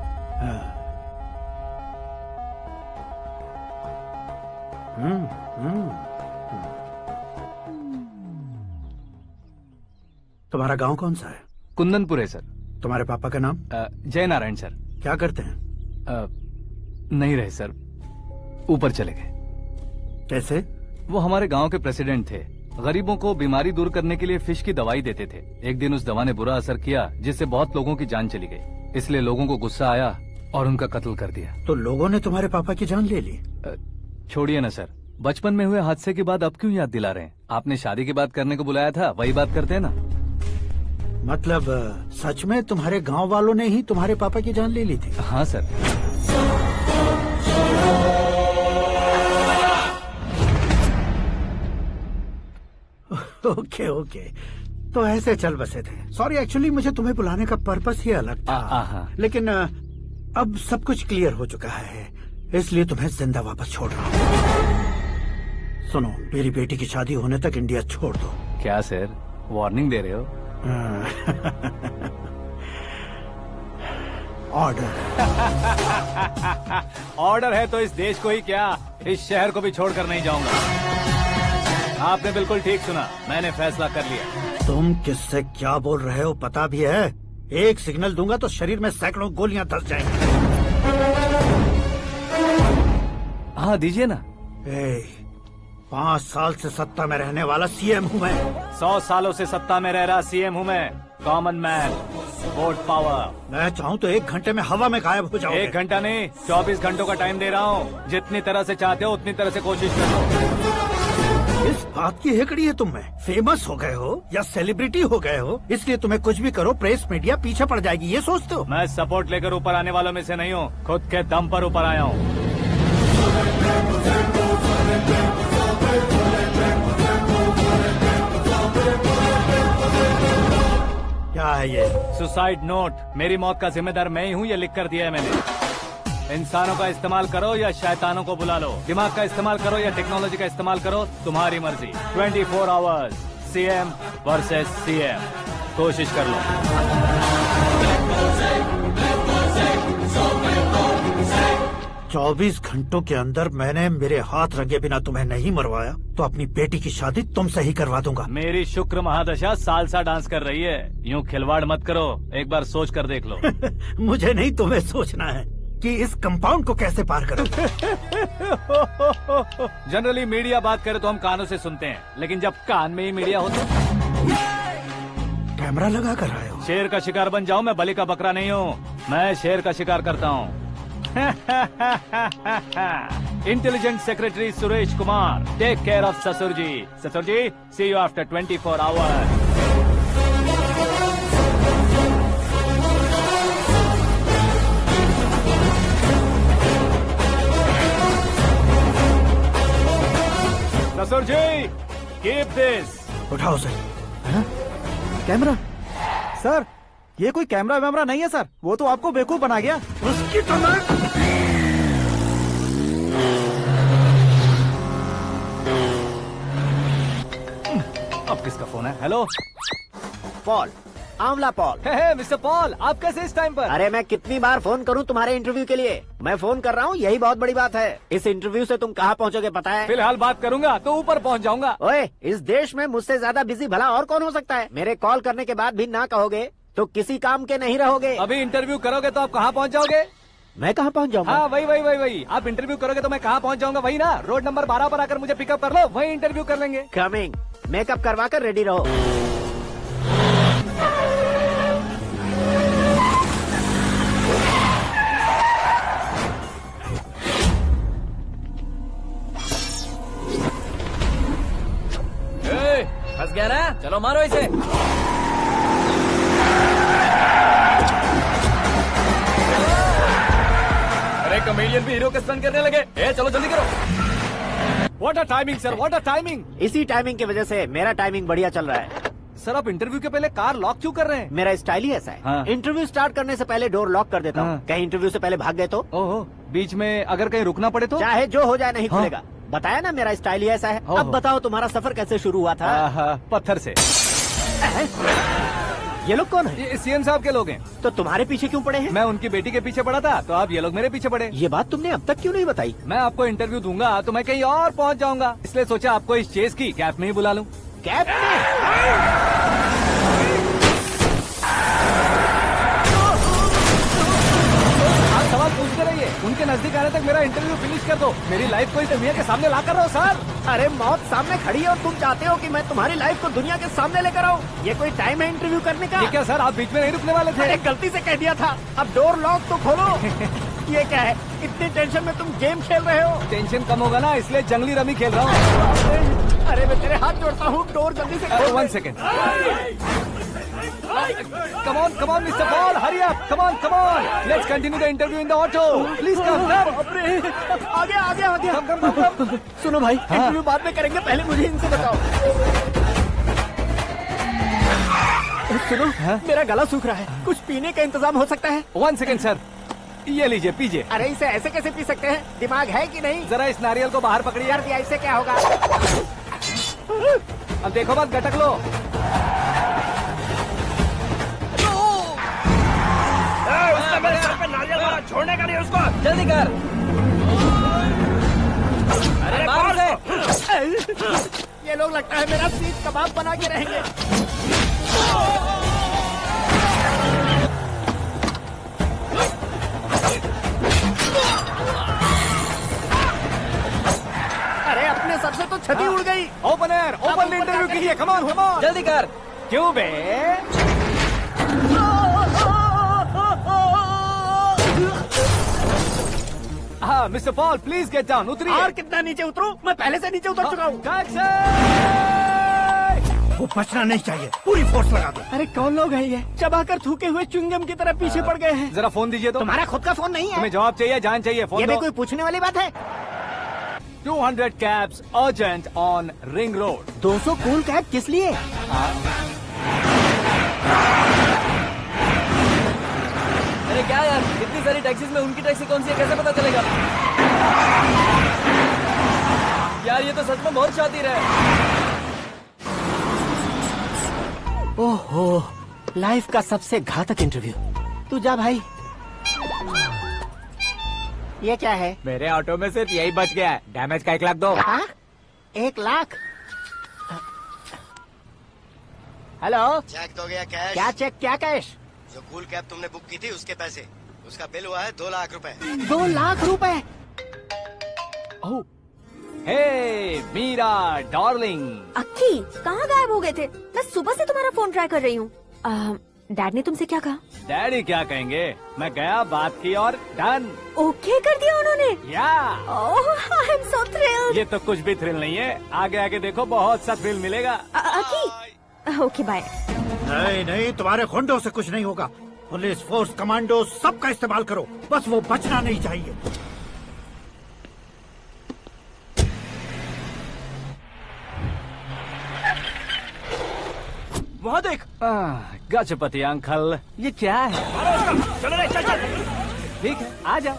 तुम्हारा गांव कौन सा है? कुंदनपुर है सर। तुम्हारे पापा का नाम? जय नारायण सर। क्या करते हैं? नहीं रहे सर, ऊपर चले गए। कैसे? वो हमारे गांव के प्रेसिडेंट थे। गरीबों को बीमारी दूर करने के लिए फिश की दवाई देते थे। एक दिन उस दवा ने बुरा असर किया जिससे बहुत लोगों की जान चली गई। इसलिए लोगों को गुस्सा आया और उनका कत्ल कर दिया। तो लोगों ने तुम्हारे पापा की जान ले ली? छोड़िए ना सर, बचपन में हुए हादसे की बात अब क्यों याद दिला रहे हैं? आपने शादी की बात करने को बुलाया था, वही बात करते हैं ना। मतलब सच में तुम्हारे गांव वालों ने ही तुम्हारे पापा की जान ले ली थी? हाँ सर। ओके ओके, तो ऐसे चल बसे थे। सॉरी, एक्चुअली मुझे तुम्हें बुलाने का पर्पस ही अलग था, लेकिन अब सब कुछ क्लियर हो चुका है, इसलिए तुम्हें जिंदा वापस छोड़ रहा हूँ। सुनो, मेरी बेटी की शादी होने तक इंडिया छोड़ दो। क्या सर, वार्निंग दे रहे हो? ऑर्डर। ऑर्डर है तो इस देश को ही क्या, इस शहर को भी छोड़कर नहीं जाऊंगा। आपने बिल्कुल ठीक सुना, मैंने फैसला कर लिया। तुम किससे क्या बोल रहे हो पता भी है? एक सिग्नल दूंगा तो शरीर में सैकड़ों गोलियां धस जाएंगी। हाँ दीजिए ना। 5 साल से सत्ता में रहने वाला सीएम हूँ मैं। 100 सालों से सत्ता में रह रहा सीएम हूँ मैं। Common man, vote power. मैं चाहूँ तो 1 घंटे में हवा में गायब हो जाऊँ। 1 घंटा नहीं, 24 घंटों का टाइम दे रहा हूँ। जितनी तरह से चाहते हो उतनी तरह से कोशिश कर लो। इस बात की हेकड़ी है तुम में? फेमस हो गए हो या सेलिब्रिटी हो गए हो, इसलिए तुम्हें कुछ भी करो प्रेस मीडिया पीछे पड़ जाएगी, ये सोचते हो? मैं सपोर्ट लेकर ऊपर आने वालों में से नहीं हूँ, खुद के दम पर ऊपर आया हूँ। क्या है ये? Suicide note. मेरी मौत का जिम्मेदार मैं ही हूँ, ये लिख कर दिया है मैंने। इंसानों का इस्तेमाल करो या शैतानों को बुला लो, दिमाग का इस्तेमाल करो या टेक्नोलॉजी का इस्तेमाल करो, तुम्हारी मर्जी। 24 आवर्स, सीएम वर्सेस सीएम, कोशिश कर लो। 24 घंटों के अंदर मैंने मेरे हाथ रंगे बिना तुम्हें नहीं मरवाया तो अपनी बेटी की शादी तुमसे ही करवा दूंगा। मेरी शुक्र महादशा सालसा डांस कर रही है, यूँ खिलवाड़ मत करो, एक बार सोच कर देख लो। मुझे नहीं, तुम्हें सोचना है कि इस कंपाउंड को कैसे पार करो। जनरली मीडिया बात करे तो हम कानों से सुनते हैं, लेकिन जब कान में ही मीडिया हो तो कैमरा लगा कर आए हो। शेर का शिकार बन जाऊं, मैं बलि का बकरा नहीं हूँ, मैं शेर का शिकार करता हूँ। Intelligent secretary Suresh Kumar, take care of ससुर जी। ससुर जी, सी यू आफ्टर 24 आवर्स। ससुर जी, कीप दिस। उठाओ सर। कैमरा? सर, ये कोई कैमरा वैमरा नहीं है सर, वो तो आपको बेवकूफ बना गया। उसकी तो मैं... अब किसका फोन है? हेलो पॉल, आंवला पॉल। मिस्टर पॉल, आप कैसे इस टाइम पर? अरे मैं कितनी बार फोन करूं तुम्हारे इंटरव्यू के लिए? मैं फोन कर रहा हूं, यही बहुत बड़ी बात है। इस इंटरव्यू से तुम कहां पहुंचोगे पता है? फिलहाल बात करूंगा तो ऊपर पहुंच जाऊंगा। ओए, इस देश में मुझसे ज्यादा बिजी भला और कौन हो सकता है? मेरे कॉल करने के बाद भी ना कहोगे तो किसी काम के नहीं रहोगे। अभी इंटरव्यू करोगे तो आप कहाँ पहुँच जाओगे? मैं कहाँ पहुँच जाऊंगा? हाँ, वही। आप इंटरव्यू करोगे तो मैं कहाँ पहुँच जाऊंगा? वही ना, रोड नंबर 12 पर आकर मुझे पिकअप कर लो, वही इंटरव्यू कर लेंगे। कमिंग। मेकअप करवा कर रेडी रहो। फंस गया ना? चलो मारो इसे। अरे कमेडियन भी हीरो के स्टंट करने लगे। चलो जल्दी करो। What a timing sir, what a timing. इसी टाइमिंग की वजह से मेरा टाइमिंग बढ़िया चल रहा है। सर, आप इंटरव्यू के पहले कार लॉक क्यों कर रहे हैं? मेरा स्टाइल ही ऐसा है। हाँ। इंटरव्यू स्टार्ट करने से पहले डोर लॉक कर देता हूँ। कहीं इंटरव्यू से पहले भाग गए तो? ओहो, बीच में अगर कहीं रुकना पड़े तो? चाहे जो हो जाए नहीं खुलेगा। बताया ना, मेरा स्टाइल ही ऐसा है। अब बताओ तुम्हारा सफर कैसे शुरू हुआ था? पत्थर से। ये लोग कौन है? ये सीएम साहब के लोग हैं। तो तुम्हारे पीछे क्यों पड़े हैं? मैं उनकी बेटी के पीछे पड़ा था, तो अब ये लोग मेरे पीछे पड़े। ये बात तुमने अब तक क्यों नहीं बताई? मैं आपको इंटरव्यू दूंगा तो मैं कहीं और पहुंच जाऊंगा, इसलिए सोचा आपको इस चेस की कैप में ही बुला लूं। कैप में? सवाल पूछते रहिए, उनके नजदीक आने तक मेरा इंटरव्यू फिनिश कर दो। मेरी लाइफ को इस दुनिया के सामने ला कर रहो सर। अरे मौत सामने खड़ी है और तुम चाहते हो कि मैं तुम्हारी लाइफ को दुनिया के सामने लेकर आऊं? ये कोई टाइम है इंटरव्यू करने का? ये क्या सर, आप बीच में नहीं रुकने वाले थे? अरे गलती से कह दिया था। अब डोर लॉक तो खोलो। ये क्या है? इतनी टेंशन में तुम गेम खेल रहे हो? टेंशन कम होगा ना, इसलिए जंगली रमी खेल रहा हूँ। अरे मैं तेरे हाथ जोड़ता हूँ, डोर जल्दी से खोलो। 1 second. Come on, Mr. Paul, hurry up. Come on. Let's continue the interview in the auto. Please come. आगे। Come. सुनो भाई, इंटरव्यू बाद में करेंगे, पहले मुझे इनसे बताओ। सुनो, मेरा गला सूख रहा है, कुछ पीने का इंतजाम हो सकता है? 1 सेकेंड सर, ये लीजिए पीजिए। अरे इसे ऐसे कैसे पी सकते हैं? दिमाग है कि नहीं? जरा इस नारियल को बाहर पकड़िए। कर दिया, इससे क्या होगा? अब देखो मत, गटक लो। उसने मेरे सर पे नारियल मारा, छोड़ने का नहीं उसको। जल्दी कर। अरे मार उसे। ये लोग लगता है मेरा सीख कबाब बना के रहेंगे। अरे अपने सर से तो छती उड़ गई। ओपनर, ओपन इंटरव्यू कीजिए। कम ऑन, कम ऑन, जल्दी कर। क्यों बे? हाँ mister Paul, please get down. उतरिए। और कितना नीचे उतरूं? मैं पहले से नीचे उतर चुका हूँ। वो बचना नहीं चाहिए, पूरी फोर्स लगा दो। अरे कौन लोग हैं ये? चबाकर थूके हुए च्युइंगम की तरह पीछे पड़ गए हैं। जरा फोन दीजिए तो। तुम्हारा खुद का फोन नहीं है? तुम्हें जवाब चाहिए, जान चाहिए, फोन ये दो। भी कोई पूछने वाली बात है? 200 cabs urgent on Ring Road। 200 cool cab किस लिए? अरे क्या यार, इतनी सारी टैक्सीज में उनकी टैक्सी कौन सी है, कैसे पता चलेगा? यार ये तो सच में बहुत शातिर है। ओहो, लाइफ का सबसे घातक इंटरव्यू। तू जा भाई। ये क्या है? मेरे ऑटो में सिर्फ यही बच गया है। डैमेज का 1 लाख दो। 1 लाख? हेलो, चेक दोगे या कैश? क्या चेक, क्या कैश? जो कूल कैब तुमने बुक की थी उसके पैसे, उसका बिल हुआ है 2 लाख रुपए। 2 लाख रुपए? हे मीरा डार्लिंग। अक्की, कहाँ गायब हो गए थे? मैं सुबह से तुम्हारा फोन ट्राई कर रही हूँ। डैड ने तुमसे क्या कहा? डैडी क्या कहेंगे, मैं गया, बात की और डन। ओके कर दिया उन्होंने? या। ओह, आई एम सो थ्रिल्ड। ये तो कुछ भी थ्रिल नहीं है, आगे आगे देखो बहुत सा थ्रिल मिलेगा। अक्की, ओके बाय। नहीं नहीं, तुम्हारे गुंडों से कुछ नहीं होगा। पुलिस फोर्स, कमांडो, सबका इस्तेमाल करो, बस वो बचना नहीं चाहिए। वहाँ देख। गजपति अंकल, ये क्या है? चलो रे, चल चल। ठीक है, आ जाओ।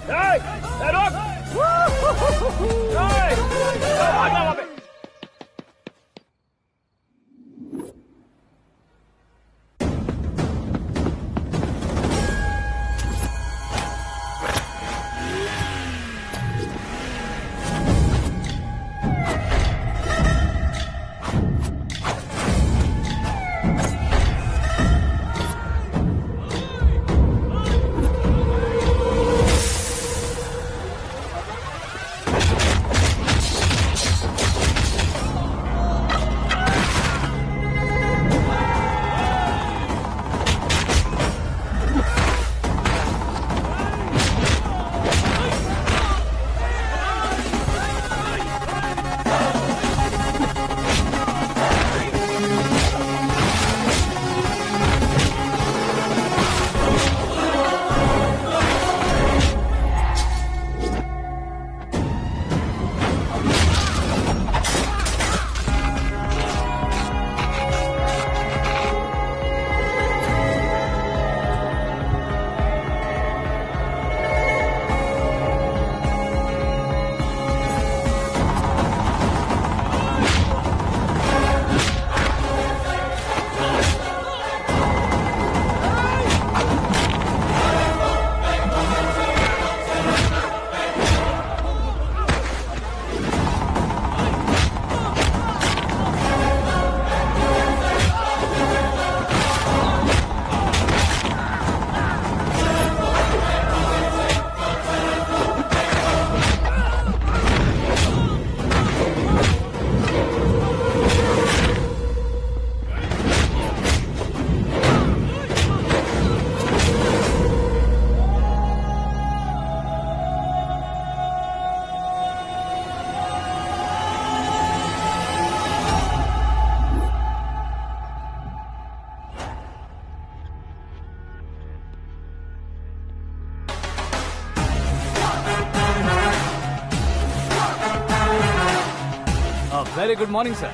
Very good morning sir.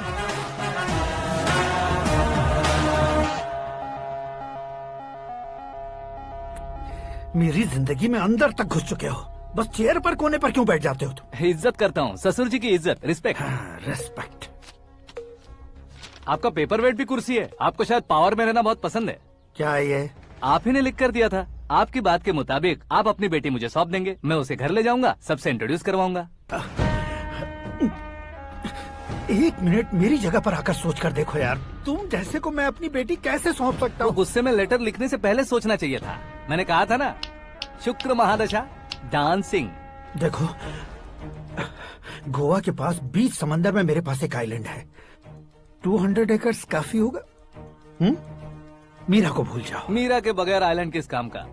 मेरी जिंदगी में अंदर तक घुस चुके हो। बस चेयर पर कोने पर क्यों बैठ जाते हो तुम? इज्जत करता हूँ, ससुर जी की इज्जत, रिस्पेक्ट। रिस्पेक्ट। आपका पेपर वेट भी कुर्सी है। आपको शायद पावर में रहना बहुत पसंद है। क्या ये? आप ही ने लिख कर दिया था। आपकी बात के मुताबिक आप अपनी बेटी मुझे सौंप देंगे, मैं उसे घर ले जाऊंगा, सबसे इंट्रोड्यूस करवाऊंगा। 1 मिनट मेरी जगह पर आकर सोच कर देखो यार, तुम जैसे को मैं अपनी बेटी कैसे सौंप सकता हूँ? गुस्से में लेटर लिखने से पहले सोचना चाहिए था। मैंने कहा था ना, शुक्र महादशा डांसिंग। देखो, गोवा के पास बीच समंदर में मेरे पास एक आइलैंड है। 200 एकर्स काफी होगा। मीरा को भूल जाओ। मीरा के बगैर आइलैंड किस काम का?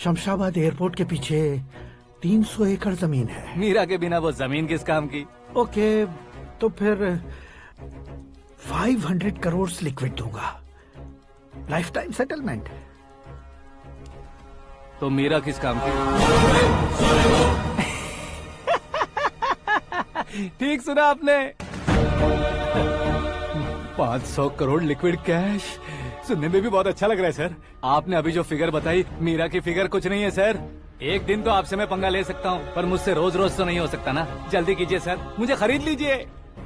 शमशाबाद एयरपोर्ट के पीछे 300 एकड़ जमीन है। मीरा के बिना वो जमीन किस काम की? ओके, तो फिर 500 करोड़ लिक्विड दूंगा, लाइफ टाइम सेटलमेंट। तो मीरा किस काम की? ठीक सुना आपने। 500 करोड़ लिक्विड कैश सुनने में भी बहुत अच्छा लग रहा है सर। आपने अभी जो फिगर बताई, मीरा की फिगर कुछ नहीं है सर। एक दिन तो आपसे मैं पंगा ले सकता हूँ, पर मुझसे रोज रोज तो नहीं हो सकता ना। जल्दी कीजिए सर, मुझे खरीद लीजिए।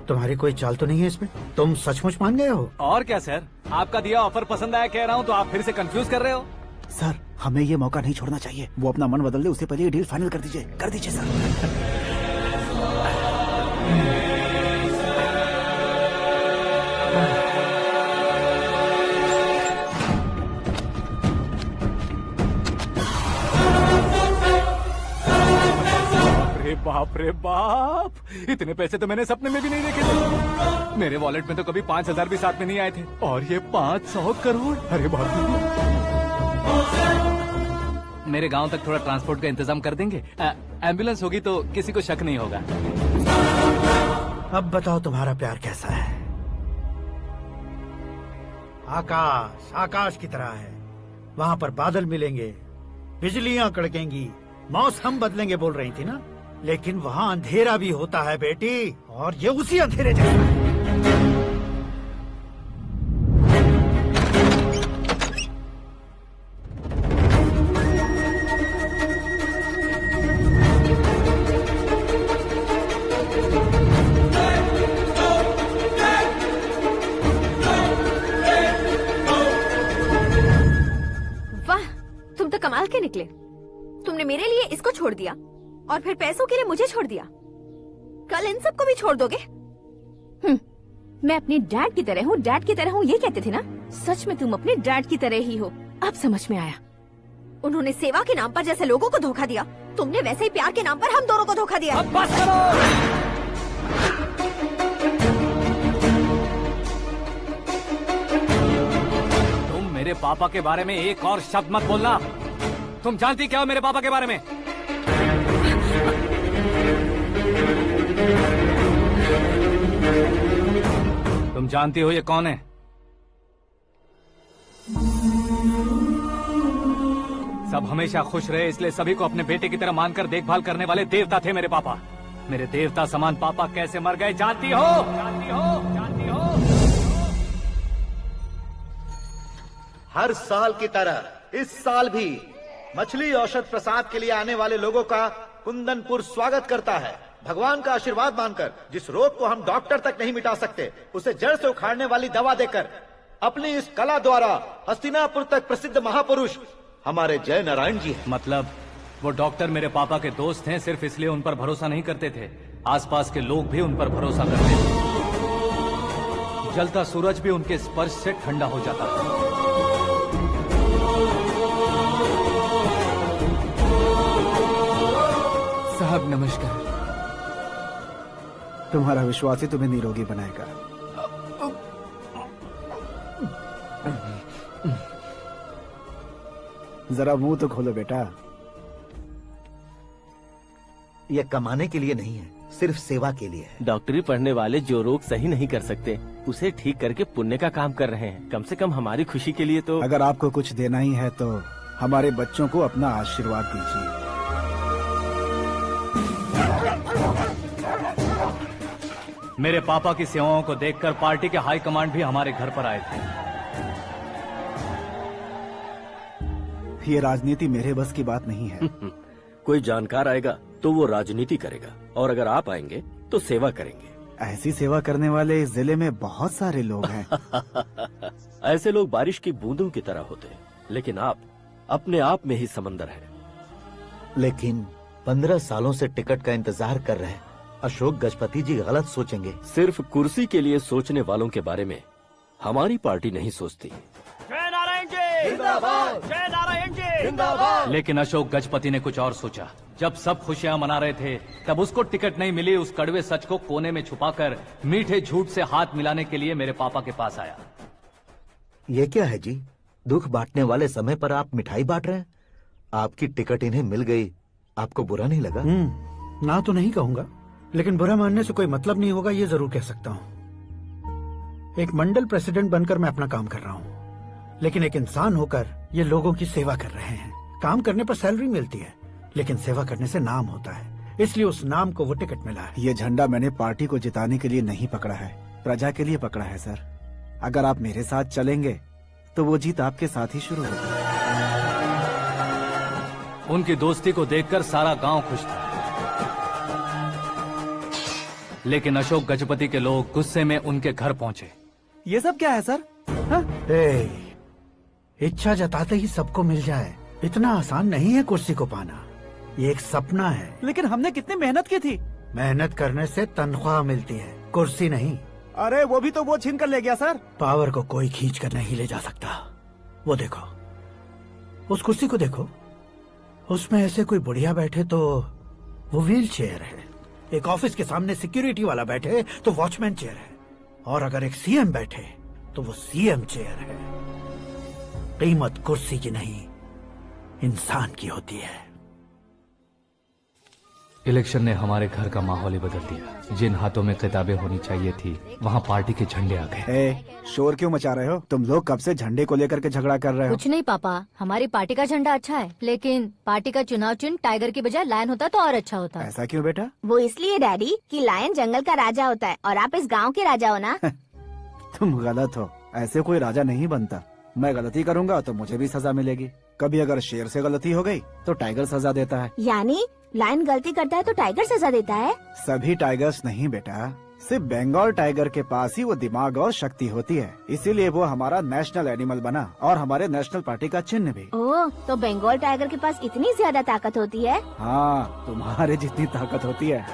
तुम्हारी कोई चाल तो नहीं है इसमें? तुम सचमुच मान गए हो? और क्या सर, आपका दिया ऑफर पसंद आया कह रहा हूँ, तो आप फिर से कंफ्यूज कर रहे हो। सर, हमें ये मौका नहीं छोड़ना चाहिए। वो अपना मन बदल दे, उससे पहले ये डील फाइनल कर दीजिए सर। बाप रे बाप, इतने पैसे तो मैंने सपने में भी नहीं देखे थे। मेरे वॉलेट में तो कभी 5,000 भी साथ में नहीं आए थे, और ये 500 करोड़। अरे बाप रे। मेरे गांव तक थोड़ा ट्रांसपोर्ट का इंतजाम कर देंगे? एम्बुलेंस होगी तो किसी को शक नहीं होगा। अब बताओ तुम्हारा प्यार कैसा है? आकाश आकाश की तरह है। वहाँ पर बादल मिलेंगे, बिजलियाँ कड़केंगी, मौसम बदलेंगे बोल रही थी ना। लेकिन वहाँ अंधेरा भी होता है बेटी, और ये उसी अंधेरे जैसा है। वाह, तुम तो कमाल के निकले। तुमने मेरे लिए इसको छोड़ दिया और फिर पैसों के लिए मुझे छोड़ दिया। कल इन सबको भी छोड़ दोगे? मैं अपने डैड की तरह हूँ, डैड की तरह हूँ, ये कहते थे ना। सच में तुम अपने डैड की तरह ही हो। अब समझ में आया। उन्होंने सेवा के नाम पर जैसे लोगों को धोखा दिया, तुमने वैसे ही प्यार के नाम पर हम दोनों को धोखा दिया। अब बस करो। तुम मेरे पापा के बारे में एक और शब्द मत बोलना। तुम जानती क्या हो मेरे पापा के बारे में? तुम जानती हो ये कौन है? सब हमेशा खुश रहे इसलिए सभी को अपने बेटे की तरह मानकर देखभाल करने वाले देवता थे मेरे पापा। मेरे देवता समान पापा कैसे मर गए जानती हो? जानती हो? जानती हो? हर साल की तरह इस साल भी मछली औषध प्रसाद के लिए आने वाले लोगों का कुंदनपुर स्वागत करता है। भगवान का आशीर्वाद मानकर जिस रोग को हम डॉक्टर तक नहीं मिटा सकते, उसे जड़ से उखाड़ने वाली दवा देकर अपनी इस कला द्वारा हस्तिनापुर तक प्रसिद्ध महापुरुष हमारे जय नारायण जी हैं। मतलब वो डॉक्टर मेरे पापा के दोस्त हैं, सिर्फ इसलिए उन पर भरोसा नहीं करते थे, आसपास के लोग भी उन पर भरोसा करते थे। जलता सूरज भी उनके स्पर्श से ठंडा हो जाता था। साहब नमस्कार। तुम्हारा विश्वास ही तुम्हें निरोगी बनाएगा। जरा मुंह तो खोलो बेटा। यह कमाने के लिए नहीं है, सिर्फ सेवा के लिए है। डॉक्टरी पढ़ने वाले जो रोग सही नहीं कर सकते, उसे ठीक करके पुण्य का काम कर रहे हैं। कम से कम हमारी खुशी के लिए तो। अगर आपको कुछ देना ही है तो हमारे बच्चों को अपना आशीर्वाद दीजिए। मेरे पापा की सेवाओं को देखकर पार्टी के हाई कमांड भी हमारे घर पर आए थे। ये राजनीति मेरे बस की बात नहीं है। कोई जानकार आएगा तो वो राजनीति करेगा, और अगर आप आएंगे तो सेवा करेंगे। ऐसी सेवा करने वाले इस जिले में बहुत सारे लोग हैं। ऐसे लोग बारिश की बूंदों की तरह होते हैं, लेकिन आप अपने आप में ही समंदर हैं। लेकिन 15 सालों से टिकट का इंतजार कर रहे हैं। अशोक गजपति जी गलत सोचेंगे। सिर्फ कुर्सी के लिए सोचने वालों के बारे में हमारी पार्टी नहीं सोचती। जय नारायण जी जिंदाबाद, जय नारायण जी जिंदाबाद। लेकिन अशोक गजपति ने कुछ और सोचा। जब सब खुशियां मना रहे थे तब उसको टिकट नहीं मिली। उस कड़वे सच को कोने में छुपाकर मीठे झूठ से हाथ मिलाने के लिए मेरे पापा के पास आया। ये क्या है जी? दुख बांटने वाले समय पर आप मिठाई बांट रहे हैं। आपकी टिकट इन्हें मिल गई, आपको बुरा नहीं लगा? ना तो नहीं कहूंगा, लेकिन बुरा मानने से कोई मतलब नहीं होगा, ये जरूर कह सकता हूँ। एक मंडल प्रेसिडेंट बनकर मैं अपना काम कर रहा हूँ, लेकिन एक इंसान होकर ये लोगों की सेवा कर रहे हैं। काम करने पर सैलरी मिलती है, लेकिन सेवा करने से नाम होता है, इसलिए उस नाम को वो टिकट मिला है। ये झंडा मैंने पार्टी को जिताने के लिए नहीं पकड़ा है, प्रजा के लिए पकड़ा है सर। अगर आप मेरे साथ चलेंगे तो वो जीत आपके साथ ही शुरू होगी। उनकी दोस्ती को देखकर सारा गांव खुश था, लेकिन अशोक गजपति के लोग गुस्से में उनके घर पहुंचे। ये सब क्या है सर? इच्छा जताते ही सबको मिल जाए, इतना आसान नहीं है कुर्सी को पाना। ये एक सपना है। लेकिन हमने कितनी मेहनत की थी। मेहनत करने से तनख्वाह मिलती है, कुर्सी नहीं। अरे वो भी तो वो छीन कर ले गया सर। पावर को कोई खींच कर नहीं ले जा सकता। वो देखो, उस कुर्सी को देखो, उसमें ऐसे कोई बुढ़िया बैठे तो वो व्हील चेयर है। एक ऑफिस के सामने सिक्योरिटी वाला बैठे तो वॉचमैन चेयर है, और अगर एक सीएम बैठे तो वो सीएम चेयर है। कीमत कुर्सी की नहीं, इंसान की होती है। इलेक्शन ने हमारे घर का माहौल ही बदल दिया। जिन हाथों में किताबें होनी चाहिए थी, वहाँ पार्टी के झंडे आ गए। शोर क्यों मचा रहे हो? तुम लोग कब से झंडे को लेकर के झगड़ा कर रहे हो? कुछ नहीं पापा, हमारी पार्टी का झंडा अच्छा है, लेकिन पार्टी का चुनाव चिन्ह टाइगर की बजाय लायन होता तो और अच्छा होता। ऐसा क्यों बेटा? वो इसलिए डैडी कि लायन जंगल का राजा होता है और आप इस गांव के राजा हो ना। तुम गलत हो, ऐसे कोई राजा नहीं बनता। मैं गलती करूंगा तो मुझे भी सजा मिलेगी। कभी अगर शेर से गलती हो गई तो टाइगर सजा देता है। यानी लायन गलती करता है तो टाइगर सजा देता है? सभी टाइगर्स नहीं बेटा, सिर्फ बंगाल टाइगर के पास ही वो दिमाग और शक्ति होती है, इसीलिए वो हमारा नेशनल एनिमल बना और हमारे नेशनल पार्टी का चिन्ह भी। ओह, तो बंगाल टाइगर के पास इतनी ज्यादा ताकत होती है? हाँ, तुम्हारे जितनी ताकत होती है।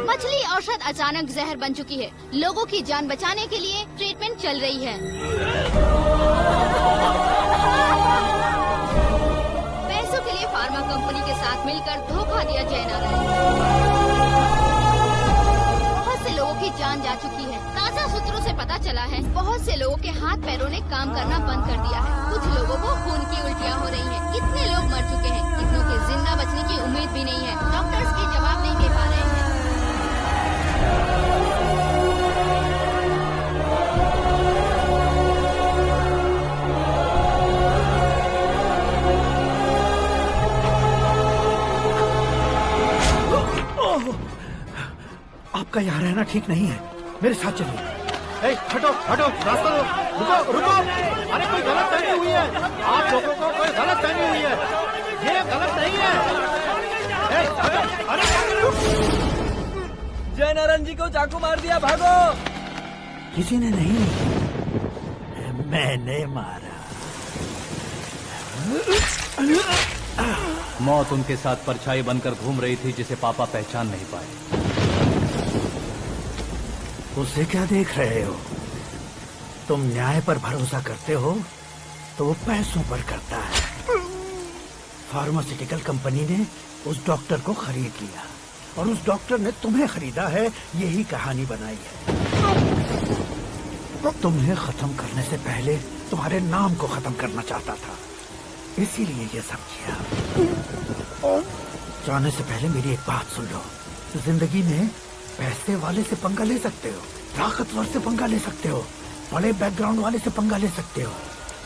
मछली औषध अचानक जहर बन चुकी है। लोगों की जान बचाने के लिए ट्रीटमेंट चल रही है। पैसों के लिए फार्मा कंपनी के साथ मिलकर धोखा दिया जय नारायण। बहुत से लोगों की जान जा चुकी है। ताज़ा सूत्रों से पता चला है बहुत से लोगों के हाथ पैरों ने काम करना बंद कर दिया है। कुछ लोगों को खून की उल्टियाँ हो रही हैं। कितने लोग मर चुके हैं, कितनों के जिंदा बचने की उम्मीद भी नहीं है। डॉक्टर्स की जवाब नहीं दे पा रहे हैं। आपका यहाँ रहना ठीक नहीं है, मेरे साथ चलिए। हटो हटो, रास्ता दो। रुको रुको, अरे कोई गलत फहमी हुई है। आप लोगों को कोई गलत फहमी हुई है, ये गलत नहीं है। अरे जय नारायण जी को चाकू मार दिया, भागो। किसी ने नहीं, मैंने मारा। मौत उनके साथ परछाई बनकर घूम रही थी, जिसे पापा पहचान नहीं पाए। उसे क्या देख रहे हो? तुम न्याय पर भरोसा करते हो तो वो पैसों पर करता है। फार्मास्यूटिकल कंपनी ने उस डॉक्टर को खरीद लिया और उस डॉक्टर ने तुम्हें खरीदा है। यही कहानी बनाई है। तुम्हें खत्म करने से पहले तुम्हारे नाम को खत्म करना चाहता था, इसीलिए ये सब किया। जाने से पहले मेरी एक बात सुन लो। जिंदगी में पैसे वाले से पंगा ले सकते हो, ताकतवर से पंगा ले सकते हो, बड़े बैकग्राउंड वाले से पंगा ले सकते हो,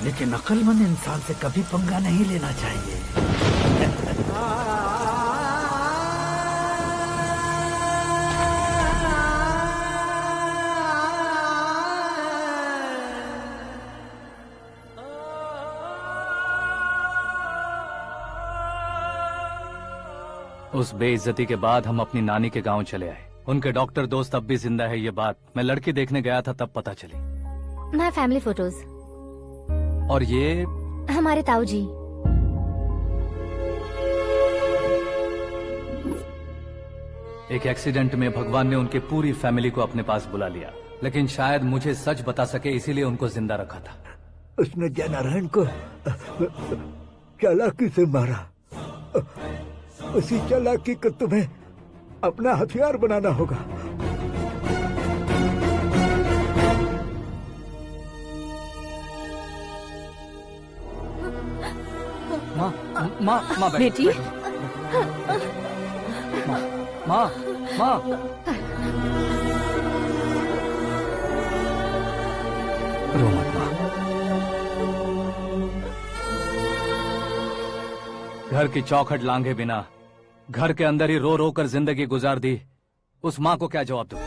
लेकिन अक्लमंद इंसान से कभी पंगा नहीं लेना चाहिए। उस बेइज्जती के बाद हम अपनी नानी के गांव चले आए। उनके डॉक्टर दोस्त अब भी जिंदा है, ये बात मैं लड़की देखने गया था तब पता चली। My family photos. और ये हमारे ताऊ जी। एक एक्सीडेंट में भगवान ने उनकी पूरी फैमिली को अपने पास बुला लिया, लेकिन शायद मुझे सच बता सके इसीलिए उनको जिंदा रखा था। उसने जयनारायण को चालाकी से मारा। उसी चालाकी को तुम्हें अपना हथियार बनाना होगा। माँ, माँ, माँ बेटी। माँ, माँ, माँ। रो मत माँ। घर की चौखट लांघे बिना घर के अंदर ही रो रो कर जिंदगी गुजार दी उस माँ को क्या जवाब दूं?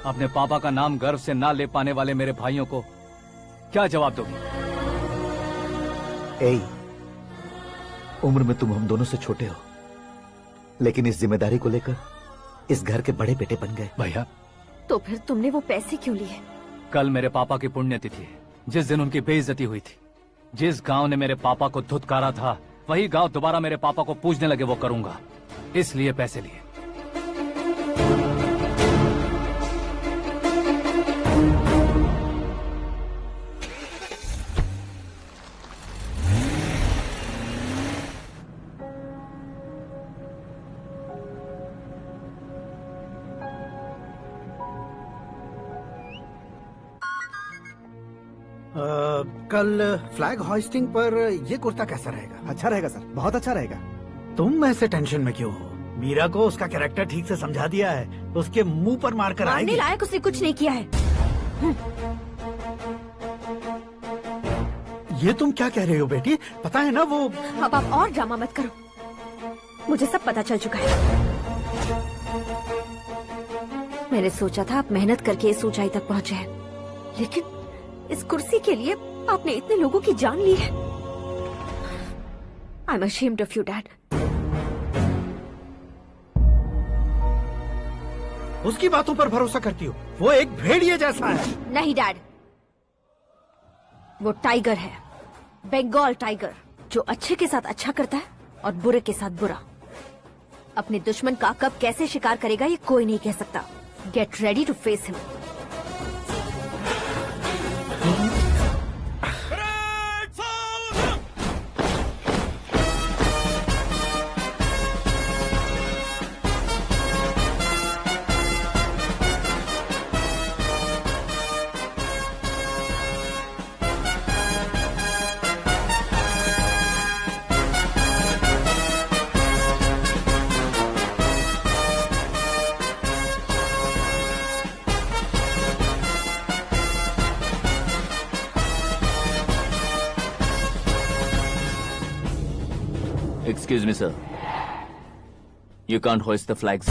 अपने पापा का नाम गर्व से ना ले पाने वाले मेरे भाइयों को क्या जवाब दोगी? उम्र में तुम हम दोनों से छोटे हो, लेकिन इस जिम्मेदारी को लेकर इस घर के बड़े बेटे बन गए। भैया, तो फिर तुमने वो पैसे क्यों लिए? कल मेरे पापा की पुण्यतिथि है, जिस दिन उनकी बेइज्जती हुई थी। जिस गांव ने मेरे पापा को धुतकारा था, वही गांव दोबारा मेरे पापा को पूजने लगे वो करूंगा, इसलिए पैसे लिए। कल फ्लैग होइस्टिंग पर ये कुर्ता कैसा रहेगा? अच्छा रहेगा सर, बहुत अच्छा रहेगा। तुम ऐसे टेंशन में क्यों हो? मीरा को उसका कैरेक्टर ठीक से समझा दिया है, उसके मुंह पर मारकर आएगी। लायक उसने कुछ नहीं किया है। ये तुम क्या कह रहे हो बेटी? पता है ना वो। अब आप और ड्रामा मत करो, मुझे सब पता चल चुका है। मैंने सोचा था आप मेहनत करके इस ऊंचाई तक पहुंचे हैं, लेकिन इस कुर्सी के लिए आपने इतने लोगों की जान ली है। I am ashamed of you, Dad. उसकी बातों पर भरोसा करती हो? वो एक भेड़िए जैसा है। नहीं डैड, वो टाइगर है, बंगाल टाइगर, जो अच्छे के साथ अच्छा करता है और बुरे के साथ बुरा। अपने दुश्मन का कब कैसे शिकार करेगा ये कोई नहीं कह सकता। Get ready to face him. Excuse me, sir. You can't hoist the flags.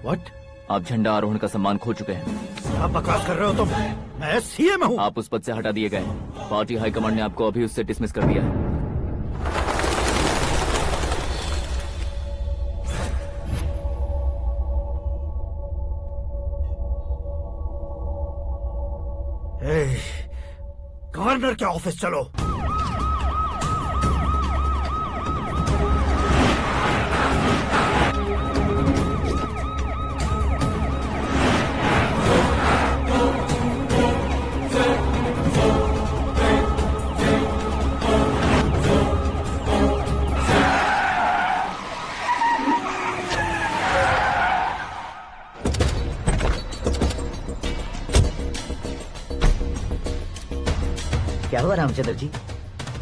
What? आप झंडा आरोहण का सम्मान खो चुके हैं। क्या बकवास कर रहे हो तुम? मैं सीएम हूँ। आप उस पद से हटा दिए गए। पार्टी हाईकमांड ने आपको अभी उससे डिसमिस कर दिया है। गवर्नर के ऑफिस चलो। क्या हुआ Ramchandra ji?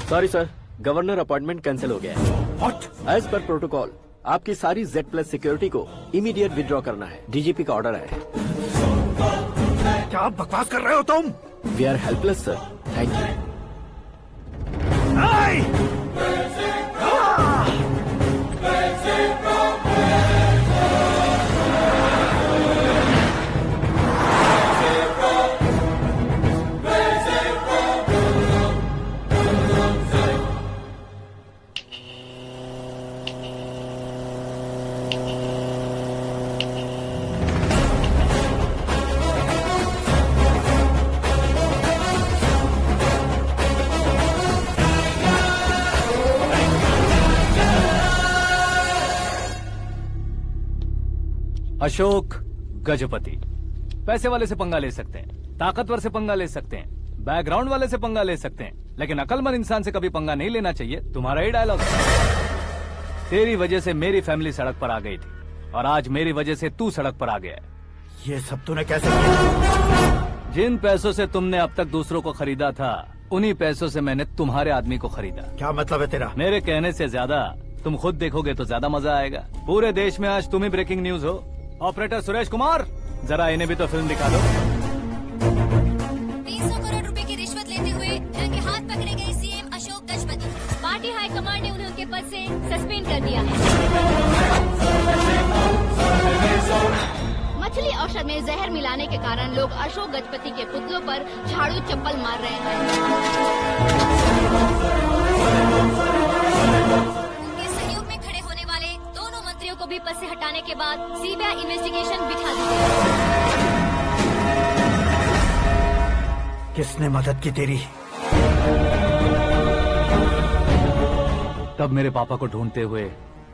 Sorry sir, governor appointment cancel हो गया है। What? एज पर प्रोटोकॉल आपकी सारी Z+ सिक्योरिटी को इमीडिएट विड्रॉ करना है। डीजीपी का ऑर्डर आया है। क्या बकवास कर रहे हो तुम? We are helpless sir, thank you. Ashok Gajapati पैसे वाले से पंगा ले सकते हैं, ताकतवर से पंगा ले सकते हैं, बैकग्राउंड वाले से पंगा ले सकते हैं, लेकिन अकलमंद इंसान से कभी पंगा नहीं लेना चाहिए। तुम्हारा ही डायलॉग। तेरी वजह से मेरी फैमिली सड़क पर आ गई थी और आज मेरी वजह से तू सड़क पर आ गया है। ये सब तूने कैसे किया? जिन पैसों से तुमने अब तक दूसरों को खरीदा था, उन्हीं पैसों से मैंने तुम्हारे आदमी को खरीदा। क्या मतलब है तेरा? मेरे कहने से ज्यादा तुम खुद देखोगे तो ज्यादा मजा आएगा। पूरे देश में आज तुम ही ब्रेकिंग न्यूज हो। ऑपरेटर सुरेश कुमार, जरा इन्हें भी तो फिल्म दिखा दो। 300 करोड़ रुपए की रिश्वत लेते हुए रंगे हाथ पकड़े गए CM Ashok Gajapati. Party high command ने उन्हें उनके पद से सस्पेंड कर दिया है। मछली औषध में जहर मिलाने के कारण लोग अशोक गजपति के पुतलों पर झाड़ू चप्पल मार रहे हैं। उनके सहयोग में खड़े होने वाले दोनों मंत्रियों को भी पद से हटाने के बाद सीबीआई इन्वेस्टिगेशन बिठा दी गई। किसने मदद की तेरी? तब मेरे पापा को ढूंढते हुए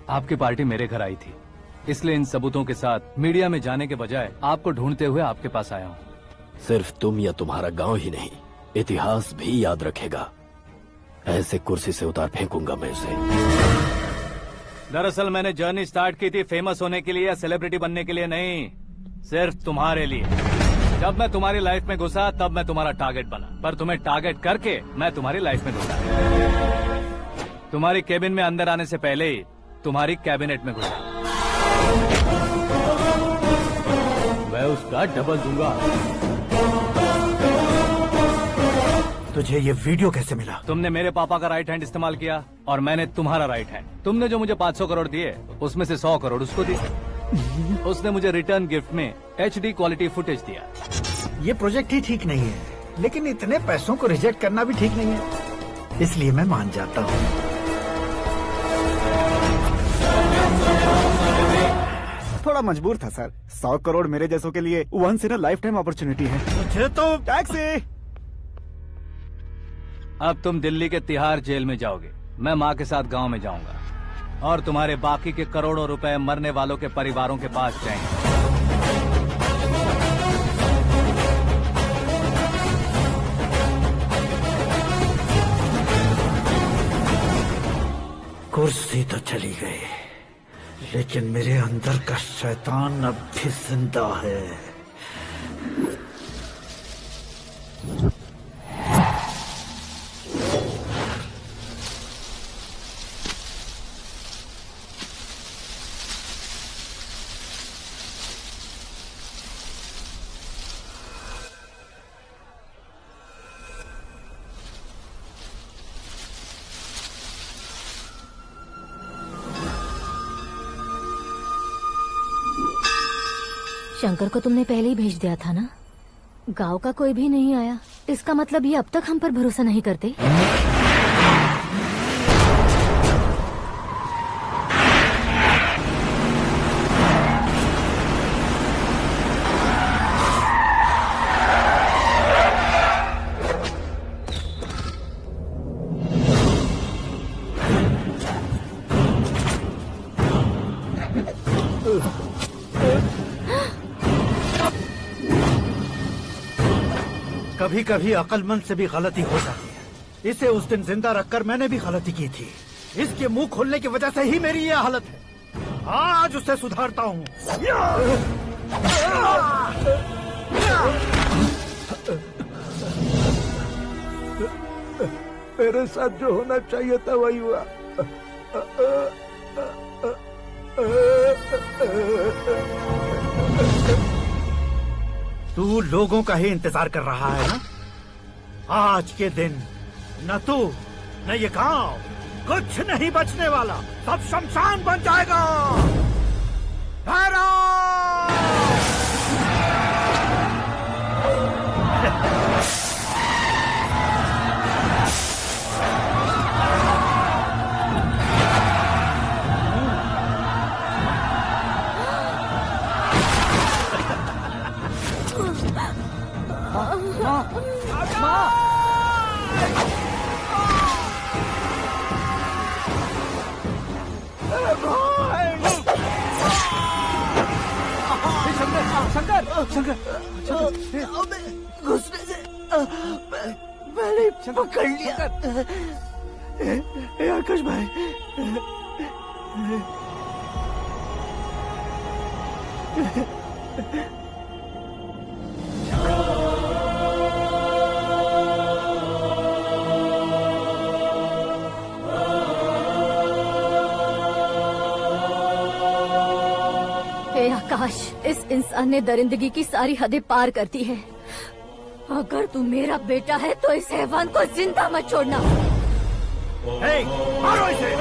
आपकी पार्टी मेरे घर आई थी, इसलिए इन सबूतों के साथ मीडिया में जाने के बजाय आपको ढूंढते हुए आपके पास आया हूँ। सिर्फ तुम या तुम्हारा गांव ही नहीं, इतिहास भी याद रखेगा। ऐसे कुर्सी से उतार फेंकूंगा मैं उसे। दरअसल मैंने जर्नी स्टार्ट की थी फेमस होने के लिए या सेलिब्रिटी बनने के लिए नहीं, सिर्फ तुम्हारे लिए। जब मैं तुम्हारी लाइफ में घुसा तब मैं तुम्हारा टारगेट बना, पर तुम्हें टारगेट करके मैं तुम्हारी लाइफ में घुसा। तुम्हारी केबिन में अंदर आने से पहले ही तुम्हारी कैबिनेट में घुसा। मैं उसका डबल दूंगा। तुझे ये वीडियो कैसे मिला? तुमने मेरे पापा का राइट हैंड इस्तेमाल किया और मैंने तुम्हारा राइट हैंड। तुमने जो मुझे 500 करोड़ दिए, उसमें से 100 करोड़ उसको दिए। उसने मुझे रिटर्न गिफ्ट में HD क्वालिटी फुटेज दिया। ये प्रोजेक्ट ही ठीक नहीं है, लेकिन इतने पैसों को रिजेक्ट करना भी ठीक नहीं है, इसलिए मैं मान जाता हूँ। थोड़ा मजबूर था सर। 100 करोड़ मेरे जैसों के लिए once in a life time opportunity है। मुझे तो टैक्सी। अब तुम दिल्ली के तिहाड़ जेल में जाओगे, मैं माँ के साथ गांव में जाऊंगा और तुम्हारे बाकी के करोड़ों रुपए मरने वालों के परिवारों के पास जाएंगे। कुर्सी तो चली गई, लेकिन मेरे अंदर का शैतान अब भी जिंदा है। शंकर को तुमने पहले ही भेज दिया था ना? गांव का कोई भी नहीं आया, इसका मतलब ये अब तक हम पर भरोसा नहीं करते। कभी कभी अक्लमंद से भी गलती हो जाती है। इसे उस दिन जिंदा रखकर मैंने भी गलती की थी। इसके मुंह खोलने की वजह से ही मेरी ये हालत है। आज उसे सुधारता हूँ। मेरे साथ जो होना चाहिए था वही हुआ। तू लोगों का ही इंतजार कर रहा है ना? आज के दिन न तू न ये गांव कुछ नहीं बचने वाला, सब शमशान बन जाएगा। घुसने से मैंने पकड़ लिया। आकाश भाई, हे आकाश, इस इंसान ने दरिंदगी की सारी हदें पार कर दी है। अगर तू मेरा बेटा है तो इस हैवान को जिंदा मत छोड़ना। मारो इसे।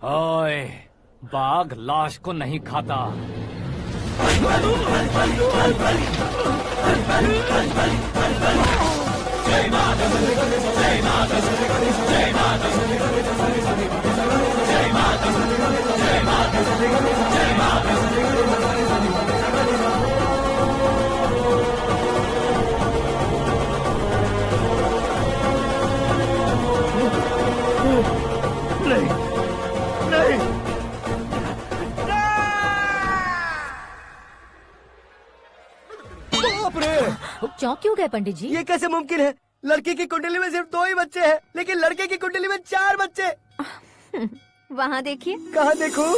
ओए, बाघ लाश को नहीं खाता। नहीं, नहीं, बाप रे! चौंक क्यों गए पंडित जी? ये कैसे मुमकिन है? लड़की की कुंडली में सिर्फ 2 ही बच्चे हैं, लेकिन लड़के की कुंडली में 4 बच्चे। वहाँ देखिए। कहाँ देखूं?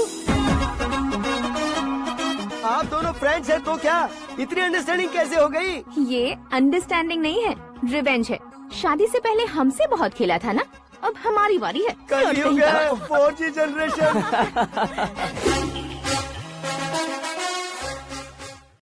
आप दोनों फ्रेंड्स हैं तो क्या इतनी अंडरस्टैंडिंग कैसे हो गई? ये अंडरस्टैंडिंग नहीं है, रिवेंज है। शादी से पहले हमसे बहुत खेला था ना, अब हमारी बारी है। कल ही हो गया 4G जनरेशन।